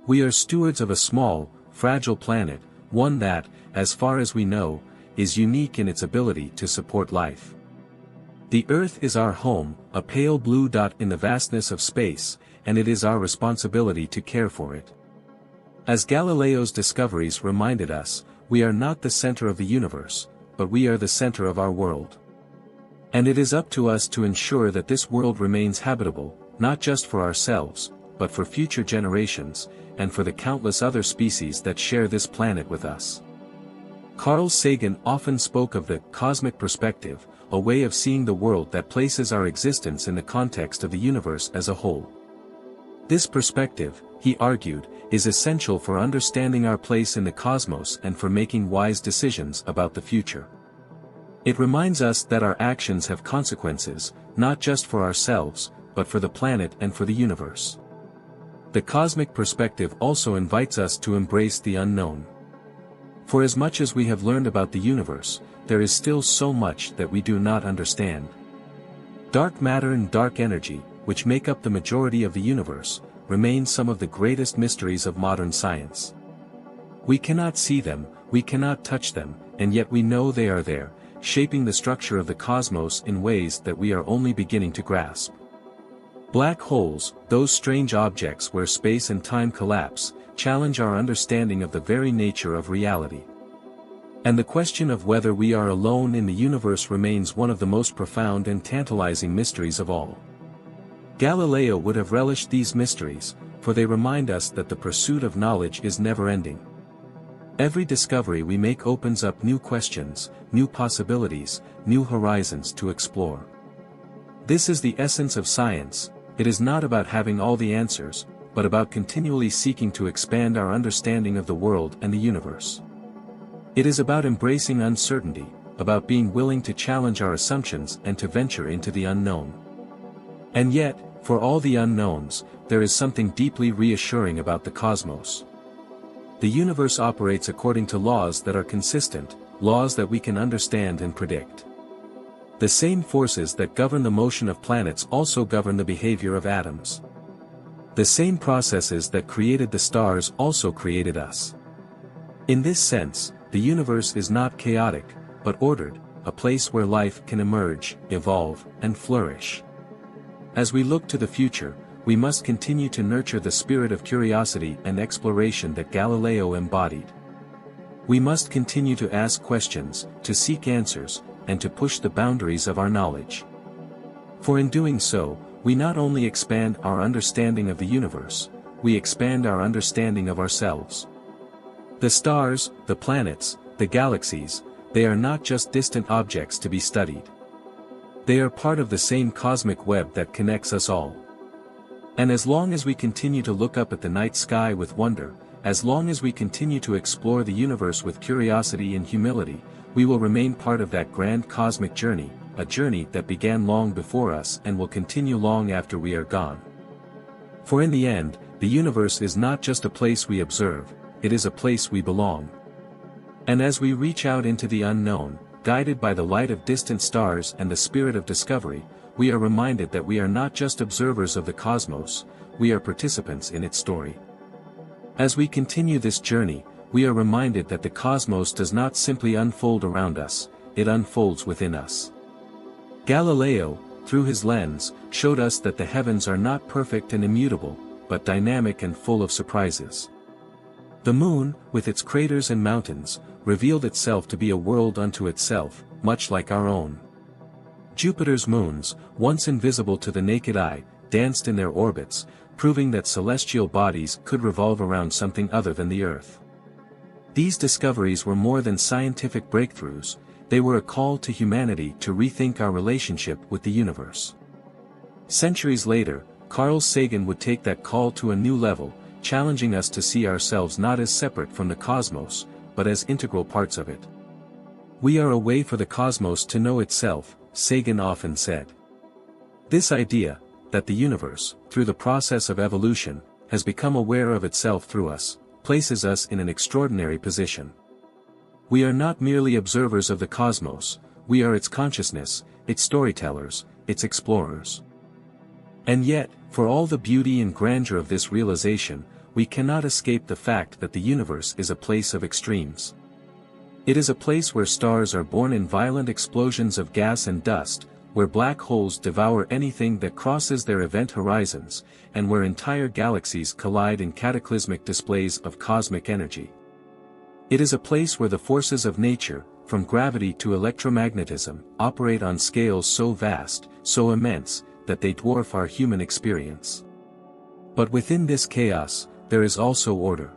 We are stewards of a small, fragile planet, one that, as far as we know, is unique in its ability to support life. The Earth is our home, a pale blue dot in the vastness of space, and it is our responsibility to care for it. As Galileo's discoveries reminded us, we are not the center of the universe, but we are the center of our world. And it is up to us to ensure that this world remains habitable, not just for ourselves, but for future generations, and for the countless other species that share this planet with us. Carl Sagan often spoke of the cosmic perspective, a way of seeing the world that places our existence in the context of the universe as a whole. This perspective, he argued, is essential for understanding our place in the cosmos and for making wise decisions about the future. It reminds us that our actions have consequences, not just for ourselves, but for the planet and for the universe. The cosmic perspective also invites us to embrace the unknown. For as much as we have learned about the universe, there is still so much that we do not understand. Dark matter and dark energy, which make up the majority of the universe, remain some of the greatest mysteries of modern science. We cannot see them, we cannot touch them, and yet we know they are there, shaping the structure of the cosmos in ways that we are only beginning to grasp. Black holes, those strange objects where space and time collapse, challenge our understanding of the very nature of reality. And the question of whether we are alone in the universe remains one of the most profound and tantalizing mysteries of all. Galileo would have relished these mysteries, for they remind us that the pursuit of knowledge is never-ending. Every discovery we make opens up new questions, new possibilities, new horizons to explore. This is the essence of science. It is not about having all the answers, but about continually seeking to expand our understanding of the world and the universe. It is about embracing uncertainty, about being willing to challenge our assumptions and to venture into the unknown. And yet, for all the unknowns, there is something deeply reassuring about the cosmos. The universe operates according to laws that are consistent, laws that we can understand and predict. The same forces that govern the motion of planets also govern the behavior of atoms. The same processes that created the stars also created us. In this sense, the universe is not chaotic, but ordered, a place where life can emerge, evolve, and flourish. As we look to the future, we must continue to nurture the spirit of curiosity and exploration that Galileo embodied. We must continue to ask questions, to seek answers, and to push the boundaries of our knowledge. For in doing so, we not only expand our understanding of the universe, we expand our understanding of ourselves. The stars, the planets, the galaxies, they are not just distant objects to be studied. They are part of the same cosmic web that connects us all. And as long as we continue to look up at the night sky with wonder, as long as we continue to explore the universe with curiosity and humility, we will remain part of that grand cosmic journey, a journey that began long before us and will continue long after we are gone. For in the end, the universe is not just a place we observe, it is a place we belong. And as we reach out into the unknown, guided by the light of distant stars and the spirit of discovery, we are reminded that we are not just observers of the cosmos, we are participants in its story. As we continue this journey, we are reminded that the cosmos does not simply unfold around us, it unfolds within us. Galileo, through his lens, showed us that the heavens are not perfect and immutable, but dynamic and full of surprises. The moon, with its craters and mountains, revealed itself to be a world unto itself, much like our own. Jupiter's moons, once invisible to the naked eye, danced in their orbits, proving that celestial bodies could revolve around something other than the Earth. These discoveries were more than scientific breakthroughs, they were a call to humanity to rethink our relationship with the universe. Centuries later, Carl Sagan would take that call to a new level, challenging us to see ourselves not as separate from the cosmos, but as integral parts of it. We are a way for the cosmos to know itself, Sagan often said. This idea, that the universe, through the process of evolution, has become aware of itself through us, places us in an extraordinary position. We are not merely observers of the cosmos, we are its consciousness, its storytellers, its explorers. And yet, for all the beauty and grandeur of this realization, we cannot escape the fact that the universe is a place of extremes. It is a place where stars are born in violent explosions of gas and dust, where black holes devour anything that crosses their event horizons, and where entire galaxies collide in cataclysmic displays of cosmic energy. It is a place where the forces of nature, from gravity to electromagnetism, operate on scales so vast, so immense, that they dwarf our human experience. But within this chaos, there is also order.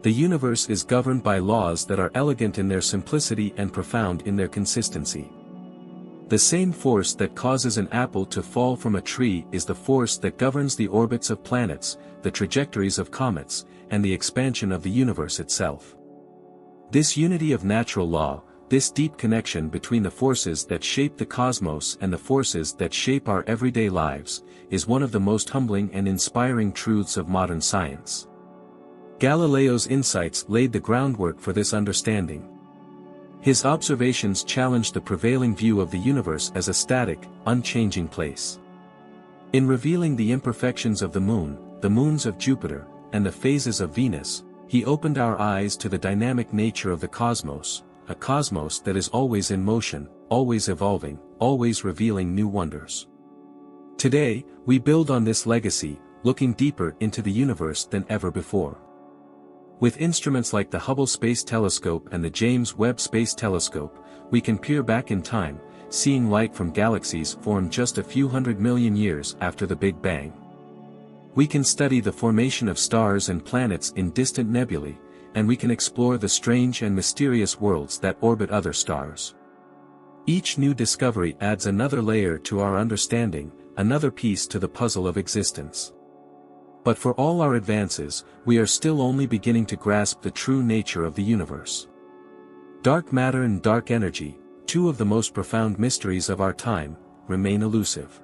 The universe is governed by laws that are elegant in their simplicity and profound in their consistency. The same force that causes an apple to fall from a tree is the force that governs the orbits of planets, the trajectories of comets, and the expansion of the universe itself. This unity of natural law, this deep connection between the forces that shape the cosmos and the forces that shape our everyday lives, is one of the most humbling and inspiring truths of modern science. Galileo's insights laid the groundwork for this understanding. His observations challenged the prevailing view of the universe as a static, unchanging place. In revealing the imperfections of the moon, the moons of Jupiter, and the phases of Venus, he opened our eyes to the dynamic nature of the cosmos, a cosmos that is always in motion, always evolving, always revealing new wonders. Today, we build on this legacy, looking deeper into the universe than ever before. With instruments like the Hubble Space Telescope and the James Webb Space Telescope, we can peer back in time, seeing light from galaxies formed just a few 100 million years after the Big Bang. We can study the formation of stars and planets in distant nebulae, and we can explore the strange and mysterious worlds that orbit other stars. Each new discovery adds another layer to our understanding, another piece to the puzzle of existence. But for all our advances, we are still only beginning to grasp the true nature of the universe. Dark matter and dark energy, two of the most profound mysteries of our time, remain elusive.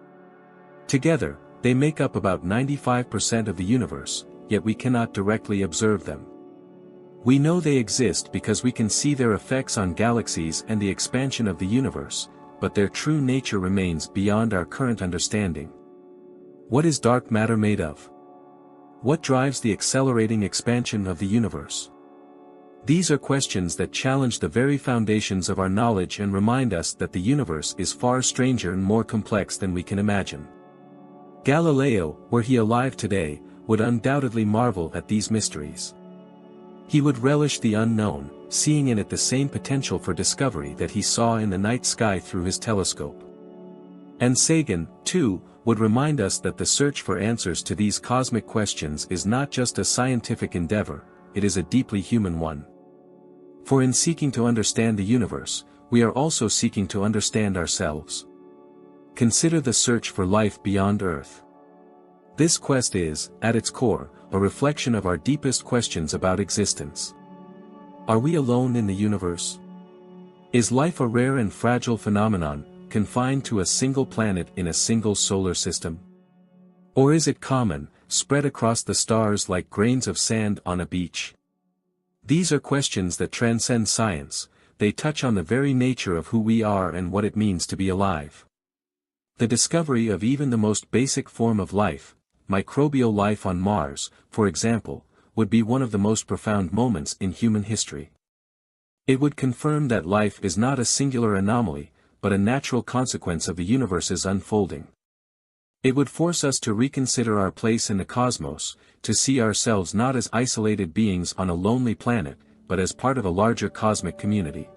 Together, they make up about 95% of the universe, yet we cannot directly observe them. We know they exist because we can see their effects on galaxies and the expansion of the universe, but their true nature remains beyond our current understanding. What is dark matter made of? What drives the accelerating expansion of the universe? These are questions that challenge the very foundations of our knowledge and remind us that the universe is far stranger and more complex than we can imagine. Galileo, were he alive today, would undoubtedly marvel at these mysteries. He would relish the unknown, seeing in it the same potential for discovery that he saw in the night sky through his telescope. And Sagan, too, would remind us that the search for answers to these cosmic questions is not just a scientific endeavor, it is a deeply human one. For in seeking to understand the universe, we are also seeking to understand ourselves. Consider the search for life beyond Earth. This quest is, at its core, a reflection of our deepest questions about existence. Are we alone in the universe? Is life a rare and fragile phenomenon, confined to a single planet in a single solar system? Or is it common, spread across the stars like grains of sand on a beach? These are questions that transcend science, they touch on the very nature of who we are and what it means to be alive. The discovery of even the most basic form of life, microbial life on Mars, for example, would be one of the most profound moments in human history. It would confirm that life is not a singular anomaly, but a natural consequence of the universe's unfolding. It would force us to reconsider our place in the cosmos, to see ourselves not as isolated beings on a lonely planet, but as part of a larger cosmic community.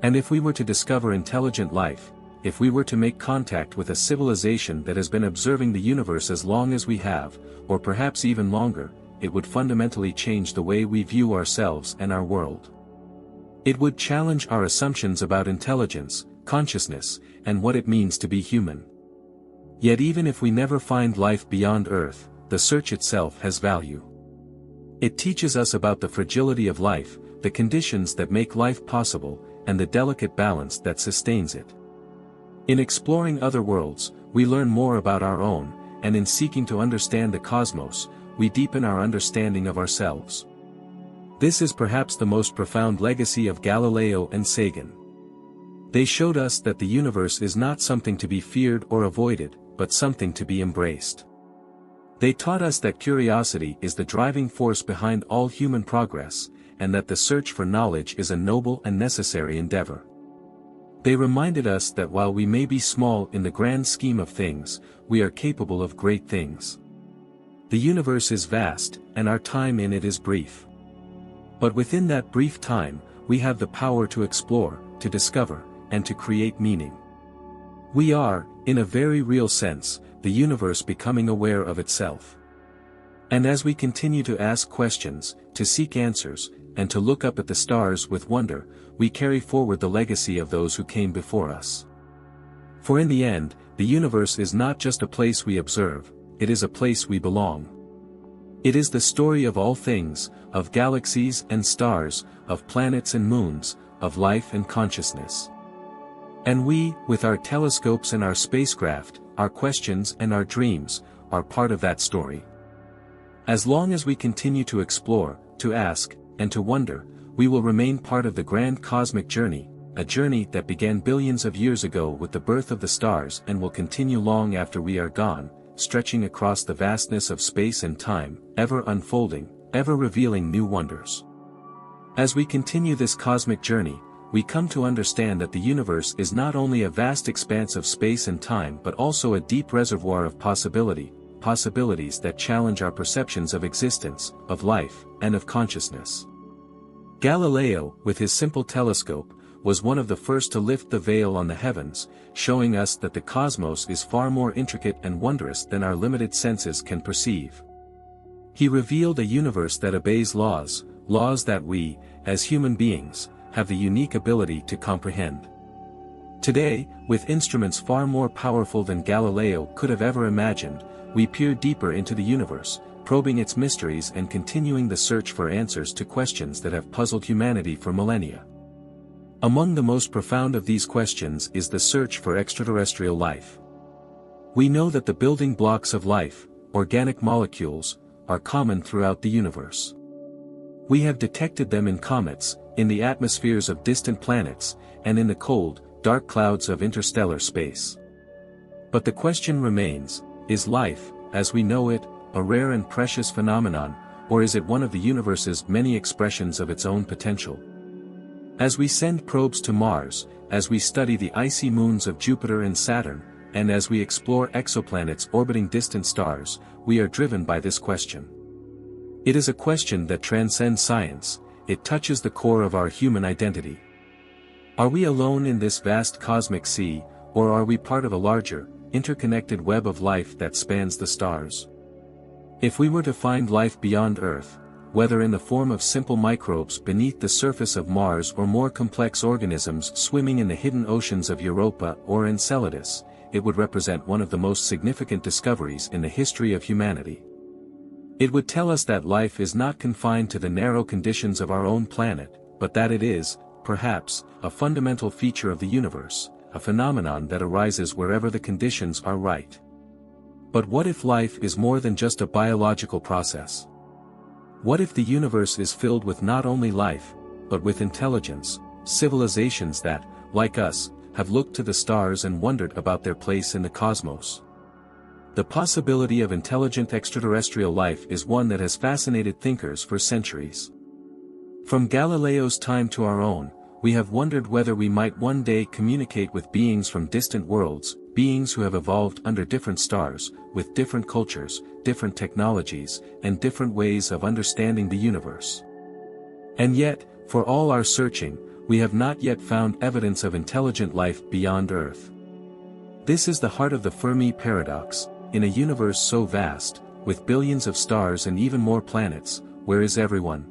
And if we were to discover intelligent life, if we were to make contact with a civilization that has been observing the universe as long as we have, or perhaps even longer, it would fundamentally change the way we view ourselves and our world. It would challenge our assumptions about intelligence, consciousness, and what it means to be human. Yet even if we never find life beyond Earth, the search itself has value. It teaches us about the fragility of life, the conditions that make life possible, and the delicate balance that sustains it. In exploring other worlds, we learn more about our own, and in seeking to understand the cosmos, we deepen our understanding of ourselves. This is perhaps the most profound legacy of Galileo and Sagan. They showed us that the universe is not something to be feared or avoided, but something to be embraced. They taught us that curiosity is the driving force behind all human progress, and that the search for knowledge is a noble and necessary endeavor. They reminded us that while we may be small in the grand scheme of things, we are capable of great things. The universe is vast, and our time in it is brief. But within that brief time, we have the power to explore, to discover, and to create meaning. We are, in a very real sense, the universe becoming aware of itself. And as we continue to ask questions, to seek answers, and to look up at the stars with wonder, we carry forward the legacy of those who came before us. For in the end, the universe is not just a place we observe, it is a place we belong. It is the story of all things, of galaxies and stars, of planets and moons, of life and consciousness. And we, with our telescopes and our spacecraft, our questions and our dreams, are part of that story. As long as we continue to explore, to ask, and to wonder, we will remain part of the grand cosmic journey, a journey that began billions of years ago with the birth of the stars and will continue long after we are gone, stretching across the vastness of space and time, ever unfolding, ever revealing new wonders. As we continue this cosmic journey, we come to understand that the universe is not only a vast expanse of space and time but also a deep reservoir of possibilities that challenge our perceptions of existence, of life, and of consciousness. Galileo, with his simple telescope, was one of the first to lift the veil on the heavens, showing us that the cosmos is far more intricate and wondrous than our limited senses can perceive. He revealed a universe that obeys laws, laws that we, as human beings, have the unique ability to comprehend. Today, with instruments far more powerful than Galileo could have ever imagined, we peer deeper into the universe, probing its mysteries and continuing the search for answers to questions that have puzzled humanity for millennia. Among the most profound of these questions is the search for extraterrestrial life. We know that the building blocks of life, organic molecules, are common throughout the universe. We have detected them in comets, in the atmospheres of distant planets, and in the cold, dark clouds of interstellar space. But the question remains, is life, as we know it, a rare and precious phenomenon, or is it one of the universe's many expressions of its own potential? As we send probes to Mars, as we study the icy moons of Jupiter and Saturn, and as we explore exoplanets orbiting distant stars, we are driven by this question. It is a question that transcends science, it touches the core of our human identity. Are we alone in this vast cosmic sea, or are we part of a larger, interconnected web of life that spans the stars? If we were to find life beyond Earth, whether in the form of simple microbes beneath the surface of Mars or more complex organisms swimming in the hidden oceans of Europa or Enceladus, it would represent one of the most significant discoveries in the history of humanity. It would tell us that life is not confined to the narrow conditions of our own planet, but that it is, perhaps, a fundamental feature of the universe, a phenomenon that arises wherever the conditions are right. But what if life is more than just a biological process? What if the universe is filled with not only life, but with intelligence, civilizations that, like us, have looked to the stars and wondered about their place in the cosmos? The possibility of intelligent extraterrestrial life is one that has fascinated thinkers for centuries. From Galileo's time to our own, we have wondered whether we might one day communicate with beings from distant worlds, beings who have evolved under different stars, with different cultures, different technologies, and different ways of understanding the universe. And yet, for all our searching, we have not yet found evidence of intelligent life beyond Earth. This is the heart of the Fermi paradox. In a universe so vast, with billions of stars and even more planets, where is everyone?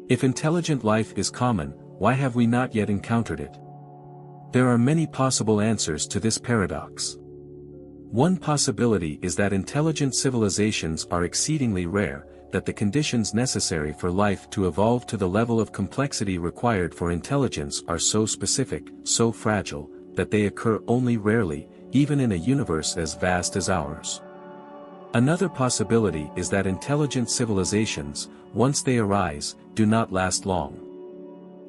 If intelligent life is common, why have we not yet encountered it? There are many possible answers to this paradox. One possibility is that intelligent civilizations are exceedingly rare, that the conditions necessary for life to evolve to the level of complexity required for intelligence are so specific, so fragile, that they occur only rarely, even in a universe as vast as ours. Another possibility is that intelligent civilizations, once they arise, do not last long.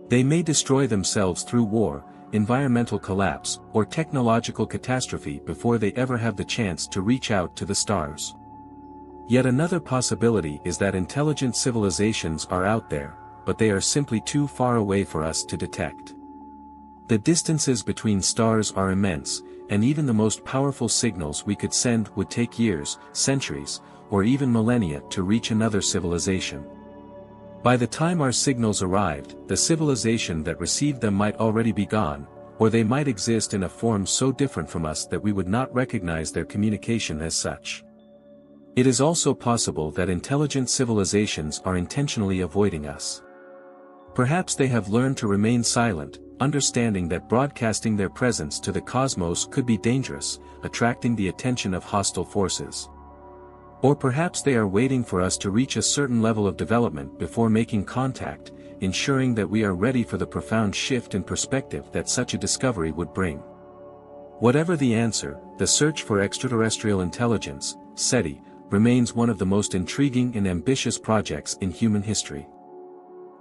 They may destroy themselves through war, environmental collapse, or technological catastrophe before they ever have the chance to reach out to the stars. Yet another possibility is that intelligent civilizations are out there, but they are simply too far away for us to detect. The distances between stars are immense, and even the most powerful signals we could send would take years, centuries, or even millennia to reach another civilization. By the time our signals arrived, the civilization that received them might already be gone, or they might exist in a form so different from us that we would not recognize their communication as such. It is also possible that intelligent civilizations are intentionally avoiding us. Perhaps they have learned to remain silent, understanding that broadcasting their presence to the cosmos could be dangerous, attracting the attention of hostile forces. Or perhaps they are waiting for us to reach a certain level of development before making contact, ensuring that we are ready for the profound shift in perspective that such a discovery would bring. Whatever the answer, the search for extraterrestrial intelligence, SETI, remains one of the most intriguing and ambitious projects in human history.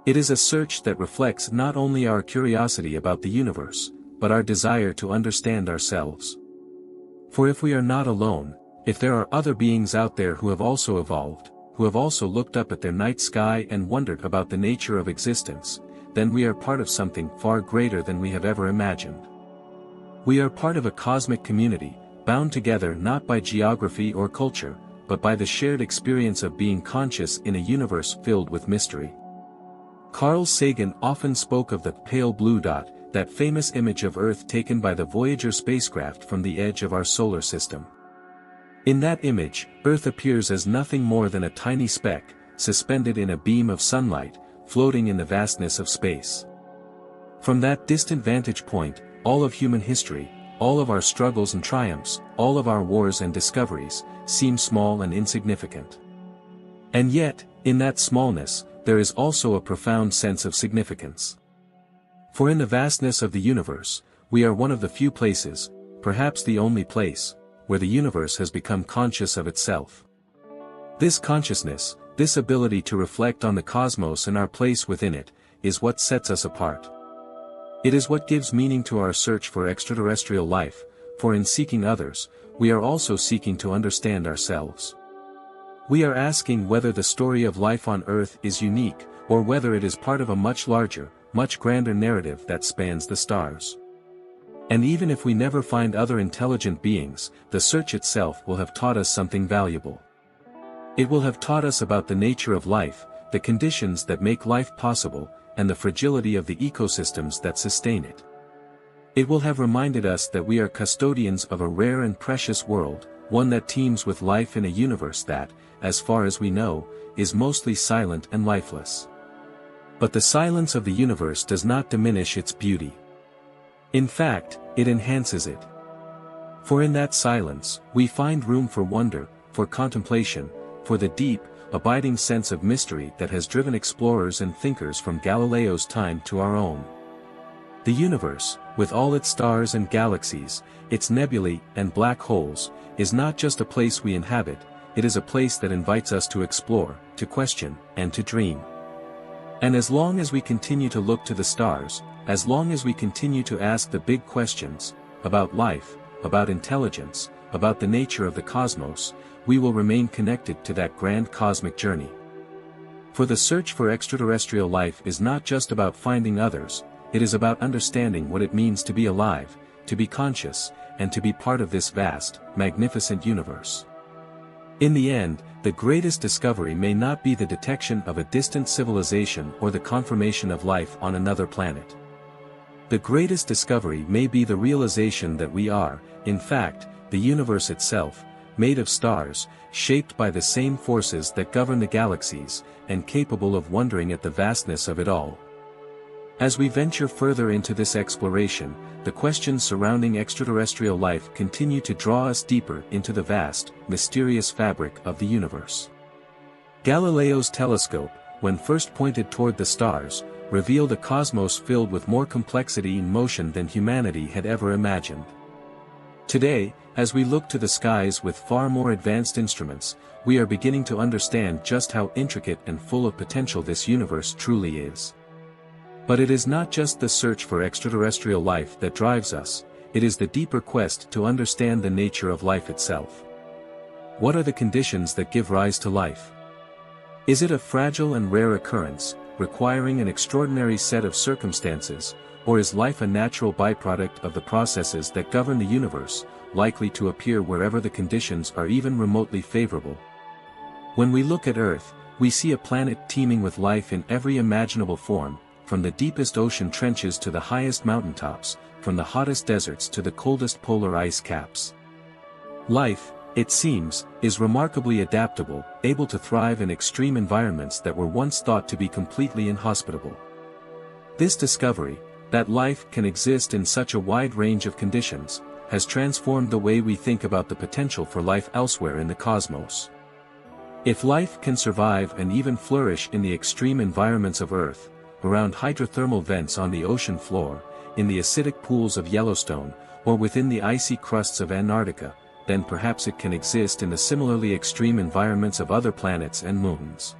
It is a search that reflects not only our curiosity about the universe, but our desire to understand ourselves. For if we are not alone, if there are other beings out there who have also evolved, who have also looked up at their night sky and wondered about the nature of existence, then we are part of something far greater than we have ever imagined. We are part of a cosmic community, bound together not by geography or culture, but by the shared experience of being conscious in a universe filled with mystery. Carl Sagan often spoke of the pale blue dot that famous image of Earth taken by the Voyager spacecraft from the edge of our solar system. In that image, Earth appears as nothing more than a tiny speck, suspended in a beam of sunlight, floating in the vastness of space. From that distant vantage point, all of human history, all of our struggles and triumphs, all of our wars and discoveries, seem small and insignificant. And yet, in that smallness, there is also a profound sense of significance. For in the vastness of the universe, we are one of the few places, perhaps the only place, where the universe has become conscious of itself. This consciousness, this ability to reflect on the cosmos and our place within it, is what sets us apart. It is what gives meaning to our search for extraterrestrial life, for in seeking others, we are also seeking to understand ourselves. We are asking whether the story of life on Earth is unique, or whether it is part of a much larger, much grander narrative that spans the stars. And even if we never find other intelligent beings, the search itself will have taught us something valuable. It will have taught us about the nature of life, the conditions that make life possible, and the fragility of the ecosystems that sustain it. It will have reminded us that we are custodians of a rare and precious world, one that teems with life in a universe that, as far as we know, is mostly silent and lifeless. But the silence of the universe does not diminish its beauty. In fact, it enhances it. For in that silence, we find room for wonder, for contemplation, for the deep, abiding sense of mystery that has driven explorers and thinkers from Galileo's time to our own. The universe, with all its stars and galaxies, its nebulae and black holes, is not just a place we inhabit, it is a place that invites us to explore, to question, and to dream. And as long as we continue to look to the stars, as long as we continue to ask the big questions, about life, about intelligence, about the nature of the cosmos, we will remain connected to that grand cosmic journey. For the search for extraterrestrial life is not just about finding others, it is about understanding what it means to be alive, to be conscious, and to be part of this vast, magnificent universe. In the end, the greatest discovery may not be the detection of a distant civilization or the confirmation of life on another planet. The greatest discovery may be the realization that we are, in fact, the universe itself, made of stars, shaped by the same forces that govern the galaxies, and capable of wondering at the vastness of it all. As we venture further into this exploration, the questions surrounding extraterrestrial life continue to draw us deeper into the vast, mysterious fabric of the universe. Galileo's telescope, when first pointed toward the stars, revealed a cosmos filled with more complexity and motion than humanity had ever imagined. Today, as we look to the skies with far more advanced instruments, we are beginning to understand just how intricate and full of potential this universe truly is. But it is not just the search for extraterrestrial life that drives us, it is the deeper quest to understand the nature of life itself. What are the conditions that give rise to life? Is it a fragile and rare occurrence, requiring an extraordinary set of circumstances, or is life a natural byproduct of the processes that govern the universe, likely to appear wherever the conditions are even remotely favorable? When we look at Earth, we see a planet teeming with life in every imaginable form, from the deepest ocean trenches to the highest mountaintops, from the hottest deserts to the coldest polar ice caps. Life, it seems, is remarkably adaptable, able to thrive in extreme environments that were once thought to be completely inhospitable. This discovery, that life can exist in such a wide range of conditions, has transformed the way we think about the potential for life elsewhere in the cosmos. If life can survive and even flourish in the extreme environments of Earth, around hydrothermal vents on the ocean floor, in the acidic pools of Yellowstone, or within the icy crusts of Antarctica, then perhaps it can exist in the similarly extreme environments of other planets and moons.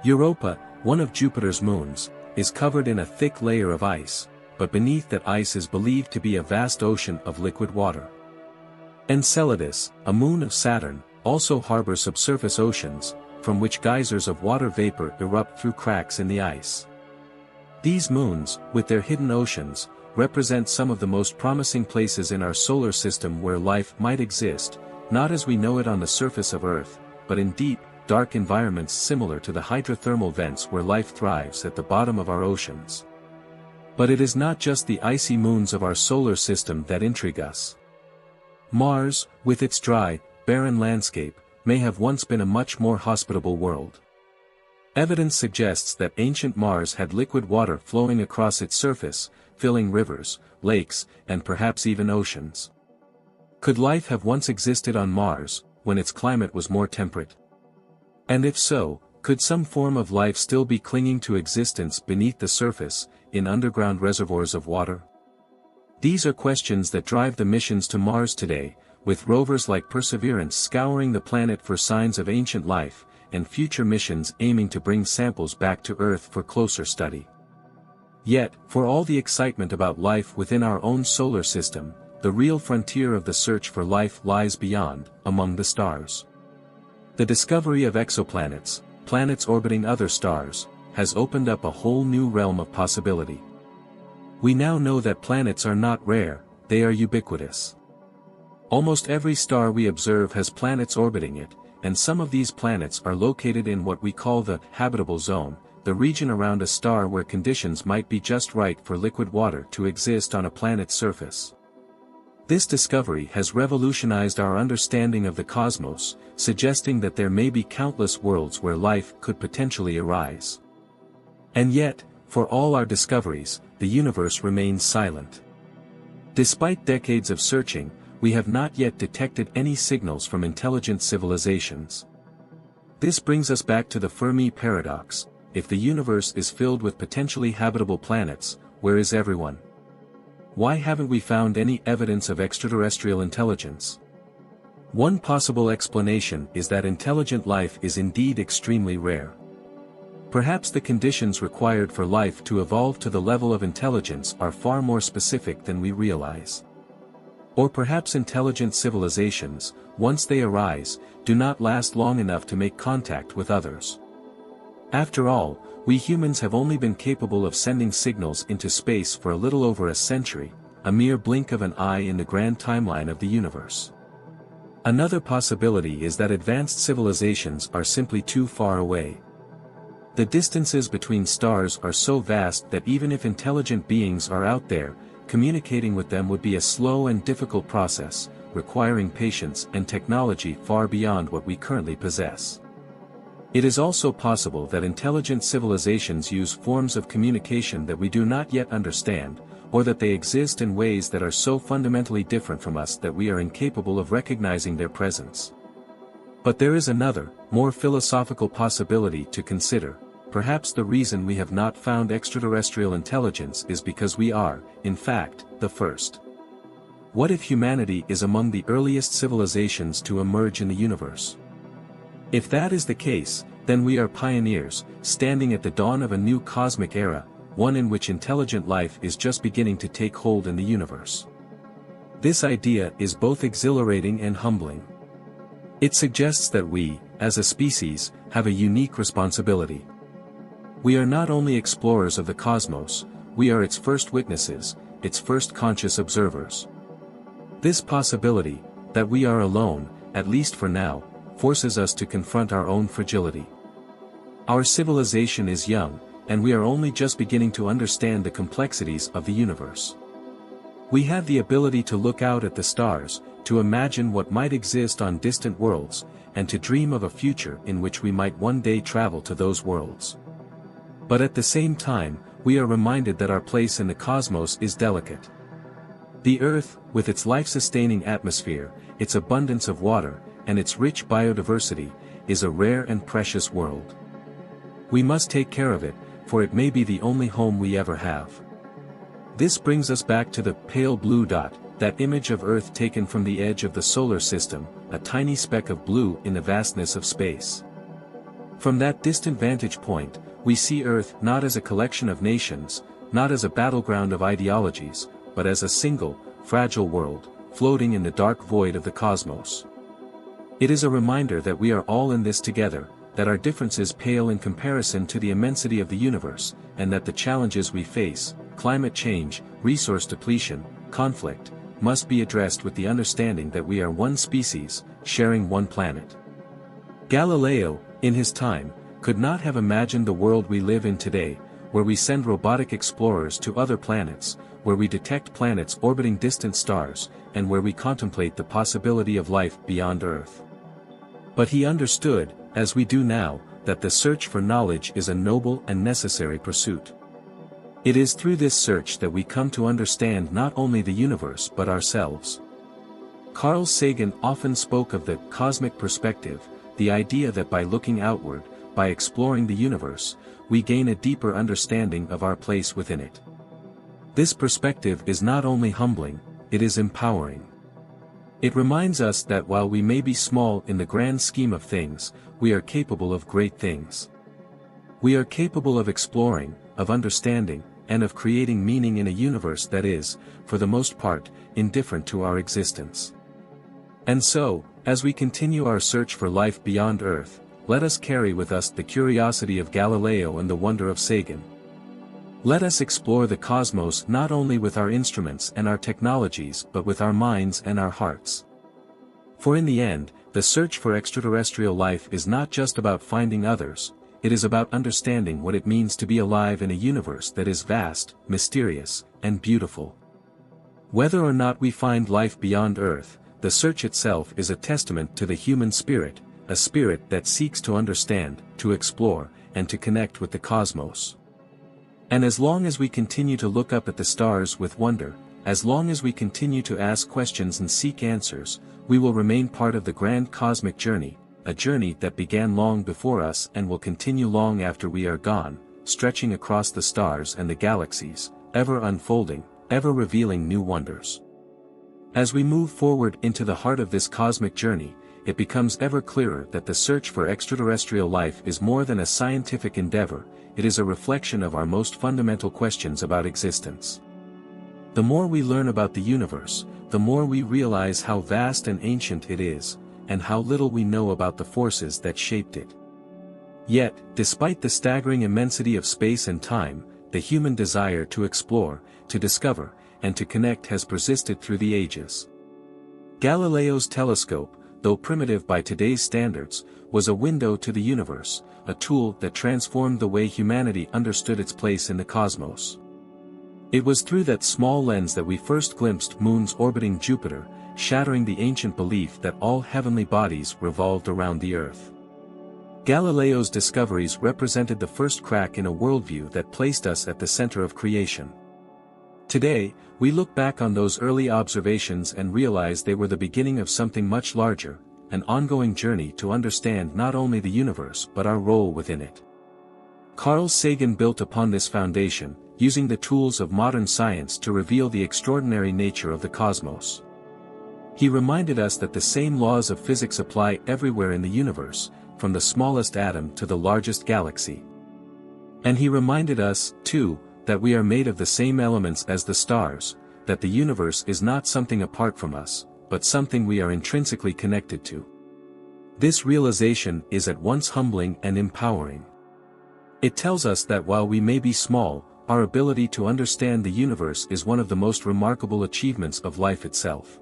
Europa, one of Jupiter's moons, is covered in a thick layer of ice, but beneath that ice is believed to be a vast ocean of liquid water. Enceladus, a moon of Saturn, also harbors subsurface oceans, from which geysers of water vapor erupt through cracks in the ice. These moons, with their hidden oceans, represent some of the most promising places in our solar system where life might exist, not as we know it on the surface of Earth, but in deep, dark environments similar to the hydrothermal vents where life thrives at the bottom of our oceans. But it is not just the icy moons of our solar system that intrigue us. Mars, with its dry, barren landscape, may have once been a much more hospitable world. Evidence suggests that ancient Mars had liquid water flowing across its surface, filling rivers, lakes, and perhaps even oceans. Could life have once existed on Mars, when its climate was more temperate? And if so, could some form of life still be clinging to existence beneath the surface, in underground reservoirs of water? These are questions that drive the missions to Mars today, with rovers like Perseverance scouring the planet for signs of ancient life, and future missions aiming to bring samples back to Earth for closer study. Yet, for all the excitement about life within our own solar system, the real frontier of the search for life lies beyond, among the stars. The discovery of exoplanets, planets orbiting other stars, has opened up a whole new realm of possibility. We now know that planets are not rare, they are ubiquitous. Almost every star we observe has planets orbiting it, and some of these planets are located in what we call the habitable zone, the region around a star where conditions might be just right for liquid water to exist on a planet's surface. This discovery has revolutionized our understanding of the cosmos, suggesting that there may be countless worlds where life could potentially arise. And yet, for all our discoveries, the universe remains silent. Despite decades of searching, we have not yet detected any signals from intelligent civilizations. This brings us back to the Fermi paradox: if the universe is filled with potentially habitable planets, where is everyone? Why haven't we found any evidence of extraterrestrial intelligence? One possible explanation is that intelligent life is indeed extremely rare. Perhaps the conditions required for life to evolve to the level of intelligence are far more specific than we realize. Or perhaps intelligent civilizations, once they arise, do not last long enough to make contact with others. After all, we humans have only been capable of sending signals into space for a little over a century, a mere blink of an eye in the grand timeline of the universe. Another possibility is that advanced civilizations are simply too far away. The distances between stars are so vast that even if intelligent beings are out there, communicating with them would be a slow and difficult process, requiring patience and technology far beyond what we currently possess. It is also possible that intelligent civilizations use forms of communication that we do not yet understand, or that they exist in ways that are so fundamentally different from us that we are incapable of recognizing their presence. But there is another, more philosophical possibility to consider. Perhaps the reason we have not found extraterrestrial intelligence is because we are, in fact, the first. What if humanity is among the earliest civilizations to emerge in the universe? If that is the case, then we are pioneers, standing at the dawn of a new cosmic era, one in which intelligent life is just beginning to take hold in the universe. This idea is both exhilarating and humbling. It suggests that we, as a species, have a unique responsibility. We are not only explorers of the cosmos, we are its first witnesses, its first conscious observers. This possibility, that we are alone, at least for now, forces us to confront our own fragility. Our civilization is young, and we are only just beginning to understand the complexities of the universe. We have the ability to look out at the stars, to imagine what might exist on distant worlds, and to dream of a future in which we might one day travel to those worlds. But at the same time, we are reminded that our place in the cosmos is delicate. The Earth, with its life-sustaining atmosphere, its abundance of water, and its rich biodiversity, is a rare and precious world. We must take care of it, for it may be the only home we ever have. This brings us back to the pale blue dot, that image of Earth taken from the edge of the solar system, a tiny speck of blue in the vastness of space. From that distant vantage point, we see Earth not as a collection of nations, not as a battleground of ideologies, but as a single, fragile world, floating in the dark void of the cosmos. It is a reminder that we are all in this together, that our differences pale in comparison to the immensity of the universe, and that the challenges we face, climate change, resource depletion, conflict, must be addressed with the understanding that we are one species, sharing one planet. Galileo, in his time, could not have imagined the world we live in today, where we send robotic explorers to other planets, where we detect planets orbiting distant stars, and where we contemplate the possibility of life beyond Earth. But he understood, as we do now, that the search for knowledge is a noble and necessary pursuit. It is through this search that we come to understand not only the universe but ourselves. Carl Sagan often spoke of the cosmic perspective, the idea that by looking outward, by exploring the universe, we gain a deeper understanding of our place within it. This perspective is not only humbling, it is empowering. It reminds us that while we may be small in the grand scheme of things, we are capable of great things. We are capable of exploring, of understanding, and of creating meaning in a universe that is, for the most part, indifferent to our existence. And so, as we continue our search for life beyond Earth, let us carry with us the curiosity of Galileo and the wonder of Sagan. Let us explore the cosmos not only with our instruments and our technologies but with our minds and our hearts. For in the end, the search for extraterrestrial life is not just about finding others, it is about understanding what it means to be alive in a universe that is vast, mysterious, and beautiful. Whether or not we find life beyond Earth, the search itself is a testament to the human spirit, a spirit that seeks to understand, to explore, and to connect with the cosmos. And as long as we continue to look up at the stars with wonder, as long as we continue to ask questions and seek answers, we will remain part of the grand cosmic journey, a journey that began long before us and will continue long after we are gone, stretching across the stars and the galaxies, ever unfolding, ever revealing new wonders. As we move forward into the heart of this cosmic journey, it becomes ever clearer that the search for extraterrestrial life is more than a scientific endeavor, it is a reflection of our most fundamental questions about existence. The more we learn about the universe, the more we realize how vast and ancient it is, and how little we know about the forces that shaped it. Yet, despite the staggering immensity of space and time, the human desire to explore, to discover, and to connect has persisted through the ages. Galileo's telescope, though primitive by today's standards, was a window to the universe, a tool that transformed the way humanity understood its place in the cosmos. It was through that small lens that we first glimpsed moons orbiting Jupiter, shattering the ancient belief that all heavenly bodies revolved around the Earth. Galileo's discoveries represented the first crack in a worldview that placed us at the center of creation. Today, we look back on those early observations and realize they were the beginning of something much larger, an ongoing journey to understand not only the universe but our role within it. Carl Sagan built upon this foundation, using the tools of modern science to reveal the extraordinary nature of the cosmos. He reminded us that the same laws of physics apply everywhere in the universe, from the smallest atom to the largest galaxy. And he reminded us, too, that we are made of the same elements as the stars, that the universe is not something apart from us, but something we are intrinsically connected to. This realization is at once humbling and empowering. It tells us that while we may be small, our ability to understand the universe is one of the most remarkable achievements of life itself.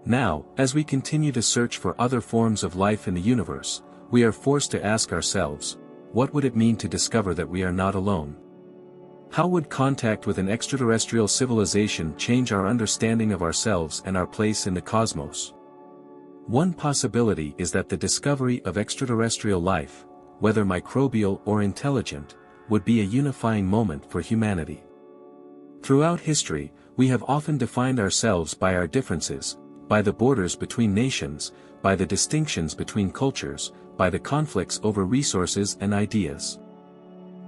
Now, as we continue to search for other forms of life in the universe, we are forced to ask ourselves, what would it mean to discover that we are not alone? How would contact with an extraterrestrial civilization change our understanding of ourselves and our place in the cosmos? One possibility is that the discovery of extraterrestrial life, whether microbial or intelligent, would be a unifying moment for humanity. Throughout history, we have often defined ourselves by our differences, by the borders between nations, by the distinctions between cultures, by the conflicts over resources and ideas.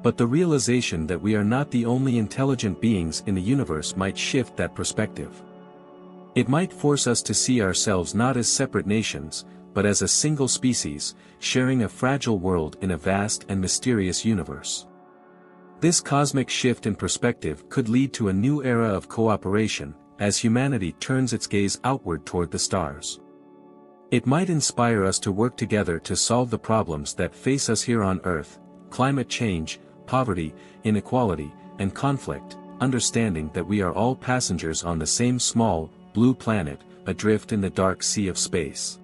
But the realization that we are not the only intelligent beings in the universe might shift that perspective. It might force us to see ourselves not as separate nations, but as a single species, sharing a fragile world in a vast and mysterious universe. This cosmic shift in perspective could lead to a new era of cooperation, as humanity turns its gaze outward toward the stars. It might inspire us to work together to solve the problems that face us here on Earth: climate change, poverty, inequality, and conflict, understanding that we are all passengers on the same small, blue planet, adrift in the dark sea of space.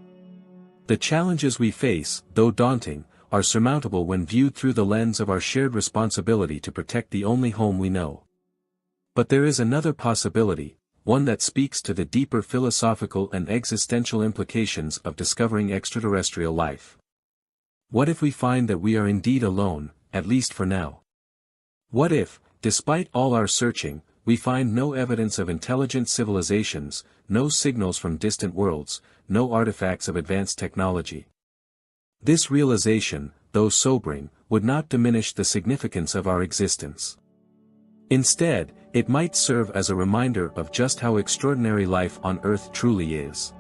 The challenges we face, though daunting, are surmountable when viewed through the lens of our shared responsibility to protect the only home we know. But there is another possibility, one that speaks to the deeper philosophical and existential implications of discovering extraterrestrial life. What if we find that we are indeed alone, at least for now? What if, despite all our searching, we find no evidence of intelligent civilizations, no signals from distant worlds, no artifacts of advanced technology? This realization, though sobering, would not diminish the significance of our existence. Instead, it might serve as a reminder of just how extraordinary life on Earth truly is.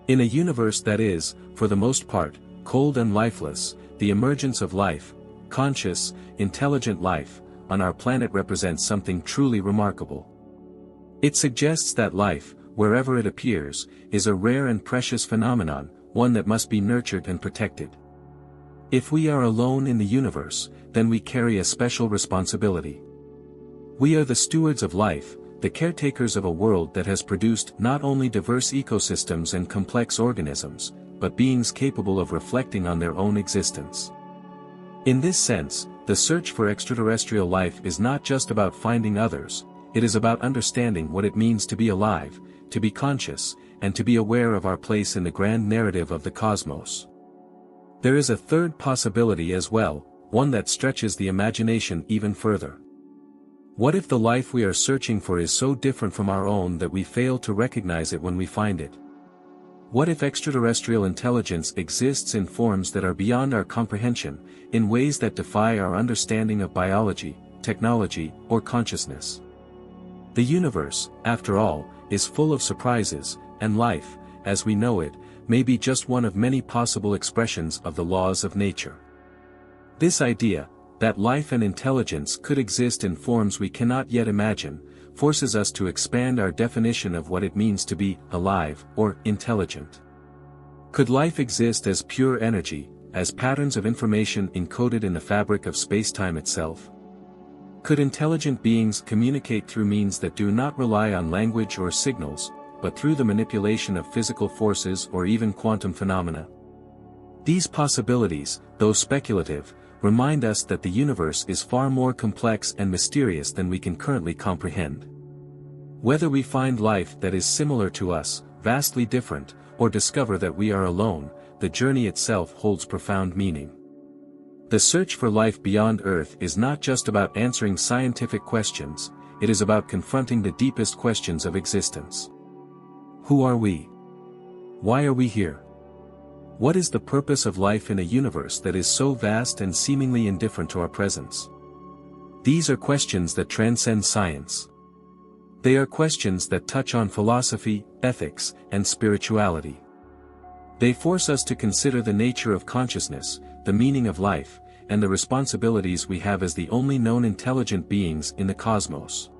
In a universe that is, for the most part, cold and lifeless, the emergence of life, conscious, intelligent life, on our planet represents something truly remarkable. It suggests that life, wherever it appears, is a rare and precious phenomenon, one that must be nurtured and protected. If we are alone in the universe, then we carry a special responsibility. We are the stewards of life, the caretakers of a world that has produced not only diverse ecosystems and complex organisms, but beings capable of reflecting on their own existence. In this sense, the search for extraterrestrial life is not just about finding others, it is about understanding what it means to be alive, to be conscious, and to be aware of our place in the grand narrative of the cosmos. There is a third possibility as well, one that stretches the imagination even further. What if the life we are searching for is so different from our own that we fail to recognize it when we find it? What if extraterrestrial intelligence exists in forms that are beyond our comprehension, in ways that defy our understanding of biology, technology, or consciousness? The universe, after all, is full of surprises, and life, as we know it, may be just one of many possible expressions of the laws of nature. This idea, that life and intelligence could exist in forms we cannot yet imagine, forces us to expand our definition of what it means to be alive or intelligent. Could life exist as pure energy, as patterns of information encoded in the fabric of space-time itself? Could intelligent beings communicate through means that do not rely on language or signals, but through the manipulation of physical forces or even quantum phenomena? These possibilities, though speculative, remind us that the universe is far more complex and mysterious than we can currently comprehend. Whether we find life that is similar to us, vastly different, or discover that we are alone, the journey itself holds profound meaning. The search for life beyond Earth is not just about answering scientific questions, it is about confronting the deepest questions of existence. Who are we? Why are we here? What is the purpose of life in a universe that is so vast and seemingly indifferent to our presence? These are questions that transcend science. They are questions that touch on philosophy, ethics, and spirituality. They force us to consider the nature of consciousness, the meaning of life, and the responsibilities we have as the only known intelligent beings in the cosmos.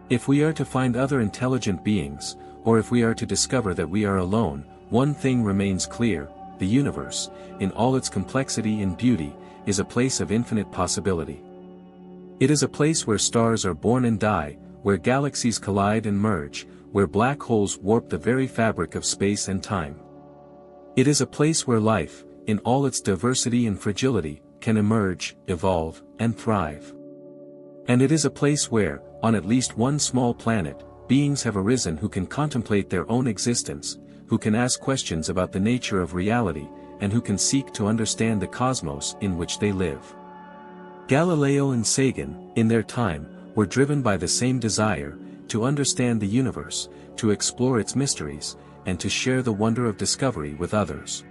If we are to find other intelligent beings, or if we are to discover that we are alone, one thing remains clear: the universe, in all its complexity and beauty, is a place of infinite possibility. It is a place where stars are born and die, where galaxies collide and merge, where black holes warp the very fabric of space and time. It is a place where life, in all its diversity and fragility, can emerge, evolve, and thrive. And it is a place where, on at least one small planet, beings have arisen who can contemplate their own existence, who can ask questions about the nature of reality, and who can seek to understand the cosmos in which they live. Galileo and Sagan, in their time, were driven by the same desire, to understand the universe, to explore its mysteries, and to share the wonder of discovery with others.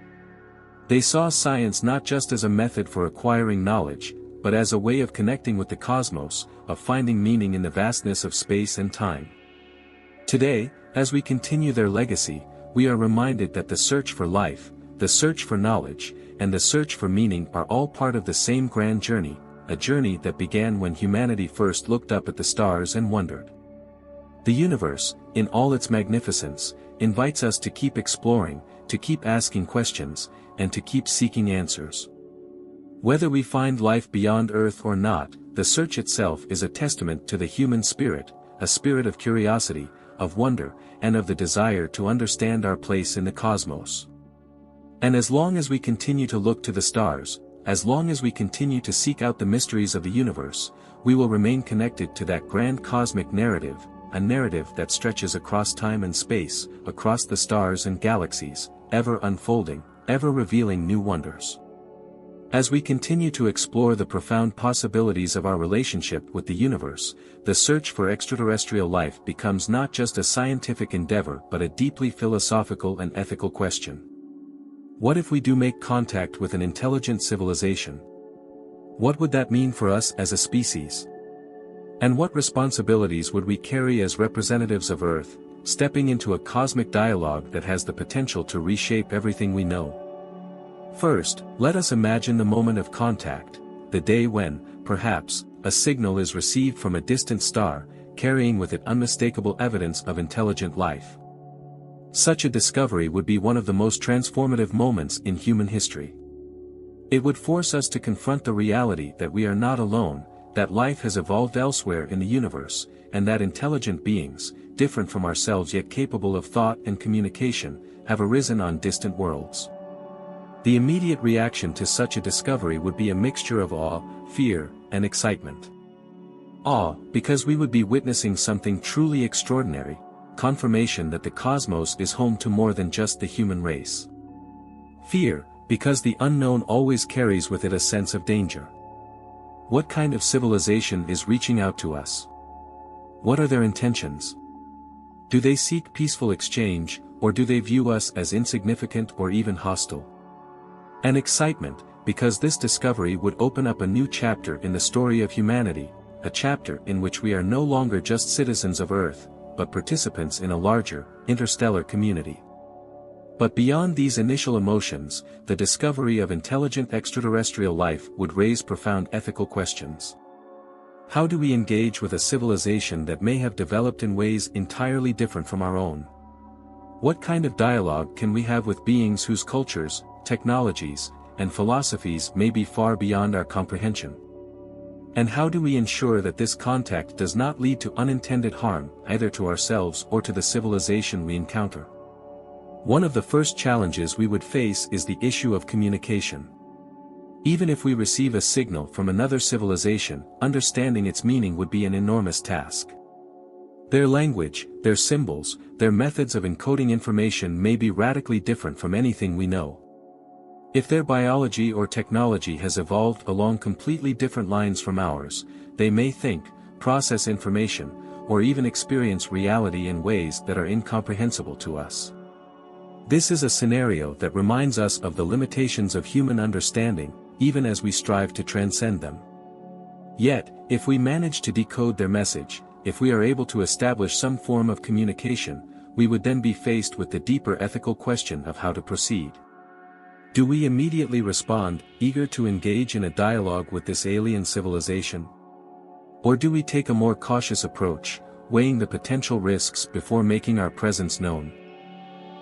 They saw science not just as a method for acquiring knowledge, but as a way of connecting with the cosmos, of finding meaning in the vastness of space and time. Today, as we continue their legacy, we are reminded that the search for life, the search for knowledge, and the search for meaning are all part of the same grand journey, a journey that began when humanity first looked up at the stars and wondered. The universe, in all its magnificence, invites us to keep exploring, to keep asking questions, and to keep seeking answers. Whether we find life beyond Earth or not, the search itself is a testament to the human spirit, a spirit of curiosity, of wonder, and of the desire to understand our place in the cosmos. And as long as we continue to look to the stars, as long as we continue to seek out the mysteries of the universe, we will remain connected to that grand cosmic narrative, a narrative that stretches across time and space, across the stars and galaxies, ever unfolding, ever revealing new wonders. As we continue to explore the profound possibilities of our relationship with the universe, the search for extraterrestrial life becomes not just a scientific endeavor but a deeply philosophical and ethical question. What if we do make contact with an intelligent civilization? What would that mean for us as a species? And what responsibilities would we carry as representatives of Earth, stepping into a cosmic dialogue that has the potential to reshape everything we know? First, let us imagine the moment of contact, the day when, perhaps, a signal is received from a distant star, carrying with it unmistakable evidence of intelligent life. Such a discovery would be one of the most transformative moments in human history. It would force us to confront the reality that we are not alone, that life has evolved elsewhere in the universe, and that intelligent beings, different from ourselves yet capable of thought and communication, have arisen on distant worlds. The immediate reaction to such a discovery would be a mixture of awe, fear, and excitement. Awe, because we would be witnessing something truly extraordinary, confirmation that the cosmos is home to more than just the human race. Fear, because the unknown always carries with it a sense of danger. What kind of civilization is reaching out to us? What are their intentions? Do they seek peaceful exchange, or do they view us as insignificant or even hostile? And excitement, because this discovery would open up a new chapter in the story of humanity, a chapter in which we are no longer just citizens of Earth, but participants in a larger, interstellar community. But beyond these initial emotions, the discovery of intelligent extraterrestrial life would raise profound ethical questions. How do we engage with a civilization that may have developed in ways entirely different from our own? What kind of dialogue can we have with beings whose cultures, technologies, and philosophies may be far beyond our comprehension? And how do we ensure that this contact does not lead to unintended harm, either to ourselves or to the civilization we encounter? One of the first challenges we would face is the issue of communication. Even if we receive a signal from another civilization, understanding its meaning would be an enormous task. Their language, their symbols, their methods of encoding information may be radically different from anything we know. If their biology or technology has evolved along completely different lines from ours, they may think, process information, or even experience reality in ways that are incomprehensible to us. This is a scenario that reminds us of the limitations of human understanding, even as we strive to transcend them. Yet, if we manage to decode their message, if we are able to establish some form of communication, we would then be faced with the deeper ethical question of how to proceed. Do we immediately respond, eager to engage in a dialogue with this alien civilization? Or do we take a more cautious approach, weighing the potential risks before making our presence known?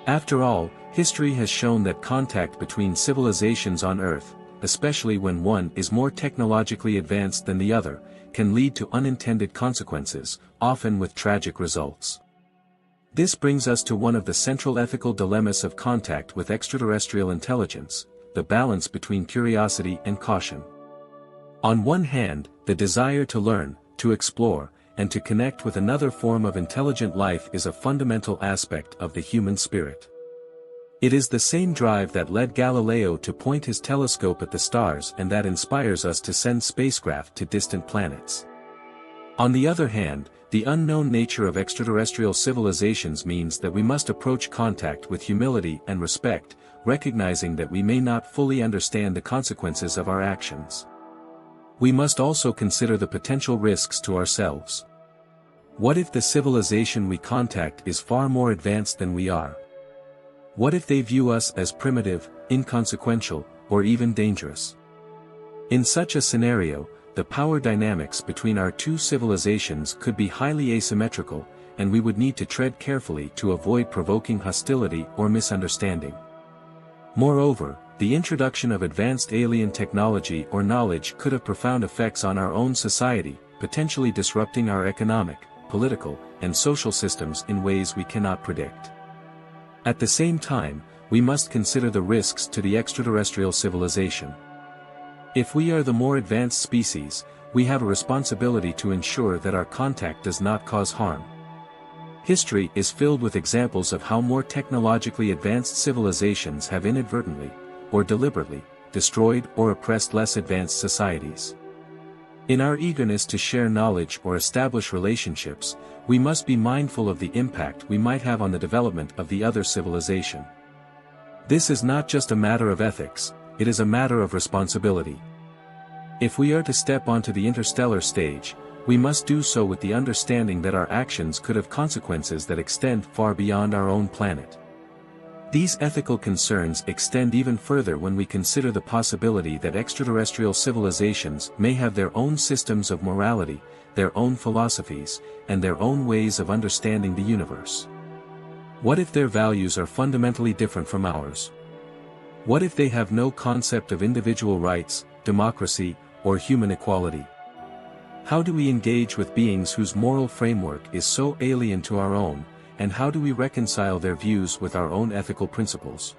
After all, history has shown that contact between civilizations on Earth, especially when one is more technologically advanced than the other, can lead to unintended consequences, often with tragic results. This brings us to one of the central ethical dilemmas of contact with extraterrestrial intelligence, the balance between curiosity and caution. On one hand, the desire to learn, to explore, and to connect with another form of intelligent life is a fundamental aspect of the human spirit. It is the same drive that led Galileo to point his telescope at the stars and that inspires us to send spacecraft to distant planets. On the other hand, the unknown nature of extraterrestrial civilizations means that we must approach contact with humility and respect, recognizing that we may not fully understand the consequences of our actions. We must also consider the potential risks to ourselves. What if the civilization we contact is far more advanced than we are? What if they view us as primitive, inconsequential, or even dangerous? In such a scenario, the power dynamics between our two civilizations could be highly asymmetrical, and we would need to tread carefully to avoid provoking hostility or misunderstanding. Moreover, the introduction of advanced alien technology or knowledge could have profound effects on our own society, potentially disrupting our economic, political, and social systems in ways we cannot predict. At the same time, we must consider the risks to the extraterrestrial civilization. If we are the more advanced species, we have a responsibility to ensure that our contact does not cause harm. History is filled with examples of how more technologically advanced civilizations have inadvertently, or deliberately, destroyed or oppressed less advanced societies. In our eagerness to share knowledge or establish relationships, we must be mindful of the impact we might have on the development of the other civilization. This is not just a matter of ethics, it is a matter of responsibility. If we are to step onto the interstellar stage, we must do so with the understanding that our actions could have consequences that extend far beyond our own planet. These ethical concerns extend even further when we consider the possibility that extraterrestrial civilizations may have their own systems of morality, their own philosophies, and their own ways of understanding the universe. What if their values are fundamentally different from ours? What if they have no concept of individual rights, democracy, or human equality? How do we engage with beings whose moral framework is so alien to our own, and how do we reconcile their views with our own ethical principles?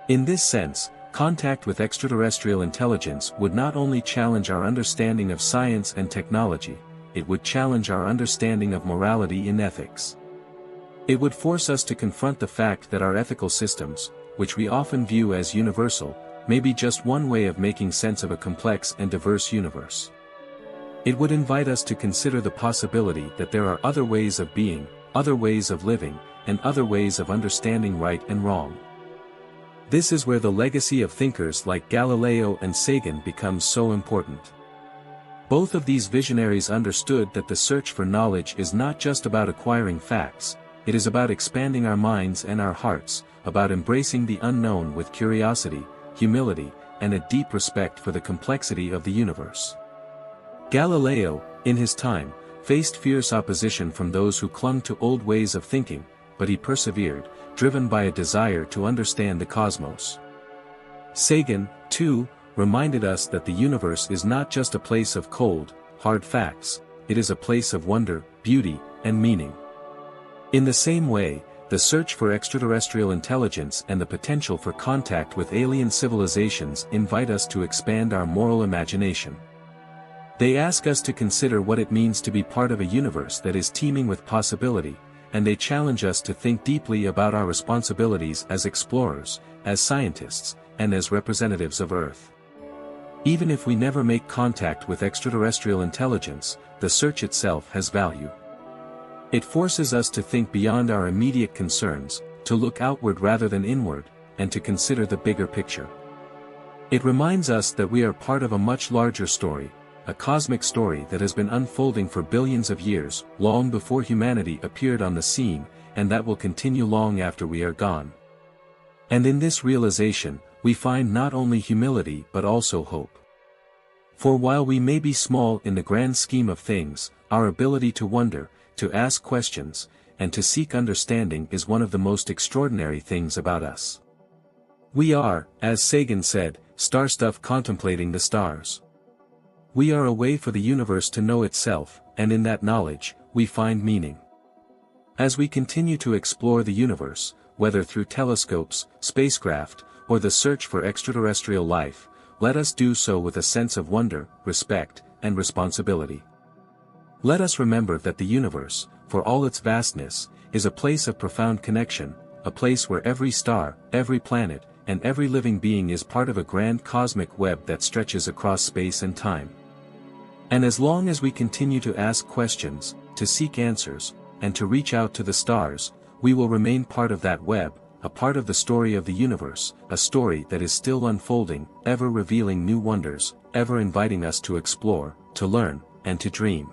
In this sense, contact with extraterrestrial intelligence would not only challenge our understanding of science and technology, it would challenge our understanding of morality in ethics. It would force us to confront the fact that our ethical systems, which we often view as universal, may be just one way of making sense of a complex and diverse universe. It would invite us to consider the possibility that there are other ways of being, other ways of living, and other ways of understanding right and wrong. This is where the legacy of thinkers like Galileo and Sagan becomes so important. Both of these visionaries understood that the search for knowledge is not just about acquiring facts, it is about expanding our minds and our hearts, about embracing the unknown with curiosity, humility, and a deep respect for the complexity of the universe. Galileo, in his time, faced fierce opposition from those who clung to old ways of thinking, but he persevered, driven by a desire to understand the cosmos. Sagan, too, reminded us that the universe is not just a place of cold, hard facts, it is a place of wonder, beauty, and meaning. In the same way, the search for extraterrestrial intelligence and the potential for contact with alien civilizations invite us to expand our moral imagination. They ask us to consider what it means to be part of a universe that is teeming with possibility, and they challenge us to think deeply about our responsibilities as explorers, as scientists, and as representatives of Earth. Even if we never make contact with extraterrestrial intelligence, the search itself has value. It forces us to think beyond our immediate concerns, to look outward rather than inward, and to consider the bigger picture. It reminds us that we are part of a much larger story, a cosmic story that has been unfolding for billions of years, long before humanity appeared on the scene, and that will continue long after we are gone. And in this realization, we find not only humility but also hope. For while we may be small in the grand scheme of things, our ability to wonder, to ask questions, and to seek understanding is one of the most extraordinary things about us. We are, as Sagan said, star stuff contemplating the stars. We are a way for the universe to know itself, and in that knowledge, we find meaning. As we continue to explore the universe, whether through telescopes, spacecraft, or the search for extraterrestrial life, let us do so with a sense of wonder, respect, and responsibility. Let us remember that the universe, for all its vastness, is a place of profound connection, a place where every star, every planet, and every living being is part of a grand cosmic web that stretches across space and time. And as long as we continue to ask questions, to seek answers, and to reach out to the stars, we will remain part of that web, a part of the story of the universe, a story that is still unfolding, ever revealing new wonders, ever inviting us to explore, to learn, and to dream.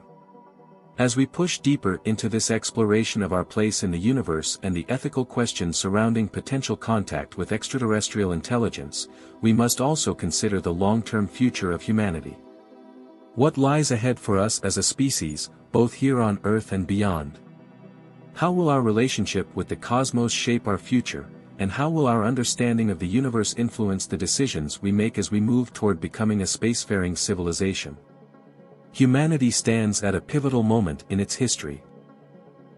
As we push deeper into this exploration of our place in the universe and the ethical questions surrounding potential contact with extraterrestrial intelligence, we must also consider the long-term future of humanity. What lies ahead for us as a species, both here on Earth and beyond? How will our relationship with the cosmos shape our future, and how will our understanding of the universe influence the decisions we make as we move toward becoming a spacefaring civilization? Humanity stands at a pivotal moment in its history.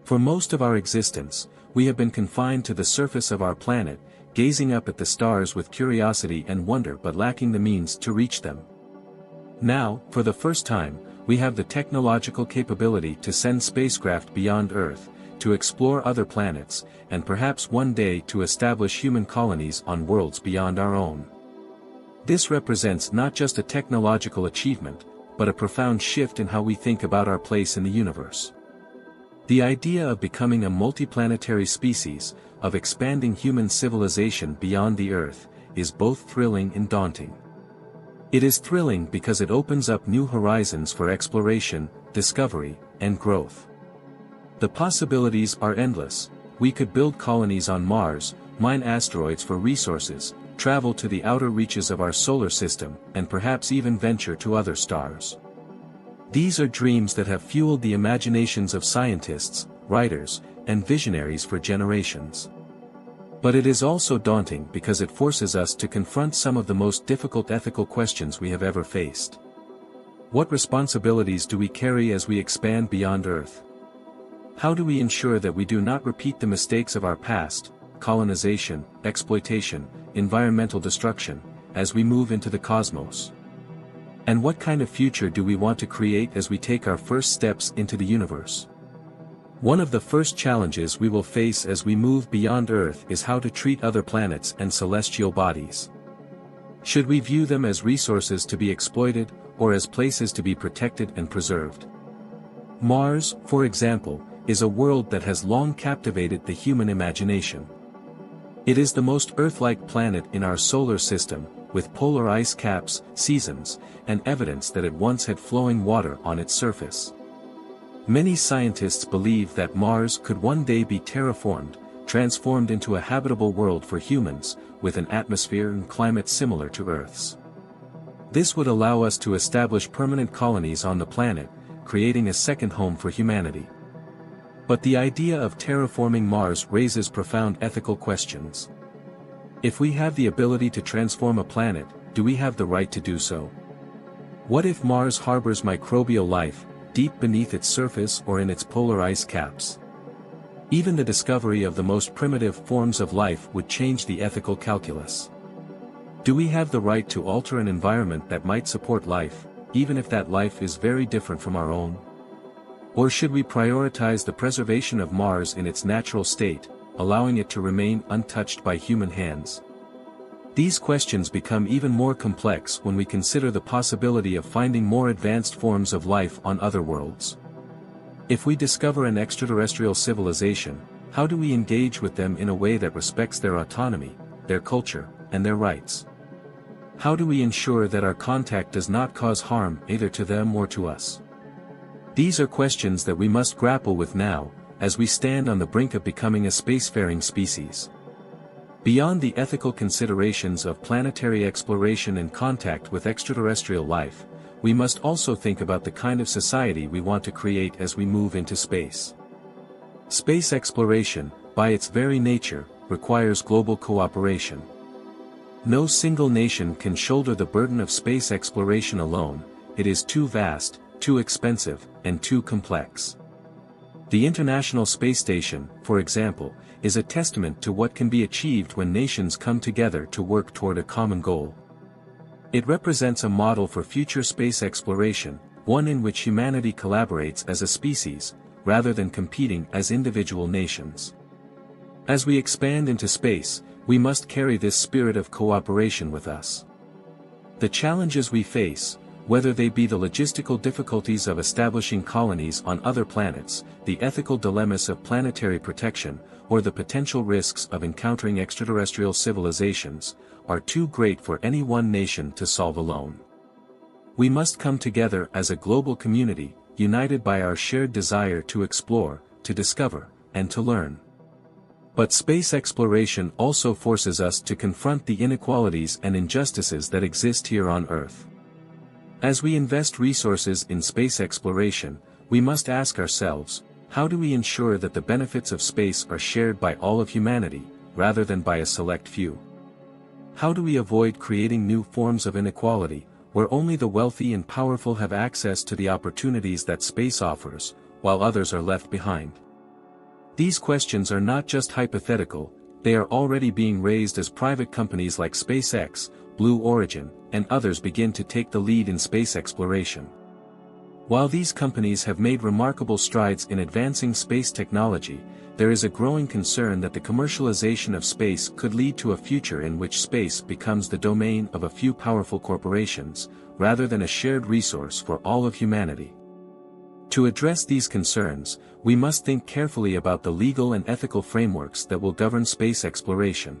For most of our existence, we have been confined to the surface of our planet, gazing up at the stars with curiosity and wonder but lacking the means to reach them. Now, for the first time, we have the technological capability to send spacecraft beyond Earth, to explore other planets, and perhaps one day to establish human colonies on worlds beyond our own. This represents not just a technological achievement, but a profound shift in how we think about our place in the universe. The idea of becoming a multiplanetary species, of expanding human civilization beyond the Earth, is both thrilling and daunting. It is thrilling because it opens up new horizons for exploration, discovery, and growth. The possibilities are endless. We could build colonies on Mars, mine asteroids for resources, travel to the outer reaches of our solar system, and perhaps even venture to other stars. These are dreams that have fueled the imaginations of scientists, writers, and visionaries for generations. But it is also daunting because it forces us to confront some of the most difficult ethical questions we have ever faced. What responsibilities do we carry as we expand beyond Earth? How do we ensure that we do not repeat the mistakes of our past, colonization, exploitation, environmental destruction, as we move into the cosmos? And what kind of future do we want to create as we take our first steps into the universe? One of the first challenges we will face as we move beyond Earth is how to treat other planets and celestial bodies. Should we view them as resources to be exploited, or as places to be protected and preserved? Mars, for example, is a world that has long captivated the human imagination. It is the most Earth-like planet in our solar system, with polar ice caps, seasons, and evidence that it once had flowing water on its surface. Many scientists believe that Mars could one day be terraformed, transformed into a habitable world for humans, with an atmosphere and climate similar to Earth's. This would allow us to establish permanent colonies on the planet, creating a second home for humanity. But the idea of terraforming Mars raises profound ethical questions. If we have the ability to transform a planet, do we have the right to do so? What if Mars harbors microbial life, deep beneath its surface or in its polar ice caps? Even the discovery of the most primitive forms of life would change the ethical calculus. Do we have the right to alter an environment that might support life, even if that life is very different from our own? Or should we prioritize the preservation of Mars in its natural state, allowing it to remain untouched by human hands? These questions become even more complex when we consider the possibility of finding more advanced forms of life on other worlds. If we discover an extraterrestrial civilization, how do we engage with them in a way that respects their autonomy, their culture, and their rights? How do we ensure that our contact does not cause harm either to them or to us? These are questions that we must grapple with now, as we stand on the brink of becoming a spacefaring species. Beyond the ethical considerations of planetary exploration and contact with extraterrestrial life, we must also think about the kind of society we want to create as we move into space. Space exploration, by its very nature, requires global cooperation. No single nation can shoulder the burden of space exploration alone. It is too vast, too expensive, and too complex. The International Space Station, for example, is a testament to what can be achieved when nations come together to work toward a common goal. It represents a model for future space exploration, one in which humanity collaborates as a species, rather than competing as individual nations. As we expand into space, we must carry this spirit of cooperation with us. The challenges we face, whether they be the logistical difficulties of establishing colonies on other planets, the ethical dilemmas of planetary protection, or the potential risks of encountering extraterrestrial civilizations, are too great for any one nation to solve alone. We must come together as a global community, united by our shared desire to explore, to discover, and to learn. But space exploration also forces us to confront the inequalities and injustices that exist here on Earth. As we invest resources in space exploration, we must ask ourselves, how do we ensure that the benefits of space are shared by all of humanity, rather than by a select few? How do we avoid creating new forms of inequality, where only the wealthy and powerful have access to the opportunities that space offers, while others are left behind? These questions are not just hypothetical, they are already being raised as private companies like SpaceX, Blue Origin, and others begin to take the lead in space exploration. While these companies have made remarkable strides in advancing space technology, there is a growing concern that the commercialization of space could lead to a future in which space becomes the domain of a few powerful corporations, rather than a shared resource for all of humanity. To address these concerns, we must think carefully about the legal and ethical frameworks that will govern space exploration.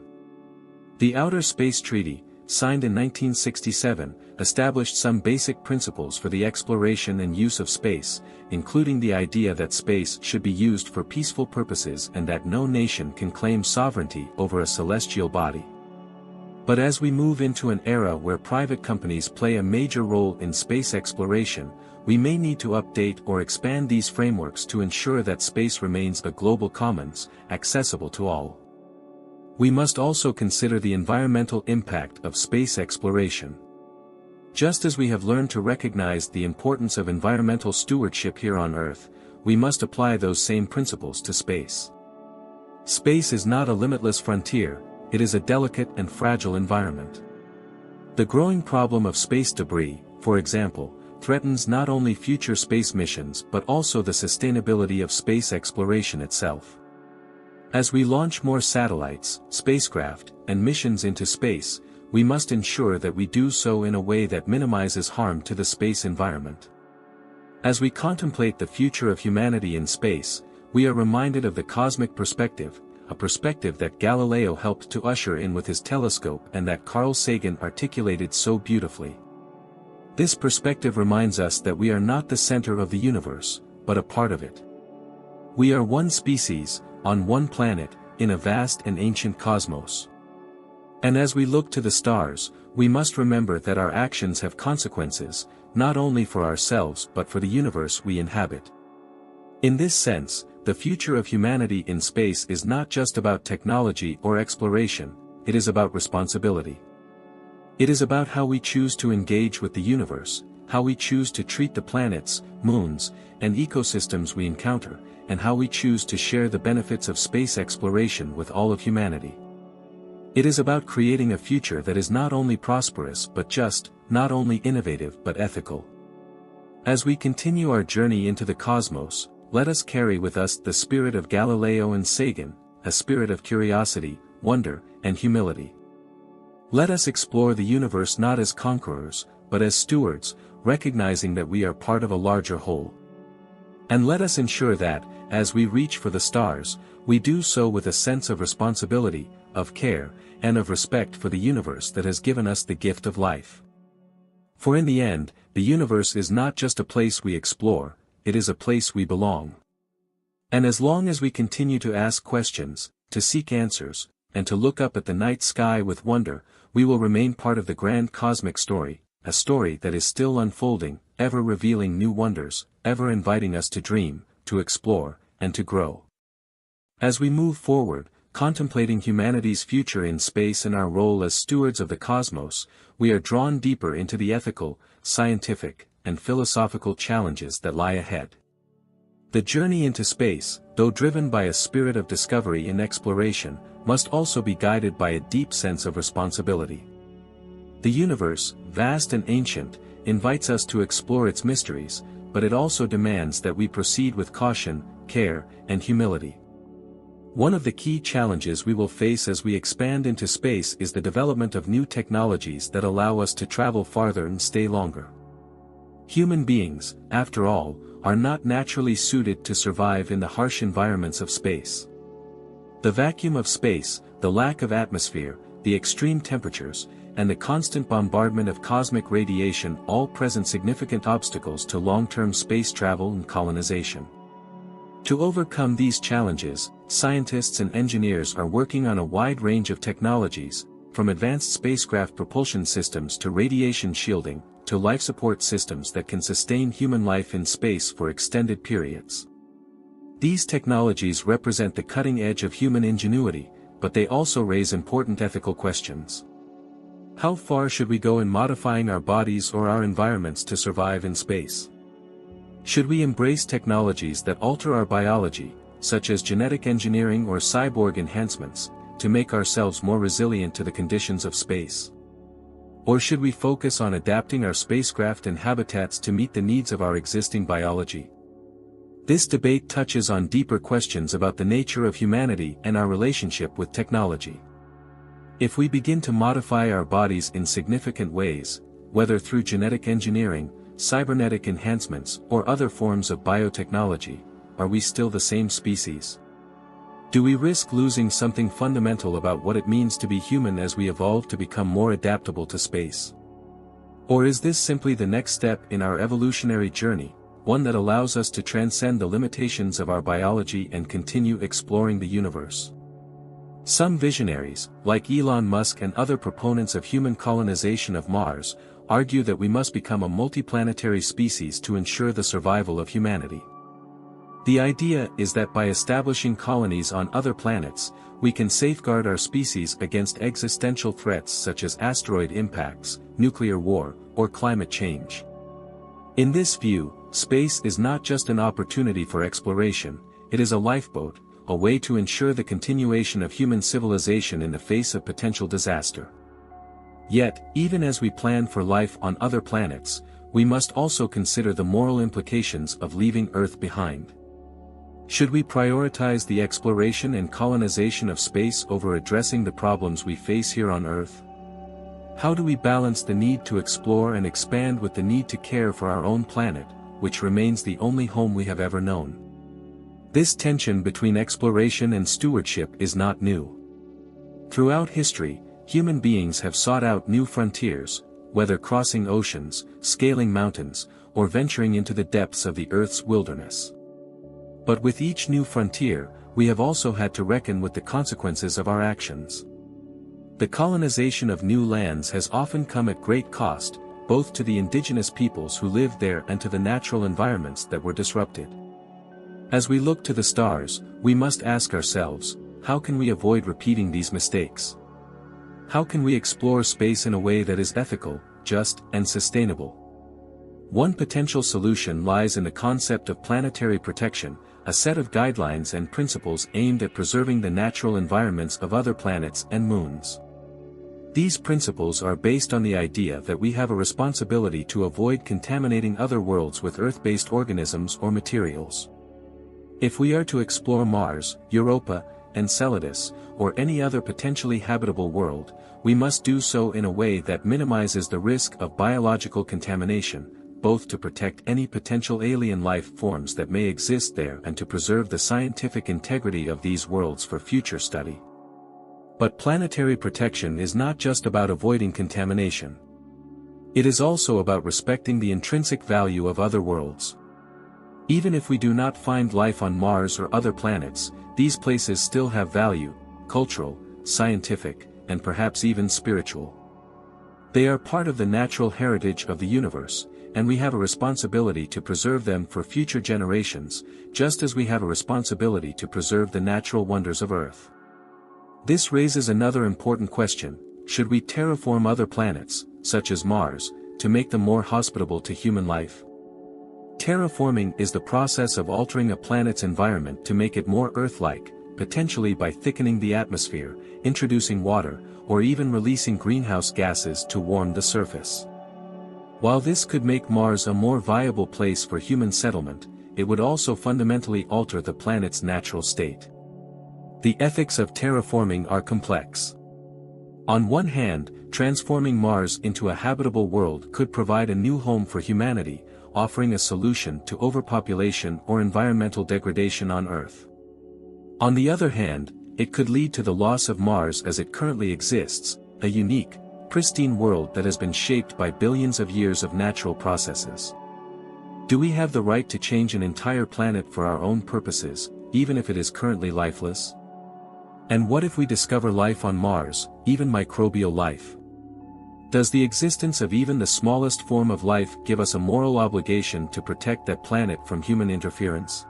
The Outer Space Treaty, signed in 1967, established some basic principles for the exploration and use of space, including the idea that space should be used for peaceful purposes and that no nation can claim sovereignty over a celestial body. But as we move into an era where private companies play a major role in space exploration, we may need to update or expand these frameworks to ensure that space remains a global commons, accessible to all. We must also consider the environmental impact of space exploration. Just as we have learned to recognize the importance of environmental stewardship here on Earth, we must apply those same principles to space. Space is not a limitless frontier, it is a delicate and fragile environment. The growing problem of space debris, for example, threatens not only future space missions but also the sustainability of space exploration itself. As we launch more satellites, spacecraft, and missions into space, we must ensure that we do so in a way that minimizes harm to the space environment. As we contemplate the future of humanity in space, we are reminded of the cosmic perspective, a perspective that Galileo helped to usher in with his telescope and that Carl Sagan articulated so beautifully. This perspective reminds us that we are not the center of the universe, but a part of it. We are one species, on one planet, in a vast and ancient cosmos. And as we look to the stars, we must remember that our actions have consequences, not only for ourselves but for the universe we inhabit. In this sense, the future of humanity in space is not just about technology or exploration, it is about responsibility. It is about how we choose to engage with the universe, how we choose to treat the planets, moons, and ecosystems we encounter, and how we choose to share the benefits of space exploration with all of humanity. It is about creating a future that is not only prosperous but just, not only innovative but ethical. As we continue our journey into the cosmos, let us carry with us the spirit of Galileo and Sagan, a spirit of curiosity, wonder, and humility. Let us explore the universe not as conquerors, but as stewards, recognizing that we are part of a larger whole. And let us ensure that, as we reach for the stars, we do so with a sense of responsibility, of care, and of respect for the universe that has given us the gift of life. For in the end, the universe is not just a place we explore, it is a place we belong. And as long as we continue to ask questions, to seek answers, and to look up at the night sky with wonder, we will remain part of the grand cosmic story, a story that is still unfolding, ever revealing new wonders, ever inviting us to dream, to explore, and to grow. As we move forward, contemplating humanity's future in space and our role as stewards of the cosmos, we are drawn deeper into the ethical, scientific, and philosophical challenges that lie ahead. The journey into space, though driven by a spirit of discovery and exploration, must also be guided by a deep sense of responsibility. The universe, vast and ancient, invites us to explore its mysteries, but it also demands that we proceed with caution, care, and humility. One of the key challenges we will face as we expand into space is the development of new technologies that allow us to travel farther and stay longer. Human beings, after all, are not naturally suited to survive in the harsh environments of space. The vacuum of space, the lack of atmosphere, the extreme temperatures, and the constant bombardment of cosmic radiation all present significant obstacles to long-term space travel and colonization. To overcome these challenges, scientists and engineers are working on a wide range of technologies, from advanced spacecraft propulsion systems to radiation shielding, to life support systems that can sustain human life in space for extended periods. These technologies represent the cutting edge of human ingenuity, but they also raise important ethical questions. How far should we go in modifying our bodies or our environments to survive in space? Should we embrace technologies that alter our biology, such as genetic engineering or cyborg enhancements, to make ourselves more resilient to the conditions of space? Or should we focus on adapting our spacecraft and habitats to meet the needs of our existing biology? This debate touches on deeper questions about the nature of humanity and our relationship with technology. If we begin to modify our bodies in significant ways, whether through genetic engineering, cybernetic enhancements, or other forms of biotechnology, are we still the same species? Do we risk losing something fundamental about what it means to be human as we evolve to become more adaptable to space? Or is this simply the next step in our evolutionary journey, one that allows us to transcend the limitations of our biology and continue exploring the universe? Some visionaries, like Elon Musk and other proponents of human colonization of Mars, argue that we must become a multiplanetary species to ensure the survival of humanity. The idea is that by establishing colonies on other planets, we can safeguard our species against existential threats such as asteroid impacts, nuclear war, or climate change. In this view, space is not just an opportunity for exploration, it is a lifeboat, a way to ensure the continuation of human civilization in the face of potential disaster. Yet, even as we plan for life on other planets, we must also consider the moral implications of leaving Earth behind. Should we prioritize the exploration and colonization of space over addressing the problems we face here on Earth? How do we balance the need to explore and expand with the need to care for our own planet, which remains the only home we have ever known? This tension between exploration and stewardship is not new. Throughout history, human beings have sought out new frontiers, whether crossing oceans, scaling mountains, or venturing into the depths of the Earth's wilderness. But with each new frontier, we have also had to reckon with the consequences of our actions. The colonization of new lands has often come at great cost, both to the indigenous peoples who lived there and to the natural environments that were disrupted. As we look to the stars, we must ask ourselves, how can we avoid repeating these mistakes? How can we explore space in a way that is ethical, just, and sustainable? One potential solution lies in the concept of planetary protection, a set of guidelines and principles aimed at preserving the natural environments of other planets and moons. These principles are based on the idea that we have a responsibility to avoid contaminating other worlds with Earth-based organisms or materials. If we are to explore Mars, Europa, Enceladus, or any other potentially habitable world, we must do so in a way that minimizes the risk of biological contamination, both to protect any potential alien life forms that may exist there and to preserve the scientific integrity of these worlds for future study. But planetary protection is not just about avoiding contamination. It is also about respecting the intrinsic value of other worlds. Even if we do not find life on Mars or other planets, these places still have value, cultural, scientific, and perhaps even spiritual. They are part of the natural heritage of the universe, and we have a responsibility to preserve them for future generations, just as we have a responsibility to preserve the natural wonders of Earth. This raises another important question: should we terraform other planets, such as Mars, to make them more hospitable to human life? Terraforming is the process of altering a planet's environment to make it more Earth-like, potentially by thickening the atmosphere, introducing water, or even releasing greenhouse gases to warm the surface. While this could make Mars a more viable place for human settlement, it would also fundamentally alter the planet's natural state. The ethics of terraforming are complex. On one hand, transforming Mars into a habitable world could provide a new home for humanity, offering a solution to overpopulation or environmental degradation on Earth. On the other hand, it could lead to the loss of Mars as it currently exists, a unique, pristine world that has been shaped by billions of years of natural processes. Do we have the right to change an entire planet for our own purposes, even if it is currently lifeless? And what if we discover life on Mars, even microbial life? Does the existence of even the smallest form of life give us a moral obligation to protect that planet from human interference?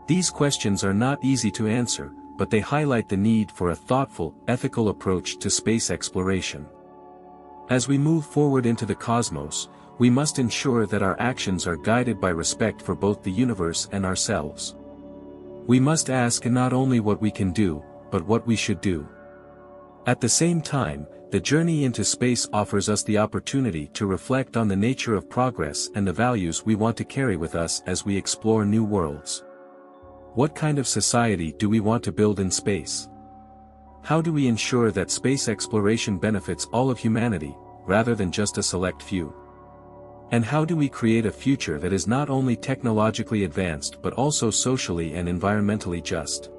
These questions are not easy to answer, but they highlight the need for a thoughtful, ethical approach to space exploration. As we move forward into the cosmos, we must ensure that our actions are guided by respect for both the universe and ourselves. We must ask not only what we can do, but what we should do. At the same time, the journey into space offers us the opportunity to reflect on the nature of progress and the values we want to carry with us as we explore new worlds. What kind of society do we want to build in space? How do we ensure that space exploration benefits all of humanity, rather than just a select few? And how do we create a future that is not only technologically advanced but also socially and environmentally just?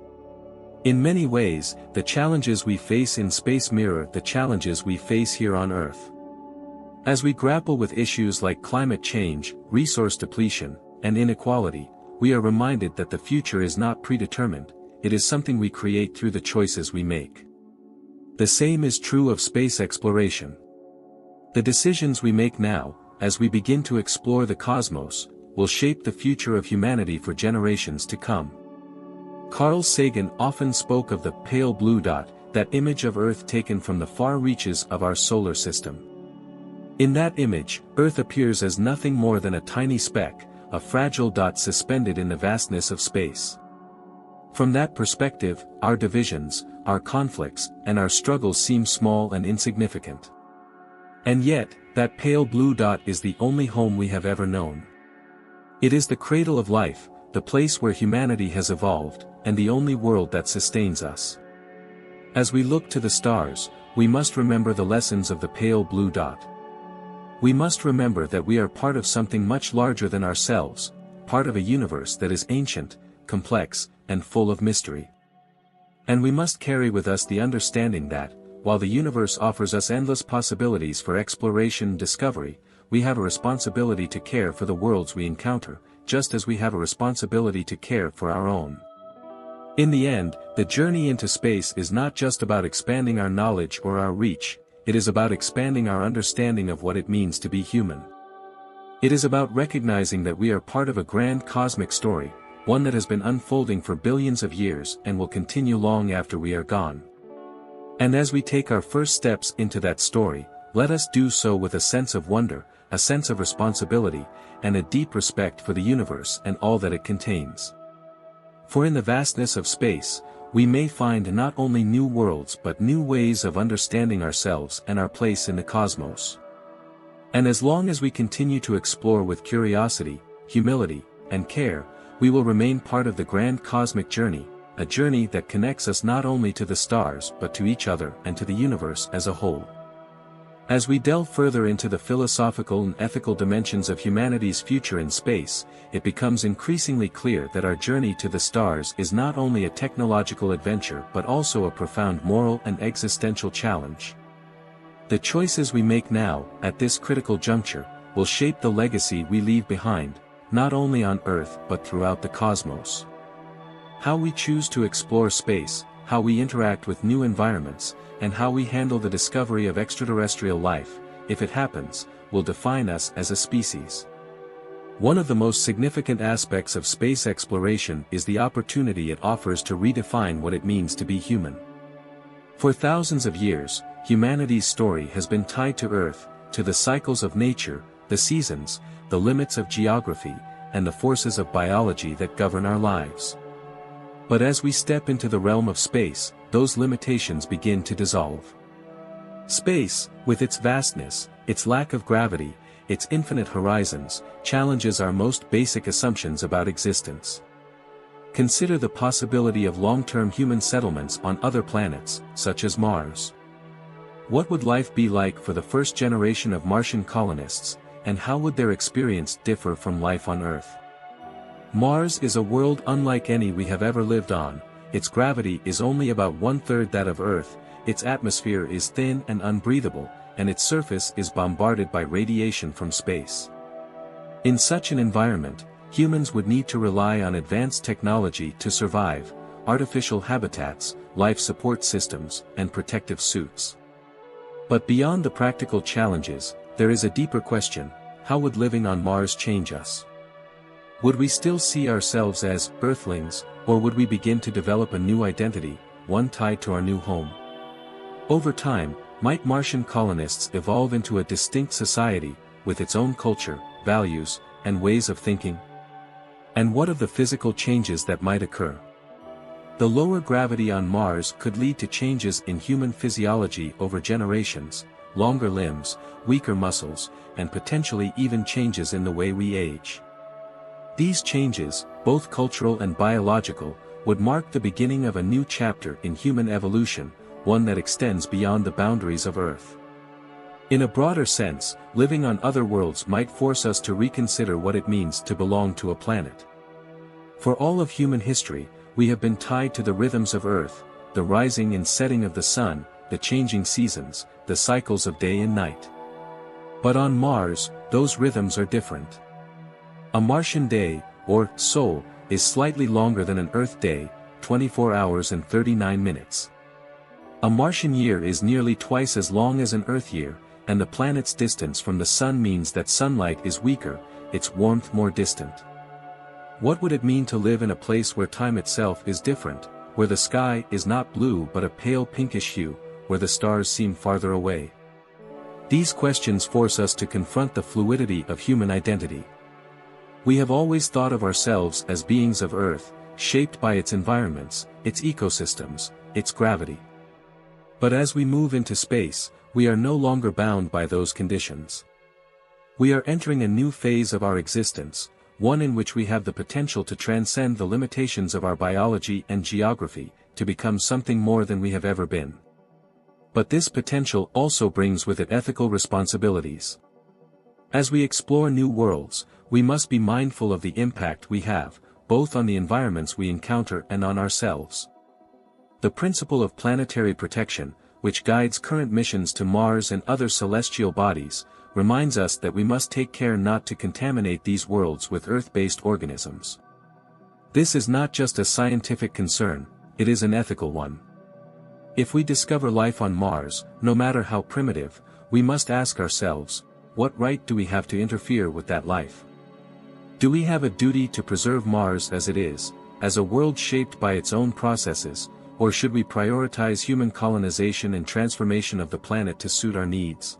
In many ways, the challenges we face in space mirror the challenges we face here on Earth. As we grapple with issues like climate change, resource depletion, and inequality, we are reminded that the future is not predetermined, it is something we create through the choices we make. The same is true of space exploration. The decisions we make now, as we begin to explore the cosmos, will shape the future of humanity for generations to come. Carl Sagan often spoke of the pale blue dot, that image of Earth taken from the far reaches of our solar system. In that image, Earth appears as nothing more than a tiny speck, a fragile dot suspended in the vastness of space. From that perspective, our divisions, our conflicts, and our struggles seem small and insignificant. And yet, that pale blue dot is the only home we have ever known. It is the cradle of life, the place where humanity has evolved, and the only world that sustains us. As we look to the stars, we must remember the lessons of the pale blue dot. We must remember that we are part of something much larger than ourselves, part of a universe that is ancient, complex, and full of mystery. And we must carry with us the understanding that, while the universe offers us endless possibilities for exploration and discovery, we have a responsibility to care for the worlds we encounter, just as we have a responsibility to care for our own. In the end, the journey into space is not just about expanding our knowledge or our reach, it is about expanding our understanding of what it means to be human. It is about recognizing that we are part of a grand cosmic story, one that has been unfolding for billions of years and will continue long after we are gone. And as we take our first steps into that story, let us do so with a sense of wonder, a sense of responsibility, and a deep respect for the universe and all that it contains. For in the vastness of space, we may find not only new worlds but new ways of understanding ourselves and our place in the cosmos. And as long as we continue to explore with curiosity, humility, and care, we will remain part of the grand cosmic journey, a journey that connects us not only to the stars but to each other and to the universe as a whole. As we delve further into the philosophical and ethical dimensions of humanity's future in space, it becomes increasingly clear that our journey to the stars is not only a technological adventure but also a profound moral and existential challenge. The choices we make now, at this critical juncture, will shape the legacy we leave behind, not only on Earth but throughout the cosmos. How we choose to explore space, how we interact with new environments, and how we handle the discovery of extraterrestrial life, if it happens, will define us as a species. One of the most significant aspects of space exploration is the opportunity it offers to redefine what it means to be human. For thousands of years, humanity's story has been tied to Earth, to the cycles of nature, the seasons, the limits of geography, and the forces of biology that govern our lives. But as we step into the realm of space, those limitations begin to dissolve. Space, with its vastness, its lack of gravity, its infinite horizons, challenges our most basic assumptions about existence. Consider the possibility of long-term human settlements on other planets, such as Mars. What would life be like for the first generation of Martian colonists, and how would their experience differ from life on Earth? Mars is a world unlike any we have ever lived on. Its gravity is only about 1/3 that of Earth, its atmosphere is thin and unbreathable, and its surface is bombarded by radiation from space. In such an environment, humans would need to rely on advanced technology to survive, artificial habitats, life support systems, and protective suits. But beyond the practical challenges, there is a deeper question: how would living on Mars change us? Would we still see ourselves as Earthlings, or would we begin to develop a new identity, one tied to our new home? Over time, might Martian colonists evolve into a distinct society, with its own culture, values, and ways of thinking? And what of the physical changes that might occur? The lower gravity on Mars could lead to changes in human physiology over generations, longer limbs, weaker muscles, and potentially even changes in the way we age. These changes, both cultural and biological, would mark the beginning of a new chapter in human evolution, one that extends beyond the boundaries of Earth. In a broader sense, living on other worlds might force us to reconsider what it means to belong to a planet. For all of human history, we have been tied to the rhythms of Earth, the rising and setting of the sun, the changing seasons, the cycles of day and night. But on Mars, those rhythms are different. A Martian day, or sol, is slightly longer than an Earth day, 24 hours and 39 minutes. A Martian year is nearly twice as long as an Earth year, and the planet's distance from the sun means that sunlight is weaker, its warmth more distant. What would it mean to live in a place where time itself is different, where the sky is not blue but a pale pinkish hue, where the stars seem farther away? These questions force us to confront the fluidity of human identity. We have always thought of ourselves as beings of Earth, shaped by its environments, its ecosystems, its gravity. But as we move into space, we are no longer bound by those conditions. We are entering a new phase of our existence, one in which we have the potential to transcend the limitations of our biology and geography, to become something more than we have ever been. But this potential also brings with it ethical responsibilities. As we explore new worlds, we must be mindful of the impact we have, both on the environments we encounter and on ourselves. The principle of planetary protection, which guides current missions to Mars and other celestial bodies, reminds us that we must take care not to contaminate these worlds with Earth-based organisms. This is not just a scientific concern, it is an ethical one. If we discover life on Mars, no matter how primitive, we must ask ourselves, what right do we have to interfere with that life? Do we have a duty to preserve Mars as it is, as a world shaped by its own processes, or should we prioritize human colonization and transformation of the planet to suit our needs?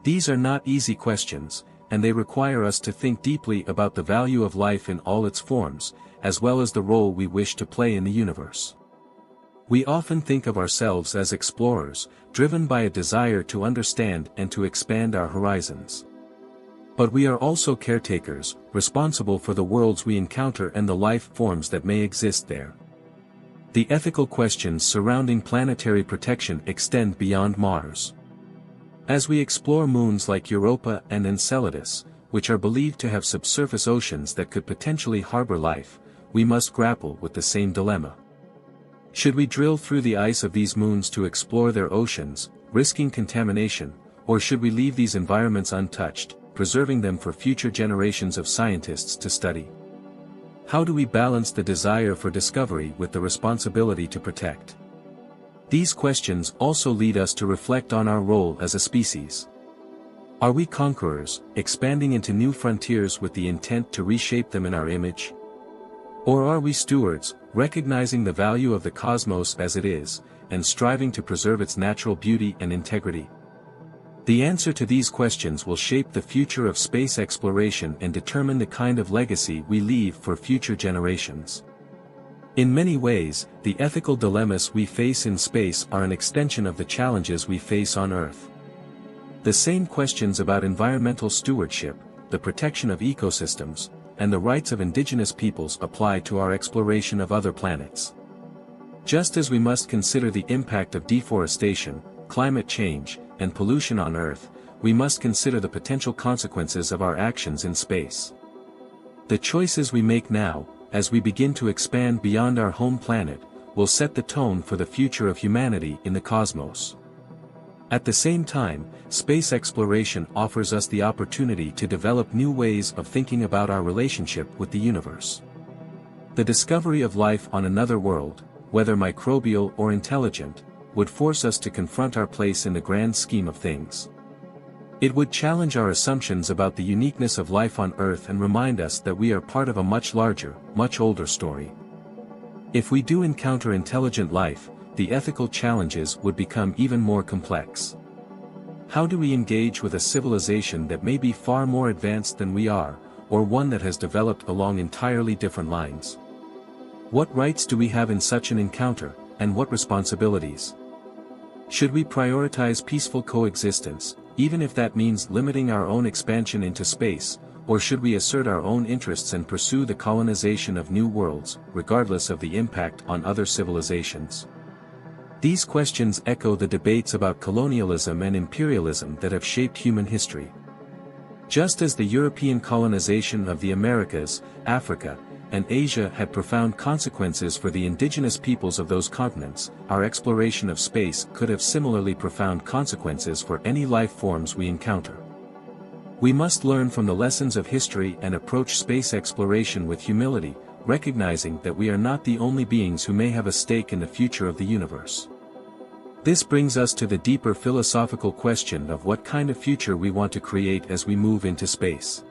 These are not easy questions, and they require us to think deeply about the value of life in all its forms, as well as the role we wish to play in the universe. We often think of ourselves as explorers, driven by a desire to understand and to expand our horizons. But we are also caretakers, responsible for the worlds we encounter and the life forms that may exist there. The ethical questions surrounding planetary protection extend beyond Mars. As we explore moons like Europa and Enceladus, which are believed to have subsurface oceans that could potentially harbor life, we must grapple with the same dilemma. Should we drill through the ice of these moons to explore their oceans, risking contamination, or should we leave these environments untouched, preserving them for future generations of scientists to study? How do we balance the desire for discovery with the responsibility to protect? These questions also lead us to reflect on our role as a species. Are we conquerors, expanding into new frontiers with the intent to reshape them in our image? Or are we stewards, recognizing the value of the cosmos as it is, and striving to preserve its natural beauty and integrity? The answer to these questions will shape the future of space exploration and determine the kind of legacy we leave for future generations. In many ways, the ethical dilemmas we face in space are an extension of the challenges we face on Earth. The same questions about environmental stewardship, the protection of ecosystems, and the rights of indigenous peoples apply to our exploration of other planets. Just as we must consider the impact of deforestation, climate change, and pollution on Earth, we must consider the potential consequences of our actions in space. The choices we make now, as we begin to expand beyond our home planet, will set the tone for the future of humanity in the cosmos. At the same time, space exploration offers us the opportunity to develop new ways of thinking about our relationship with the universe. The discovery of life on another world, whether microbial or intelligent, would force us to confront our place in the grand scheme of things. It would challenge our assumptions about the uniqueness of life on Earth and remind us that we are part of a much larger, much older story. If we do encounter intelligent life, the ethical challenges would become even more complex. How do we engage with a civilization that may be far more advanced than we are, or one that has developed along entirely different lines? What rights do we have in such an encounter, and what responsibilities? Should we prioritize peaceful coexistence, even if that means limiting our own expansion into space, or should we assert our own interests and pursue the colonization of new worlds, regardless of the impact on other civilizations? These questions echo the debates about colonialism and imperialism that have shaped human history. Just as the European colonization of the Americas, Africa, and Asia had profound consequences for the indigenous peoples of those continents, our exploration of space could have similarly profound consequences for any life forms we encounter. We must learn from the lessons of history and approach space exploration with humility, recognizing that we are not the only beings who may have a stake in the future of the universe. This brings us to the deeper philosophical question of what kind of future we want to create as we move into space.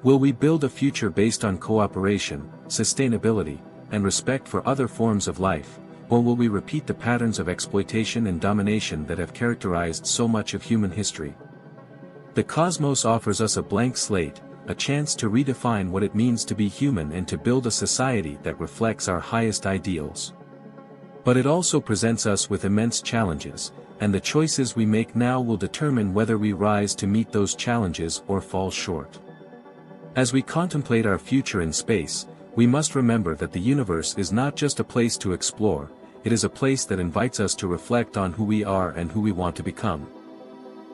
Will we build a future based on cooperation, sustainability, and respect for other forms of life, or will we repeat the patterns of exploitation and domination that have characterized so much of human history? The cosmos offers us a blank slate, a chance to redefine what it means to be human and to build a society that reflects our highest ideals. But it also presents us with immense challenges, and the choices we make now will determine whether we rise to meet those challenges or fall short. As we contemplate our future in space, we must remember that the universe is not just a place to explore, it is a place that invites us to reflect on who we are and who we want to become.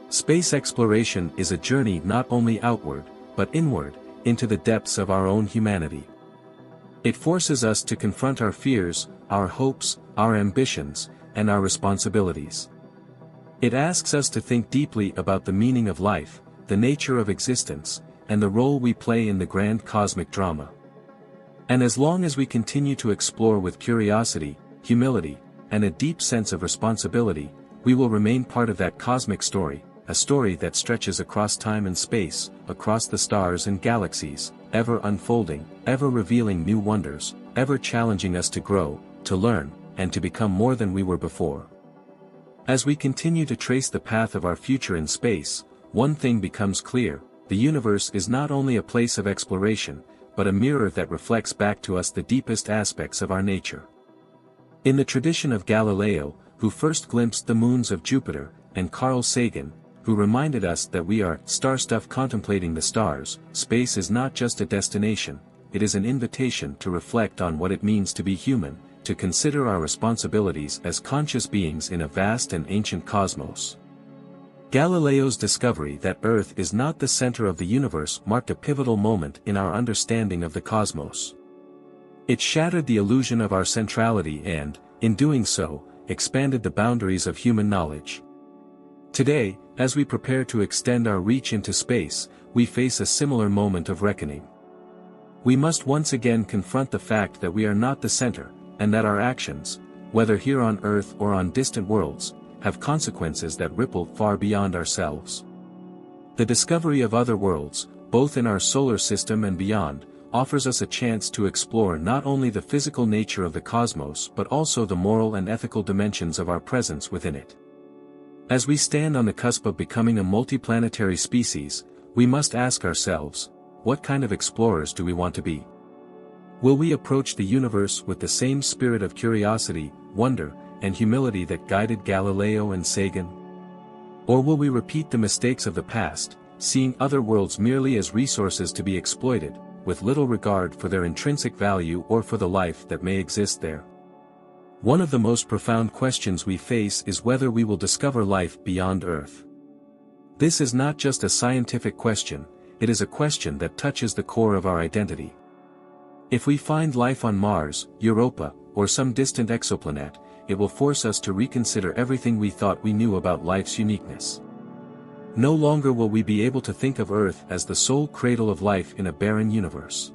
Space exploration is a journey not only outward, but inward, into the depths of our own humanity. It forces us to confront our fears, our hopes, our ambitions, and our responsibilities. It asks us to think deeply about the meaning of life, the nature of existence, and the role we play in the grand cosmic drama. And as long as we continue to explore with curiosity, humility, and a deep sense of responsibility, we will remain part of that cosmic story, a story that stretches across time and space, across the stars and galaxies, ever unfolding, ever revealing new wonders, ever challenging us to grow, to learn, and to become more than we were before. As we continue to trace the path of our future in space, one thing becomes clear: the universe is not only a place of exploration, but a mirror that reflects back to us the deepest aspects of our nature. In the tradition of Galileo, who first glimpsed the moons of Jupiter, and Carl Sagan, who reminded us that we are star stuff contemplating the stars, space is not just a destination, it is an invitation to reflect on what it means to be human, to consider our responsibilities as conscious beings in a vast and ancient cosmos. Galileo's discovery that Earth is not the center of the universe marked a pivotal moment in our understanding of the cosmos. It shattered the illusion of our centrality and, in doing so, expanded the boundaries of human knowledge. Today, as we prepare to extend our reach into space, we face a similar moment of reckoning. We must once again confront the fact that we are not the center, and that our actions, whether here on Earth or on distant worlds, have consequences that ripple far beyond ourselves. The discovery of other worlds, both in our solar system and beyond, offers us a chance to explore not only the physical nature of the cosmos but also the moral and ethical dimensions of our presence within it. As we stand on the cusp of becoming a multiplanetary species, we must ask ourselves, what kind of explorers do we want to be? Will we approach the universe with the same spirit of curiosity, wonder, and humility that guided Galileo and Sagan? Or will we repeat the mistakes of the past, seeing other worlds merely as resources to be exploited, with little regard for their intrinsic value or for the life that may exist there? One of the most profound questions we face is whether we will discover life beyond Earth. This is not just a scientific question, it is a question that touches the core of our identity. If we find life on Mars, Europa, or some distant exoplanet, it will force us to reconsider everything we thought we knew about life's uniqueness. No longer will we be able to think of Earth as the sole cradle of life in a barren universe.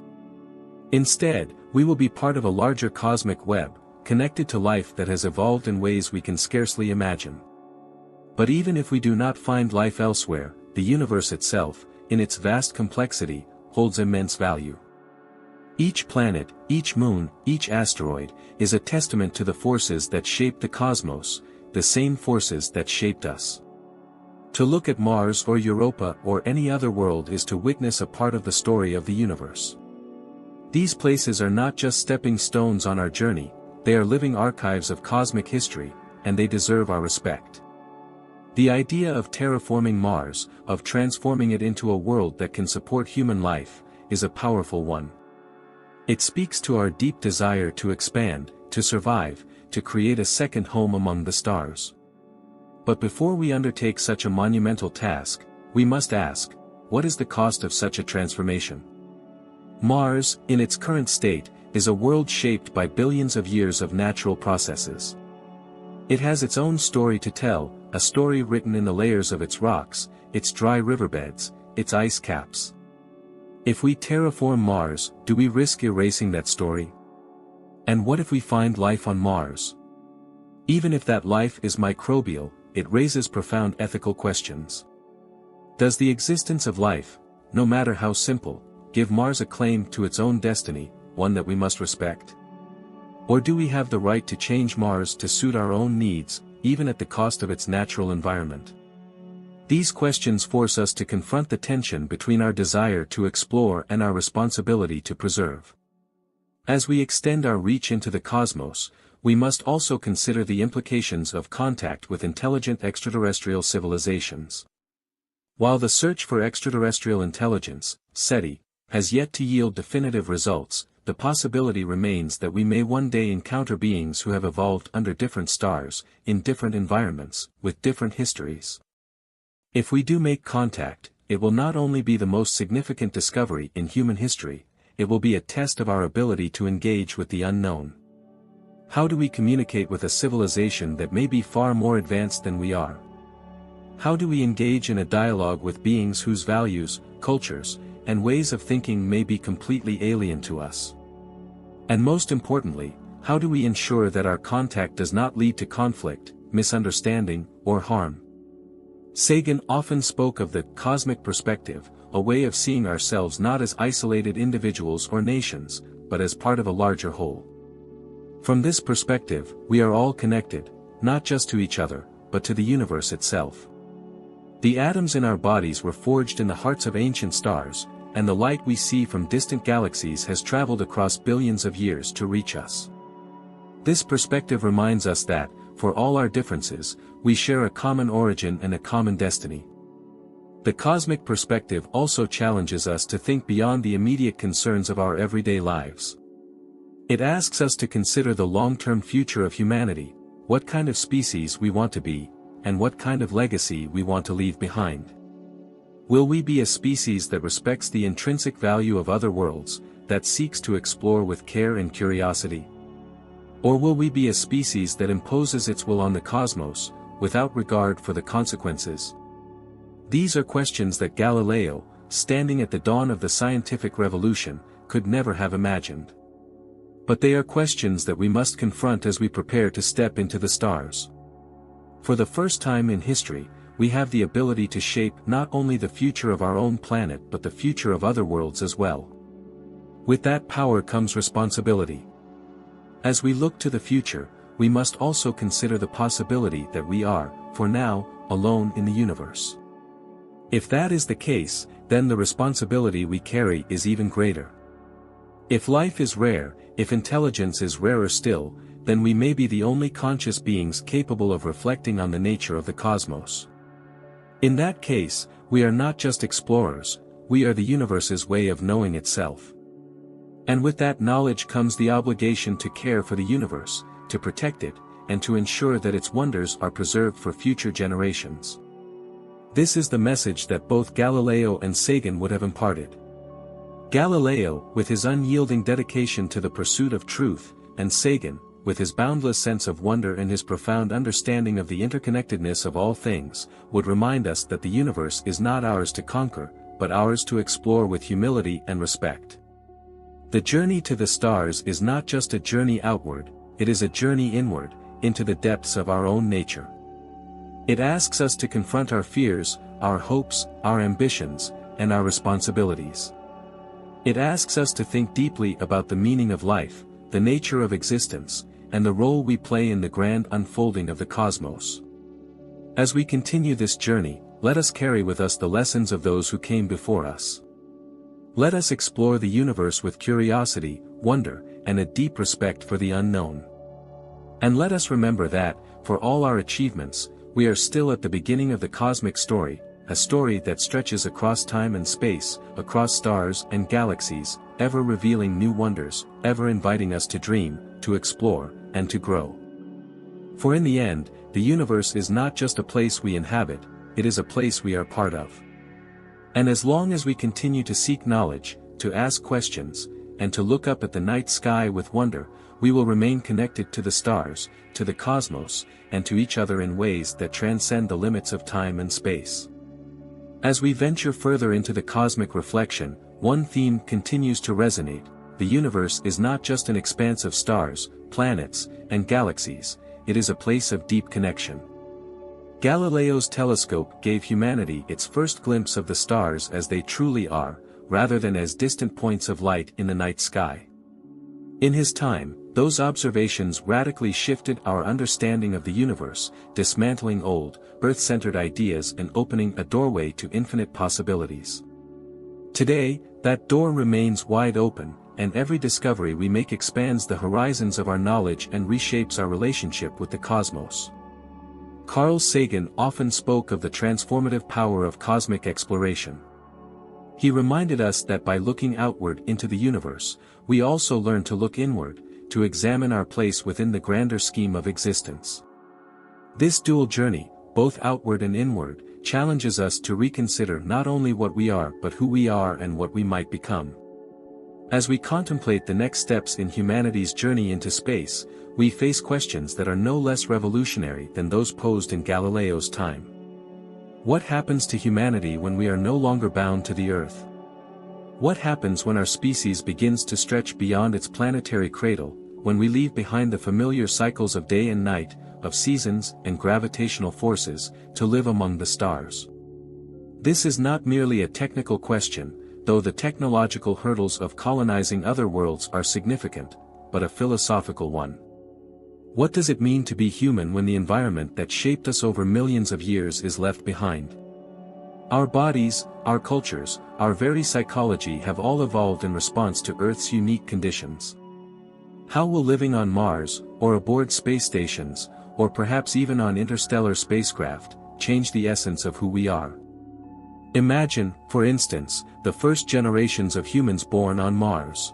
Instead, we will be part of a larger cosmic web, connected to life that has evolved in ways we can scarcely imagine. But even if we do not find life elsewhere, the universe itself, in its vast complexity, holds immense value. Each planet, each moon, each asteroid, is a testament to the forces that shape the cosmos, the same forces that shaped us. To look at Mars or Europa or any other world is to witness a part of the story of the universe. These places are not just stepping stones on our journey, they are living archives of cosmic history, and they deserve our respect. The idea of terraforming Mars, of transforming it into a world that can support human life, is a powerful one. It speaks to our deep desire to expand, to survive, to create a second home among the stars. But before we undertake such a monumental task, we must ask, what is the cost of such a transformation? Mars, in its current state, is a world shaped by billions of years of natural processes. It has its own story to tell, a story written in the layers of its rocks, its dry riverbeds, its ice caps. If we terraform Mars, do we risk erasing that story? And what if we find life on Mars? Even if that life is microbial, it raises profound ethical questions. Does the existence of life, no matter how simple, give Mars a claim to its own destiny, one that we must respect? Or do we have the right to change Mars to suit our own needs, even at the cost of its natural environment? These questions force us to confront the tension between our desire to explore and our responsibility to preserve. As we extend our reach into the cosmos, we must also consider the implications of contact with intelligent extraterrestrial civilizations. While the search for extraterrestrial intelligence, SETI, has yet to yield definitive results, the possibility remains that we may one day encounter beings who have evolved under different stars, in different environments, with different histories. If we do make contact, it will not only be the most significant discovery in human history, it will be a test of our ability to engage with the unknown. How do we communicate with a civilization that may be far more advanced than we are? How do we engage in a dialogue with beings whose values, cultures, and ways of thinking may be completely alien to us? And most importantly, how do we ensure that our contact does not lead to conflict, misunderstanding, or harm? Sagan often spoke of the cosmic perspective, a way of seeing ourselves not as isolated individuals or nations, but as part of a larger whole. From this perspective, we are all connected, not just to each other, but to the universe itself. The atoms in our bodies were forged in the hearts of ancient stars, and the light we see from distant galaxies has traveled across billions of years to reach us. This perspective reminds us that, for all our differences, we share a common origin and a common destiny. The cosmic perspective also challenges us to think beyond the immediate concerns of our everyday lives. It asks us to consider the long-term future of humanity, what kind of species we want to be, and what kind of legacy we want to leave behind. Will we be a species that respects the intrinsic value of other worlds, that seeks to explore with care and curiosity? Or will we be a species that imposes its will on the cosmos, without regard for the consequences? These are questions that Galileo, standing at the dawn of the scientific revolution, could never have imagined. But they are questions that we must confront as we prepare to step into the stars. For the first time in history, we have the ability to shape not only the future of our own planet but the future of other worlds as well. With that power comes responsibility. As we look to the future, we must also consider the possibility that we are, for now, alone in the universe. If that is the case, then the responsibility we carry is even greater. If life is rare, if intelligence is rarer still, then we may be the only conscious beings capable of reflecting on the nature of the cosmos. In that case, we are not just explorers, we are the universe's way of knowing itself. And with that knowledge comes the obligation to care for the universe, to protect it, and to ensure that its wonders are preserved for future generations. This is the message that both Galileo and Sagan would have imparted. Galileo, with his unyielding dedication to the pursuit of truth, and Sagan, with his boundless sense of wonder and his profound understanding of the interconnectedness of all things, would remind us that the universe is not ours to conquer, but ours to explore with humility and respect. The journey to the stars is not just a journey outward, it is a journey inward, into the depths of our own nature. It asks us to confront our fears, our hopes, our ambitions, and our responsibilities. It asks us to think deeply about the meaning of life, the nature of existence, and the role we play in the grand unfolding of the cosmos. As we continue this journey, let us carry with us the lessons of those who came before us. Let us explore the universe with curiosity, wonder, and a deep respect for the unknown. And let us remember that, for all our achievements, we are still at the beginning of the cosmic story, a story that stretches across time and space, across stars and galaxies, ever revealing new wonders, ever inviting us to dream, to explore, and to grow. For in the end, the universe is not just a place we inhabit, it is a place we are part of. And as long as we continue to seek knowledge, to ask questions, and to look up at the night sky with wonder, we will remain connected to the stars, to the cosmos, and to each other in ways that transcend the limits of time and space. As we venture further into the cosmic reflection, one theme continues to resonate: the universe is not just an expanse of stars, planets, and galaxies, it is a place of deep connection. Galileo's telescope gave humanity its first glimpse of the stars as they truly are, rather than as distant points of light in the night sky. In his time, those observations radically shifted our understanding of the universe, dismantling old, Earth-centered ideas and opening a doorway to infinite possibilities. Today, that door remains wide open, and every discovery we make expands the horizons of our knowledge and reshapes our relationship with the cosmos. Carl Sagan often spoke of the transformative power of cosmic exploration. He reminded us that by looking outward into the universe, we also learn to look inward, to examine our place within the grander scheme of existence. This dual journey, both outward and inward, challenges us to reconsider not only what we are but who we are and what we might become. As we contemplate the next steps in humanity's journey into space, we face questions that are no less revolutionary than those posed in Galileo's time. What happens to humanity when we are no longer bound to the Earth? What happens when our species begins to stretch beyond its planetary cradle, when we leave behind the familiar cycles of day and night, of seasons and gravitational forces, to live among the stars? This is not merely a technical question, though the technological hurdles of colonizing other worlds are significant, but a philosophical one. What does it mean to be human when the environment that shaped us over millions of years is left behind? Our bodies, our cultures, our very psychology have all evolved in response to Earth's unique conditions. How will living on Mars, or aboard space stations, or perhaps even on interstellar spacecraft, change the essence of who we are? Imagine, for instance, the first generations of humans born on Mars.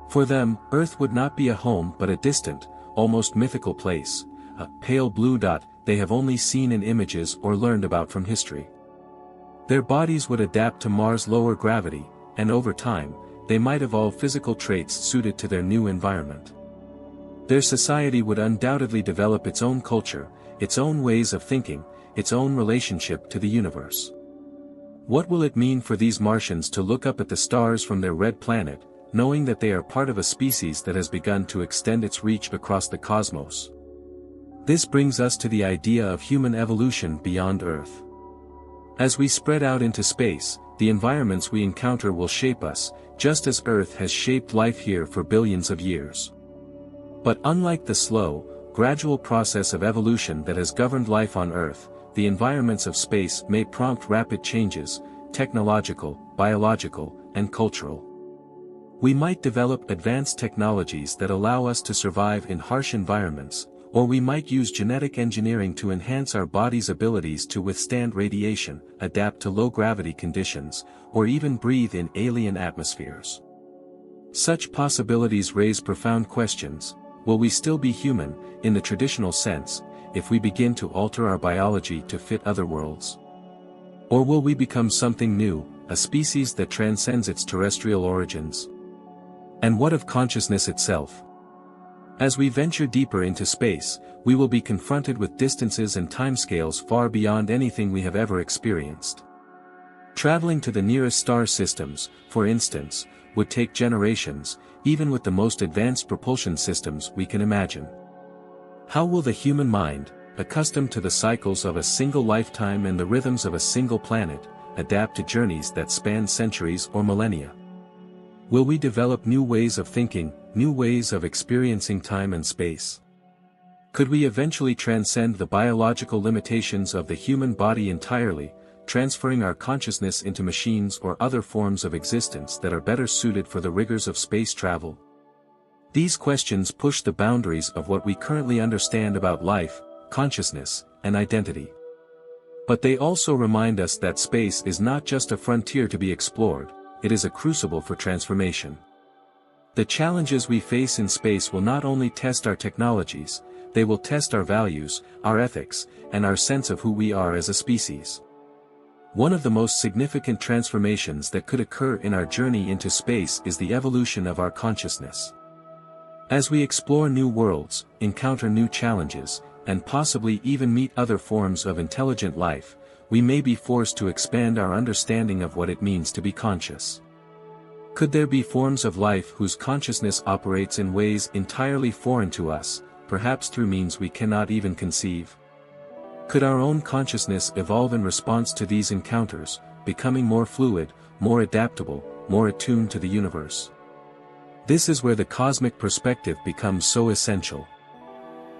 For them, Earth would not be a home but a distant, almost mythical place, a pale blue dot they have only seen in images or learned about from history. Their bodies would adapt to Mars' lower gravity, and over time, they might evolve physical traits suited to their new environment. Their society would undoubtedly develop its own culture, its own ways of thinking, its own relationship to the universe. What will it mean for these Martians to look up at the stars from their red planet, knowing that they are part of a species that has begun to extend its reach across the cosmos? This brings us to the idea of human evolution beyond Earth. As we spread out into space, the environments we encounter will shape us, just as Earth has shaped life here for billions of years. But unlike the slow, gradual process of evolution that has governed life on Earth, the environments of space may prompt rapid changes, technological, biological, and cultural. We might develop advanced technologies that allow us to survive in harsh environments, or we might use genetic engineering to enhance our body's abilities to withstand radiation, adapt to low-gravity conditions, or even breathe in alien atmospheres. Such possibilities raise profound questions. Will we still be human, in the traditional sense, if we begin to alter our biology to fit other worlds? Or will we become something new, a species that transcends its terrestrial origins? And what of consciousness itself? As we venture deeper into space, we will be confronted with distances and timescales far beyond anything we have ever experienced. Traveling to the nearest star systems, for instance, would take generations, even with the most advanced propulsion systems we can imagine. How will the human mind, accustomed to the cycles of a single lifetime and the rhythms of a single planet, adapt to journeys that span centuries or millennia? Will we develop new ways of thinking, new ways of experiencing time and space? Could we eventually transcend the biological limitations of the human body entirely, transferring our consciousness into machines or other forms of existence that are better suited for the rigors of space travel? These questions push the boundaries of what we currently understand about life, consciousness, and identity. But they also remind us that space is not just a frontier to be explored, it is a crucible for transformation. The challenges we face in space will not only test our technologies, they will test our values, our ethics, and our sense of who we are as a species. One of the most significant transformations that could occur in our journey into space is the evolution of our consciousness. As we explore new worlds, encounter new challenges, and possibly even meet other forms of intelligent life, we may be forced to expand our understanding of what it means to be conscious. Could there be forms of life whose consciousness operates in ways entirely foreign to us, perhaps through means we cannot even conceive? Could our own consciousness evolve in response to these encounters, becoming more fluid, more adaptable, more attuned to the universe? This is where the cosmic perspective becomes so essential.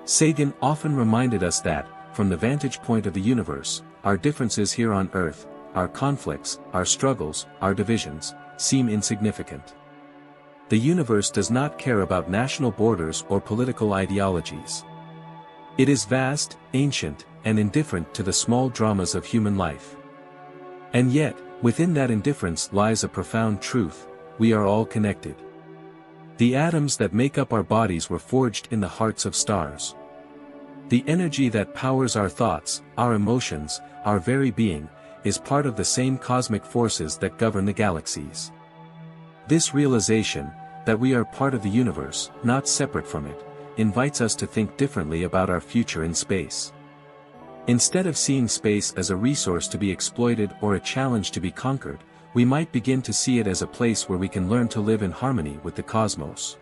Sagan often reminded us that, from the vantage point of the universe, our differences here on Earth, our conflicts, our struggles, our divisions, seem insignificant. The universe does not care about national borders or political ideologies. It is vast, ancient, and indifferent to the small dramas of human life. And yet, within that indifference lies a profound truth: we are all connected. The atoms that make up our bodies were forged in the hearts of stars. The energy that powers our thoughts, our emotions, our very being, is part of the same cosmic forces that govern the galaxies. This realization, that we are part of the universe, not separate from it, invites us to think differently about our future in space. Instead of seeing space as a resource to be exploited or a challenge to be conquered, we might begin to see it as a place where we can learn to live in harmony with the cosmos.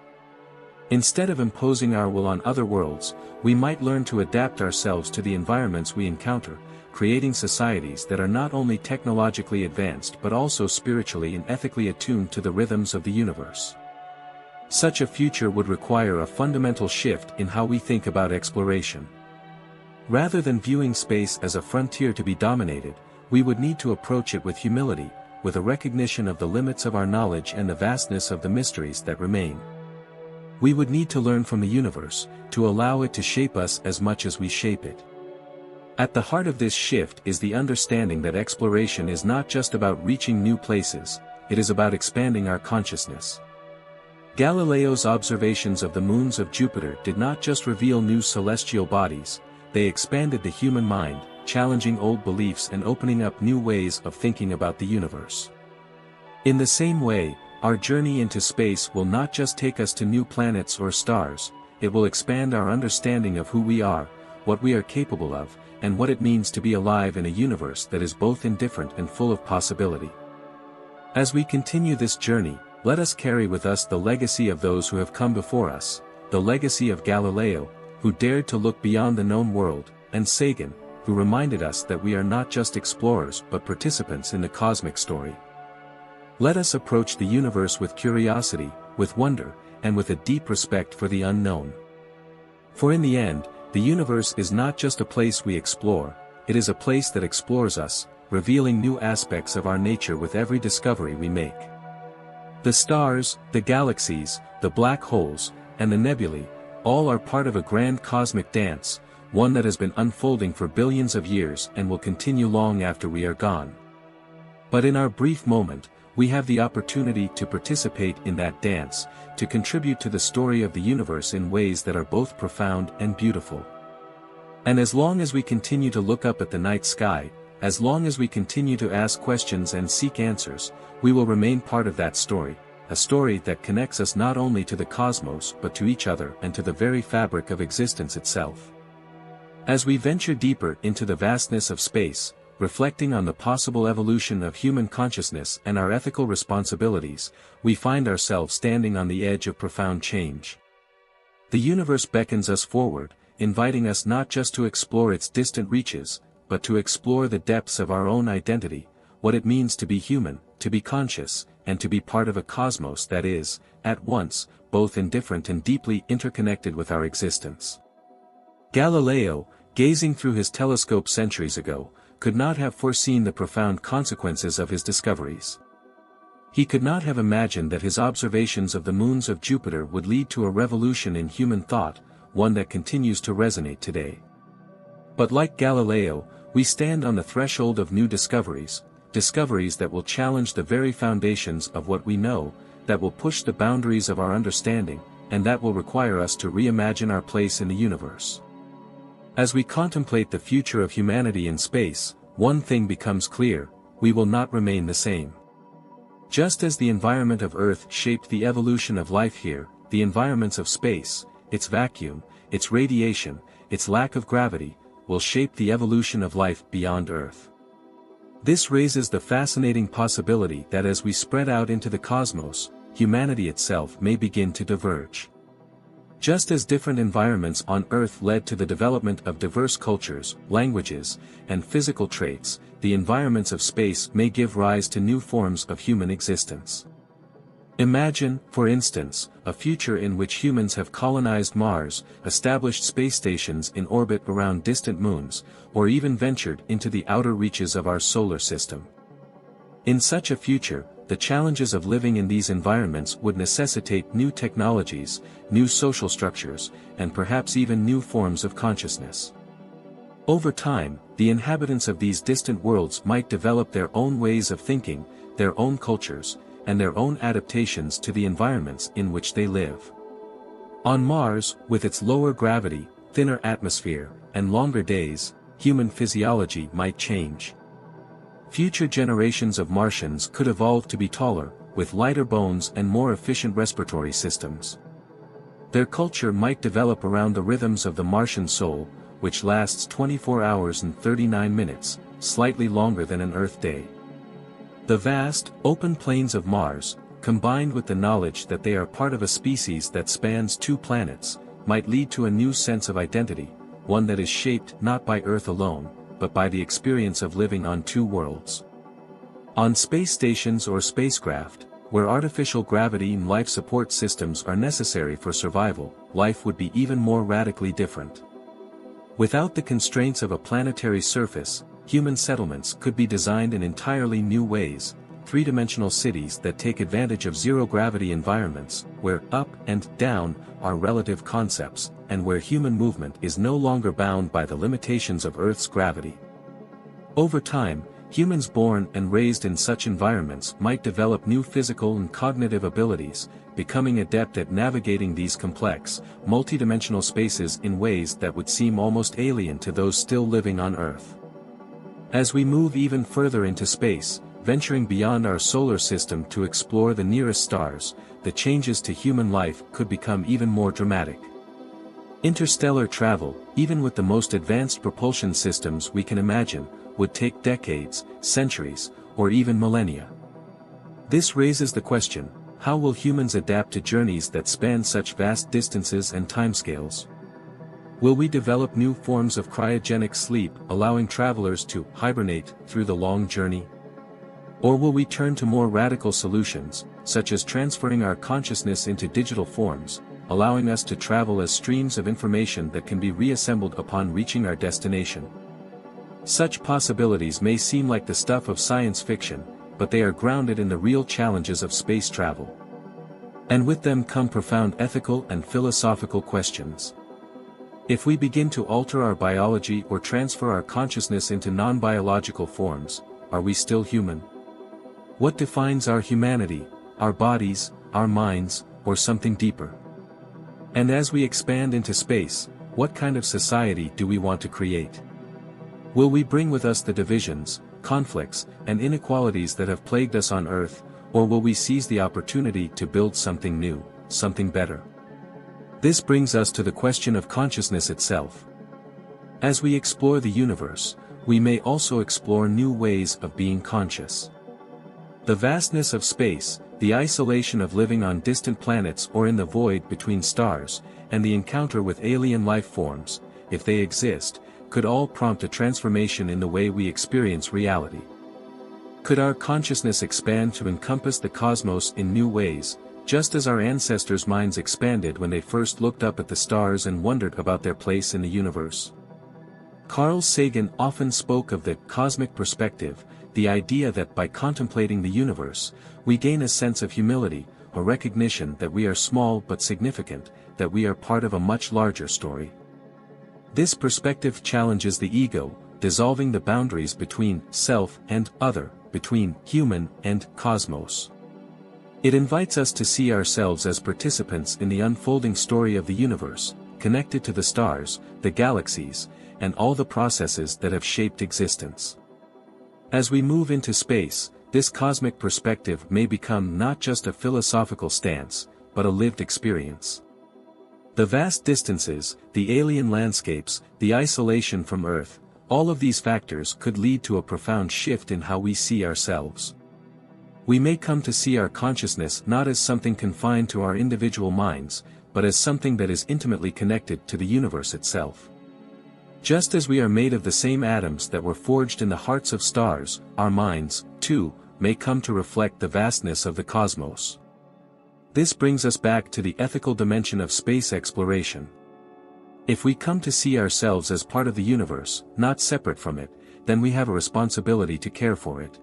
Instead of imposing our will on other worlds, we might learn to adapt ourselves to the environments we encounter, creating societies that are not only technologically advanced but also spiritually and ethically attuned to the rhythms of the universe. Such a future would require a fundamental shift in how we think about exploration. Rather than viewing space as a frontier to be dominated, we would need to approach it with humility, with a recognition of the limits of our knowledge and the vastness of the mysteries that remain. We would need to learn from the universe, to allow it to shape us as much as we shape it. At the heart of this shift is the understanding that exploration is not just about reaching new places, it is about expanding our consciousness. Galileo's observations of the moons of Jupiter did not just reveal new celestial bodies, they expanded the human mind, challenging old beliefs and opening up new ways of thinking about the universe. In the same way, our journey into space will not just take us to new planets or stars, it will expand our understanding of who we are, what we are capable of, and what it means to be alive in a universe that is both indifferent and full of possibility. As we continue this journey, let us carry with us the legacy of those who have come before us, the legacy of Galileo, who dared to look beyond the known world, and Sagan, who reminded us that we are not just explorers but participants in the cosmic story. Let us approach the universe with curiosity, with wonder, and with a deep respect for the unknown. For in the end, the universe is not just a place we explore, it is a place that explores us, revealing new aspects of our nature with every discovery we make. The stars, the galaxies, the black holes, and the nebulae, all are part of a grand cosmic dance, one that has been unfolding for billions of years and will continue long after we are gone. But in our brief moment, we have the opportunity to participate in that dance, to contribute to the story of the universe in ways that are both profound and beautiful. And as long as we continue to look up at the night sky, as long as we continue to ask questions and seek answers, we will remain part of that story, a story that connects us not only to the cosmos but to each other and to the very fabric of existence itself. As we venture deeper into the vastness of space, reflecting on the possible evolution of human consciousness and our ethical responsibilities, we find ourselves standing on the edge of profound change. The universe beckons us forward, inviting us not just to explore its distant reaches, but to explore the depths of our own identity, what it means to be human, to be conscious, and to be part of a cosmos that is, at once, both indifferent and deeply interconnected with our existence. Galileo, gazing through his telescope centuries ago, could not have foreseen the profound consequences of his discoveries. He could not have imagined that his observations of the moons of Jupiter would lead to a revolution in human thought, one that continues to resonate today. But like Galileo, we stand on the threshold of new discoveries, discoveries that will challenge the very foundations of what we know, that will push the boundaries of our understanding, and that will require us to reimagine our place in the universe. As we contemplate the future of humanity in space, one thing becomes clear: we will not remain the same. Just as the environment of Earth shaped the evolution of life here, the environments of space, its vacuum, its radiation, its lack of gravity, will shape the evolution of life beyond Earth. This raises the fascinating possibility that as we spread out into the cosmos, humanity itself may begin to diverge. Just as different environments on Earth led to the development of diverse cultures, languages, and physical traits, the environments of space may give rise to new forms of human existence. Imagine, for instance, a future in which humans have colonized Mars, established space stations in orbit around distant moons, or even ventured into the outer reaches of our solar system. In such a future, the challenges of living in these environments would necessitate new technologies, new social structures, and perhaps even new forms of consciousness. Over time, the inhabitants of these distant worlds might develop their own ways of thinking, their own cultures, and their own adaptations to the environments in which they live. On Mars, with its lower gravity, thinner atmosphere, and longer days, human physiology might change. Future generations of Martians could evolve to be taller, with lighter bones and more efficient respiratory systems. Their culture might develop around the rhythms of the Martian soul, which lasts 24 hours and 39 minutes, slightly longer than an Earth day. The vast, open plains of Mars, combined with the knowledge that they are part of a species that spans 2 planets, might lead to a new sense of identity, one that is shaped not by Earth alone, but by the experience of living on 2 worlds. On space stations or spacecraft, where artificial gravity and life support systems are necessary for survival, life would be even more radically different. Without the constraints of a planetary surface, human settlements could be designed in entirely new ways, 3-dimensional cities that take advantage of zero-gravity environments, where up and down are relative concepts, and where human movement is no longer bound by the limitations of Earth's gravity. Over time, humans born and raised in such environments might develop new physical and cognitive abilities, becoming adept at navigating these complex, multidimensional spaces in ways that would seem almost alien to those still living on Earth. As we move even further into space, venturing beyond our solar system to explore the nearest stars, the changes to human life could become even more dramatic. Interstellar travel, even with the most advanced propulsion systems we can imagine, would take decades, centuries, or even millennia. This raises the question: how will humans adapt to journeys that span such vast distances and timescales? Will we develop new forms of cryogenic sleep, allowing travelers to hibernate through the long journey? Or will we turn to more radical solutions, such as transferring our consciousness into digital forms, allowing us to travel as streams of information that can be reassembled upon reaching our destination? Such possibilities may seem like the stuff of science fiction, but they are grounded in the real challenges of space travel. And with them come profound ethical and philosophical questions. If we begin to alter our biology or transfer our consciousness into non-biological forms, are we still human? What defines our humanity, our bodies, our minds, or something deeper? And as we expand into space, what kind of society do we want to create? Will we bring with us the divisions, conflicts, and inequalities that have plagued us on Earth, or will we seize the opportunity to build something new, something better? This brings us to the question of consciousness itself. As we explore the universe, we may also explore new ways of being conscious. The vastness of space, the isolation of living on distant planets or in the void between stars, and the encounter with alien life forms, if they exist, could all prompt a transformation in the way we experience reality. Could our consciousness expand to encompass the cosmos in new ways, just as our ancestors' minds expanded when they first looked up at the stars and wondered about their place in the universe? Carl Sagan often spoke of the cosmic perspective, the idea that by contemplating the universe, we gain a sense of humility, a recognition that we are small but significant, that we are part of a much larger story. This perspective challenges the ego, dissolving the boundaries between self and other, between human and cosmos. It invites us to see ourselves as participants in the unfolding story of the universe, connected to the stars, the galaxies, and all the processes that have shaped existence. As we move into space, this cosmic perspective may become not just a philosophical stance, but a lived experience. The vast distances, the alien landscapes, the isolation from Earth, all of these factors could lead to a profound shift in how we see ourselves. We may come to see our consciousness not as something confined to our individual minds, but as something that is intimately connected to the universe itself. Just as we are made of the same atoms that were forged in the hearts of stars, our minds, too, may come to reflect the vastness of the cosmos. This brings us back to the ethical dimension of space exploration. If we come to see ourselves as part of the universe, not separate from it, then we have a responsibility to care for it.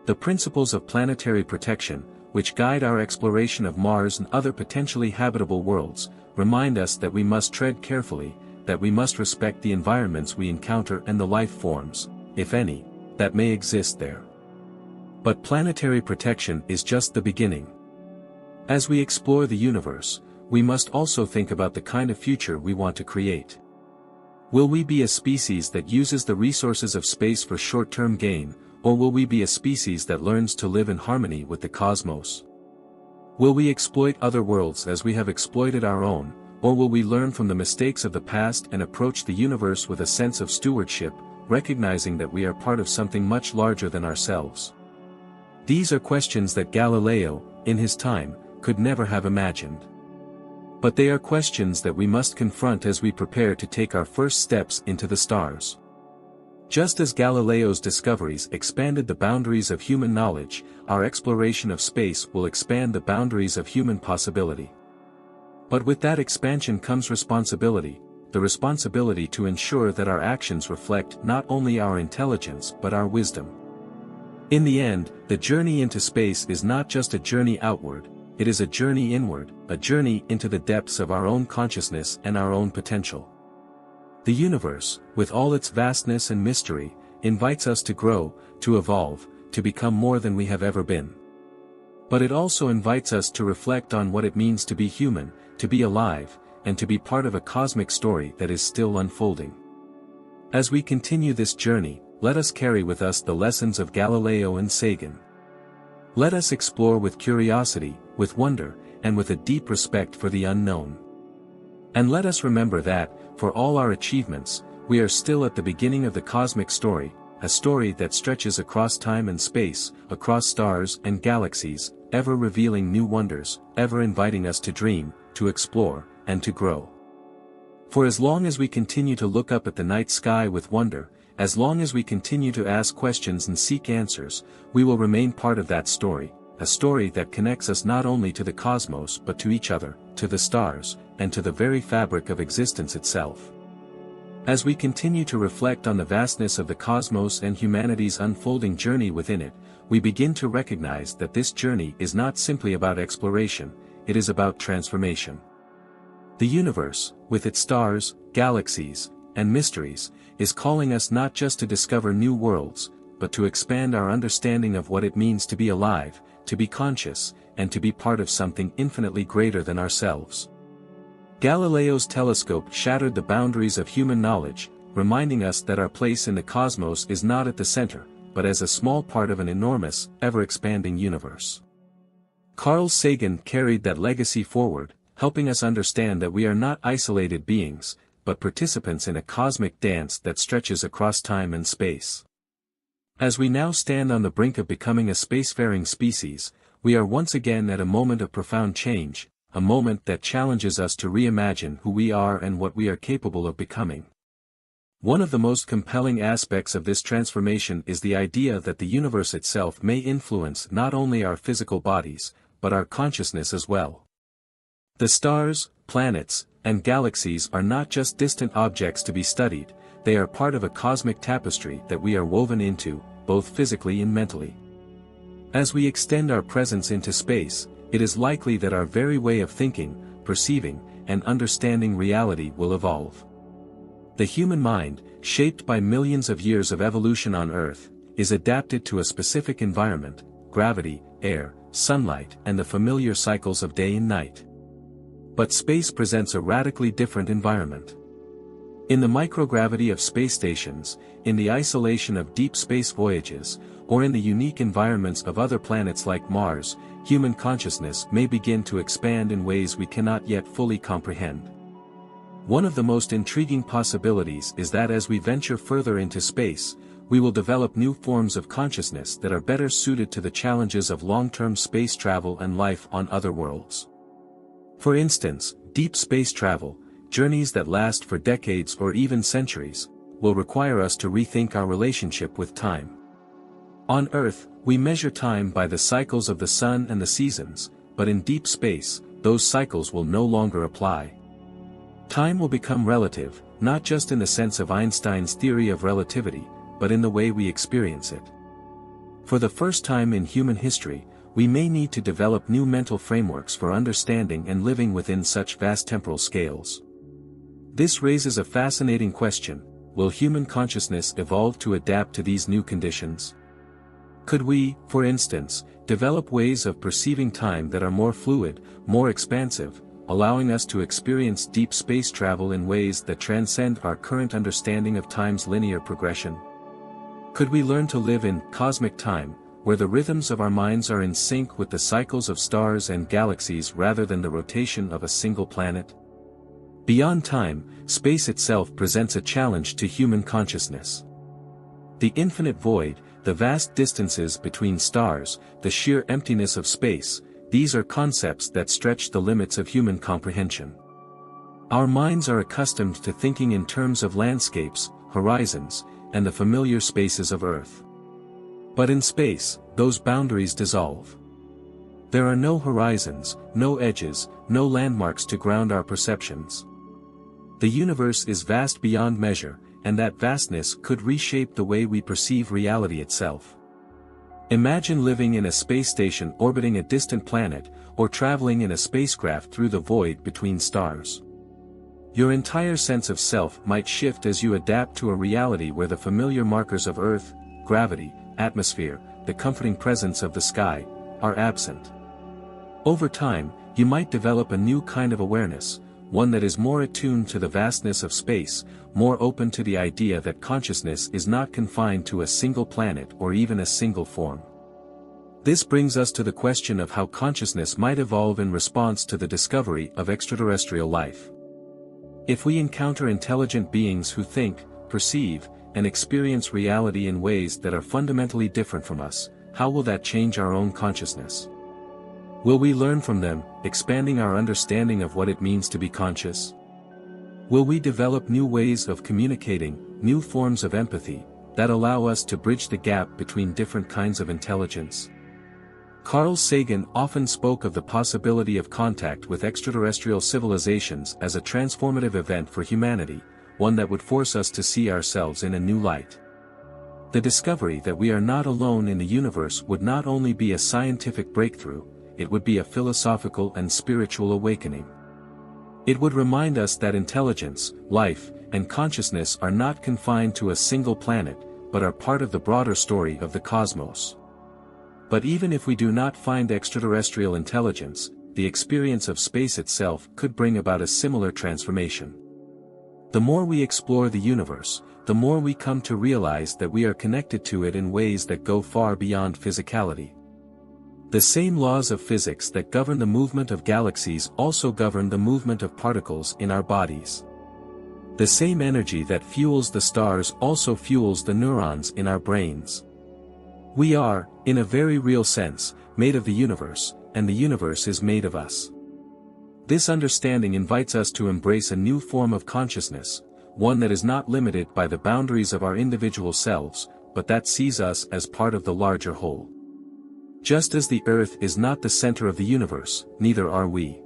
The principles of planetary protection, which guide our exploration of Mars and other potentially habitable worlds, remind us that we must tread carefully, that we must respect the environments we encounter and the life forms, if any, that may exist there. But planetary protection is just the beginning. As we explore the universe, we must also think about the kind of future we want to create. Will we be a species that uses the resources of space for short-term gain, or will we be a species that learns to live in harmony with the cosmos? Will we exploit other worlds as we have exploited our own, or will we learn from the mistakes of the past and approach the universe with a sense of stewardship, recognizing that we are part of something much larger than ourselves? These are questions that Galileo, in his time, could never have imagined. But they are questions that we must confront as we prepare to take our first steps into the stars. Just as Galileo's discoveries expanded the boundaries of human knowledge, our exploration of space will expand the boundaries of human possibility. But with that expansion comes responsibility, the responsibility to ensure that our actions reflect not only our intelligence but our wisdom. In the end, the journey into space is not just a journey outward, it is a journey inward, a journey into the depths of our own consciousness and our own potential. The universe, with all its vastness and mystery, invites us to grow, to evolve, to become more than we have ever been. But it also invites us to reflect on what it means to be human, to be alive, and to be part of a cosmic story that is still unfolding. As we continue this journey, let us carry with us the lessons of Galileo and Sagan. Let us explore with curiosity, with wonder, and with a deep respect for the unknown. And let us remember that, for all our achievements, we are still at the beginning of the cosmic story, a story that stretches across time and space, across stars and galaxies, ever revealing new wonders, ever inviting us to dream, to explore, and to grow. For as long as we continue to look up at the night sky with wonder, as long as we continue to ask questions and seek answers, we will remain part of that story, a story that connects us not only to the cosmos but to each other, to the stars, and to the very fabric of existence itself. As we continue to reflect on the vastness of the cosmos and humanity's unfolding journey within it, we begin to recognize that this journey is not simply about exploration, it is about transformation. The universe, with its stars, galaxies, and mysteries, is calling us not just to discover new worlds, but to expand our understanding of what it means to be alive, to be conscious, and to be part of something infinitely greater than ourselves. Galileo's telescope shattered the boundaries of human knowledge, reminding us that our place in the cosmos is not at the center, but as a small part of an enormous, ever-expanding universe. Carl Sagan carried that legacy forward, helping us understand that we are not isolated beings, but participants in a cosmic dance that stretches across time and space. As we now stand on the brink of becoming a spacefaring species, we are once again at a moment of profound change, a moment that challenges us to reimagine who we are and what we are capable of becoming. One of the most compelling aspects of this transformation is the idea that the universe itself may influence not only our physical bodies, but our consciousness as well. The stars, planets, and galaxies are not just distant objects to be studied, they are part of a cosmic tapestry that we are woven into, both physically and mentally. As we extend our presence into space, it is likely that our very way of thinking, perceiving, and understanding reality will evolve. The human mind, shaped by millions of years of evolution on Earth, is adapted to a specific environment: gravity, air, sunlight, and the familiar cycles of day and night. But space presents a radically different environment. In the microgravity of space stations, in the isolation of deep space voyages, or in the unique environments of other planets like Mars, human consciousness may begin to expand in ways we cannot yet fully comprehend. One of the most intriguing possibilities is that as we venture further into space, we will develop new forms of consciousness that are better suited to the challenges of long-term space travel and life on other worlds. For instance, deep space travel, journeys that last for decades or even centuries, will require us to rethink our relationship with time. On Earth, we measure time by the cycles of the sun and the seasons, but in deep space, those cycles will no longer apply. Time will become relative, not just in the sense of Einstein's theory of relativity, but in the way we experience it. For the first time in human history, we may need to develop new mental frameworks for understanding and living within such vast temporal scales. This raises a fascinating question: will human consciousness evolve to adapt to these new conditions? Could we, for instance, develop ways of perceiving time that are more fluid, more expansive, allowing us to experience deep space travel in ways that transcend our current understanding of time's linear progression? Could we learn to live in cosmic time, where the rhythms of our minds are in sync with the cycles of stars and galaxies rather than the rotation of a single planet? Beyond time, space itself presents a challenge to human consciousness. The infinite void, the vast distances between stars, the sheer emptiness of space, these are concepts that stretch the limits of human comprehension. Our minds are accustomed to thinking in terms of landscapes, horizons, and the familiar spaces of Earth. But in space, those boundaries dissolve. There are no horizons, no edges, no landmarks to ground our perceptions. The universe is vast beyond measure, and that vastness could reshape the way we perceive reality itself. Imagine living in a space station orbiting a distant planet, or traveling in a spacecraft through the void between stars. Your entire sense of self might shift as you adapt to a reality where the familiar markers of Earth, gravity, atmosphere, the comforting presence of the sky, are absent. Over time, you might develop a new kind of awareness, one that is more attuned to the vastness of space, more open to the idea that consciousness is not confined to a single planet or even a single form. This brings us to the question of how consciousness might evolve in response to the discovery of extraterrestrial life. If we encounter intelligent beings who think, perceive, and experience reality in ways that are fundamentally different from us, how will that change our own consciousness? Will we learn from them, expanding our understanding of what it means to be conscious? Will we develop new ways of communicating, new forms of empathy, that allow us to bridge the gap between different kinds of intelligence? Carl Sagan often spoke of the possibility of contact with extraterrestrial civilizations as a transformative event for humanity, one that would force us to see ourselves in a new light. The discovery that we are not alone in the universe would not only be a scientific breakthrough, it would be a philosophical and spiritual awakening. It would remind us that intelligence, life, and consciousness are not confined to a single planet, but are part of the broader story of the cosmos. But even if we do not find extraterrestrial intelligence, the experience of space itself could bring about a similar transformation. The more we explore the universe, the more we come to realize that we are connected to it in ways that go far beyond physicality. The same laws of physics that govern the movement of galaxies also govern the movement of particles in our bodies. The same energy that fuels the stars also fuels the neurons in our brains. We are, in a very real sense, made of the universe, and the universe is made of us. This understanding invites us to embrace a new form of consciousness, one that is not limited by the boundaries of our individual selves, but that sees us as part of the larger whole. Just as the Earth is not the center of the universe, neither are we.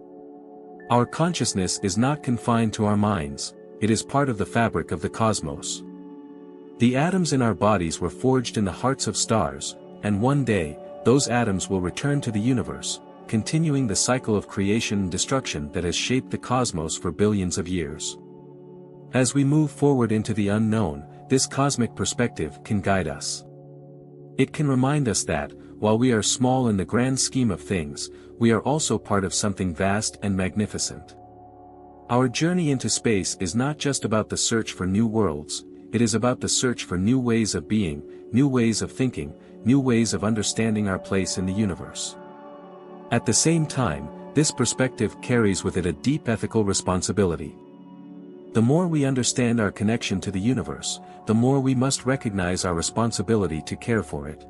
Our consciousness is not confined to our minds, it is part of the fabric of the cosmos. The atoms in our bodies were forged in the hearts of stars, and one day, those atoms will return to the universe, continuing the cycle of creation and destruction that has shaped the cosmos for billions of years. As we move forward into the unknown, this cosmic perspective can guide us. It can remind us that, while we are small in the grand scheme of things, we are also part of something vast and magnificent. Our journey into space is not just about the search for new worlds, it is about the search for new ways of being, new ways of thinking, new ways of understanding our place in the universe. At the same time, this perspective carries with it a deep ethical responsibility. The more we understand our connection to the universe, the more we must recognize our responsibility to care for it.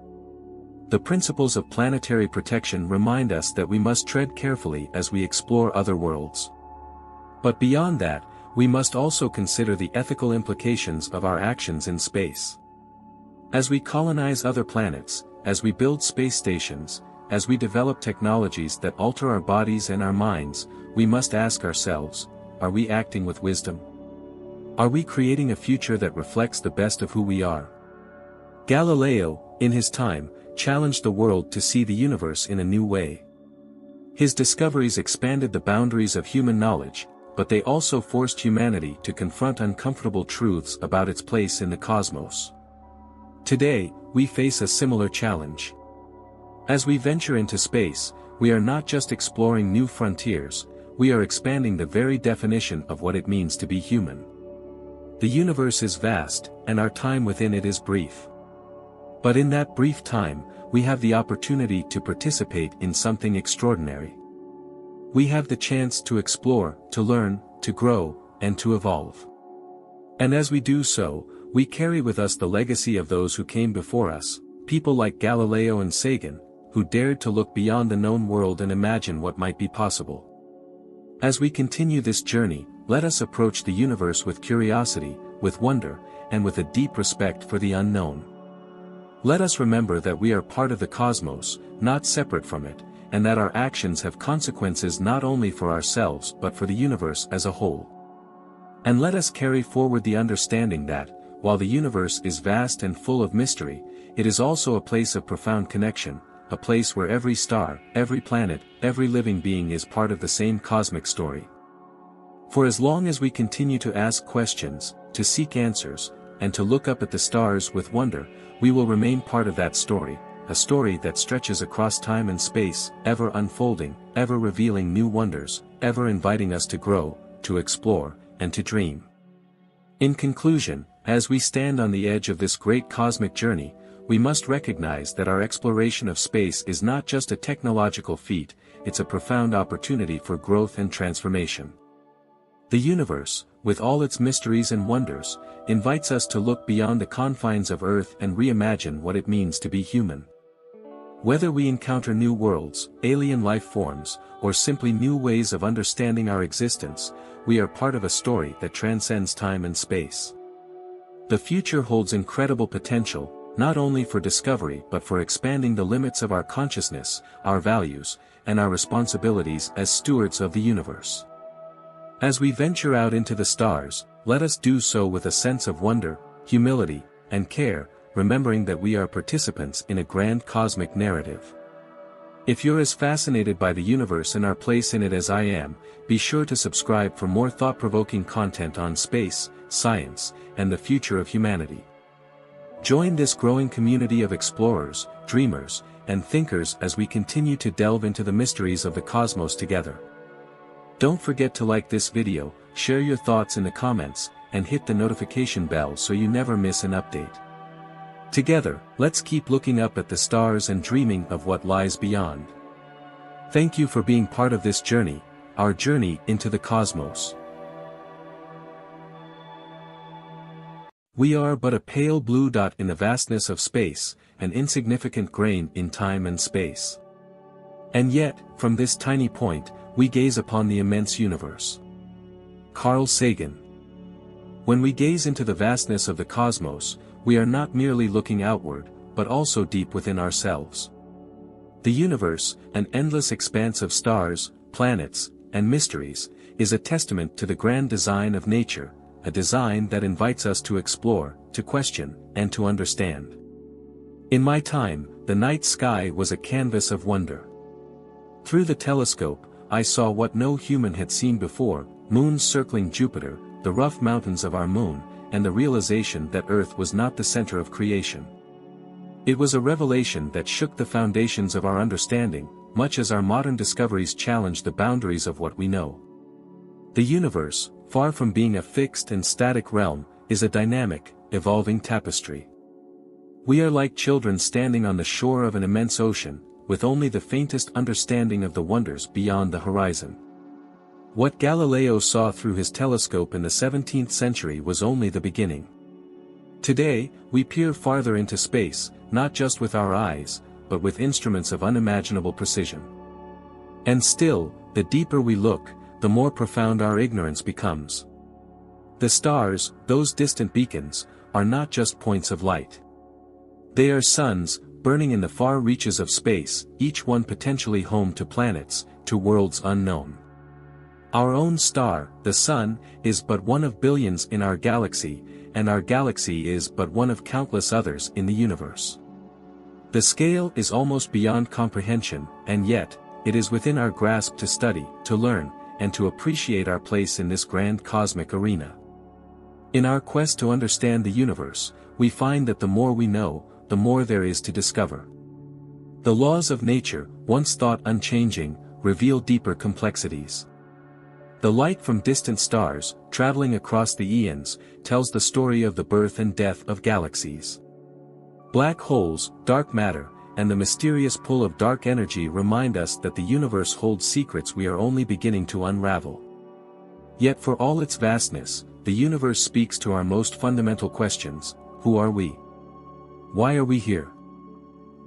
The principles of planetary protection remind us that we must tread carefully as we explore other worlds. But beyond that, we must also consider the ethical implications of our actions in space. As we colonize other planets, as we build space stations, as we develop technologies that alter our bodies and our minds, we must ask ourselves, are we acting with wisdom? Are we creating a future that reflects the best of who we are? Galileo, in his time, challenged the world to see the universe in a new way. His discoveries expanded the boundaries of human knowledge, but they also forced humanity to confront uncomfortable truths about its place in the cosmos. Today, we face a similar challenge. As we venture into space, we are not just exploring new frontiers, we are expanding the very definition of what it means to be human. The universe is vast, and our time within it is brief. But in that brief time, we have the opportunity to participate in something extraordinary. We have the chance to explore, to learn, to grow, and to evolve. And as we do so, we carry with us the legacy of those who came before us, people like Galileo and Sagan, who dared to look beyond the known world and imagine what might be possible. As we continue this journey, let us approach the universe with curiosity, with wonder, and with a deep respect for the unknown. Let us remember that we are part of the cosmos, not separate from it, and that our actions have consequences not only for ourselves but for the universe as a whole. And let us carry forward the understanding that, while the universe is vast and full of mystery, it is also a place of profound connection, a place where every star, every planet, every living being is part of the same cosmic story. For as long as we continue to ask questions, to seek answers, and to look up at the stars with wonder, we will remain part of that story, a story that stretches across time and space, ever unfolding, ever revealing new wonders, ever inviting us to grow, to explore, and to dream. In conclusion, as we stand on the edge of this great cosmic journey, we must recognize that our exploration of space is not just a technological feat, it's a profound opportunity for growth and transformation. The universe, with all its mysteries and wonders, invites us to look beyond the confines of Earth and reimagine what it means to be human. Whether we encounter new worlds, alien life forms, or simply new ways of understanding our existence, we are part of a story that transcends time and space. The future holds incredible potential, not only for discovery but for expanding the limits of our consciousness, our values, and our responsibilities as stewards of the universe. As we venture out into the stars, let us do so with a sense of wonder, humility, and care, remembering that we are participants in a grand cosmic narrative. If you're as fascinated by the universe and our place in it as I am, be sure to subscribe for more thought-provoking content on space, science, and the future of humanity. Join this growing community of explorers, dreamers, and thinkers as we continue to delve into the mysteries of the cosmos together. Don't forget to like this video, share your thoughts in the comments, and hit the notification bell so you never miss an update. Together, let's keep looking up at the stars and dreaming of what lies beyond. Thank you for being part of this journey, our journey into the cosmos. We are but a pale blue dot in the vastness of space, an insignificant grain in time and space. And yet, from this tiny point, we gaze upon the immense universe. Carl Sagan. When we gaze into the vastness of the cosmos, we are not merely looking outward, but also deep within ourselves. The universe, an endless expanse of stars, planets, and mysteries, is a testament to the grand design of nature, a design that invites us to explore, to question, and to understand. In my time, the night sky was a canvas of wonder. Through the telescope, I saw what no human had seen before: moons circling Jupiter, the rough mountains of our moon, and the realization that Earth was not the center of creation. It was a revelation that shook the foundations of our understanding, much as our modern discoveries challenge the boundaries of what we know. The universe, far from being a fixed and static realm, is a dynamic, evolving tapestry. We are like children standing on the shore of an immense ocean, with only the faintest understanding of the wonders beyond the horizon. What Galileo saw through his telescope in the 17th century was only the beginning. Today, we peer farther into space, not just with our eyes, but with instruments of unimaginable precision. And still, the deeper we look, the more profound our ignorance becomes. The stars, those distant beacons, are not just points of light. They are suns, burning in the far reaches of space, each one potentially home to planets, to worlds unknown. Our own star, the Sun, is but one of billions in our galaxy, and our galaxy is but one of countless others in the universe. The scale is almost beyond comprehension, and yet, it is within our grasp to study, to learn, and to appreciate our place in this grand cosmic arena. In our quest to understand the universe, we find that the more we know, the more there is to discover. The laws of nature, once thought unchanging, reveal deeper complexities. The light from distant stars, traveling across the eons, tells the story of the birth and death of galaxies. Black holes, dark matter, and the mysterious pull of dark energy remind us that the universe holds secrets we are only beginning to unravel. Yet for all its vastness, the universe speaks to our most fundamental questions: who are we? Why are we here?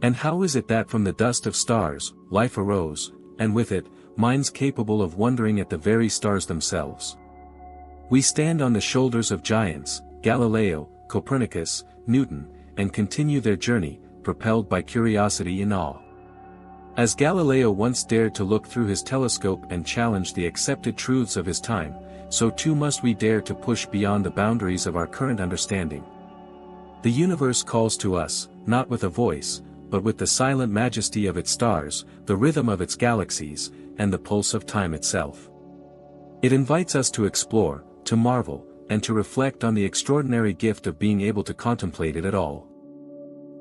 And how is it that from the dust of stars, life arose, and with it, minds capable of wondering at the very stars themselves? We stand on the shoulders of giants, Galileo, Copernicus, Newton, and continue their journey, propelled by curiosity and awe. As Galileo once dared to look through his telescope and challenge the accepted truths of his time, so too must we dare to push beyond the boundaries of our current understanding. The universe calls to us, not with a voice, but with the silent majesty of its stars, the rhythm of its galaxies, and the pulse of time itself. It invites us to explore, to marvel, and to reflect on the extraordinary gift of being able to contemplate it at all.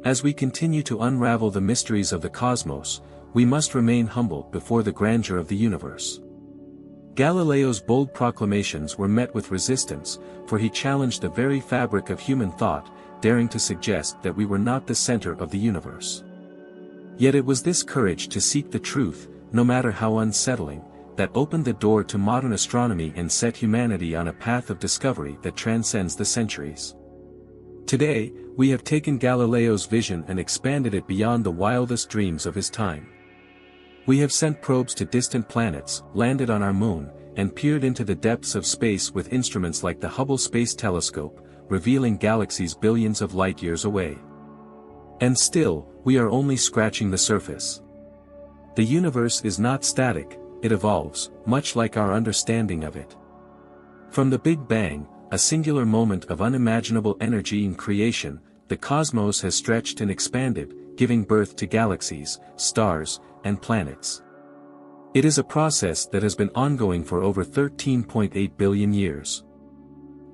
As we continue to unravel the mysteries of the cosmos, we must remain humble before the grandeur of the universe. Galileo's bold proclamations were met with resistance, for he challenged the very fabric of human thought, daring to suggest that we were not the center of the universe. Yet it was this courage to seek the truth, no matter how unsettling, that opened the door to modern astronomy and set humanity on a path of discovery that transcends the centuries. Today, we have taken Galileo's vision and expanded it beyond the wildest dreams of his time. We have sent probes to distant planets, landed on our moon, and peered into the depths of space with instruments like the Hubble Space Telescope, revealing galaxies billions of light-years away. And still, we are only scratching the surface. The universe is not static, it evolves, much like our understanding of it. From the Big Bang, a singular moment of unimaginable energy in creation, the cosmos has stretched and expanded, giving birth to galaxies, stars, and planets. It is a process that has been ongoing for over 13.8 billion years.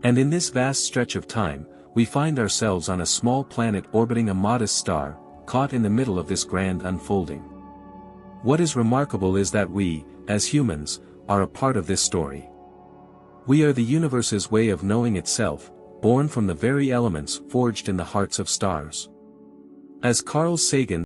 And in this vast stretch of time, we find ourselves on a small planet orbiting a modest star, caught in the middle of this grand unfolding. What is remarkable is that we, as humans, are a part of this story. We are the universe's way of knowing itself, born from the very elements forged in the hearts of stars. As Carl Sagan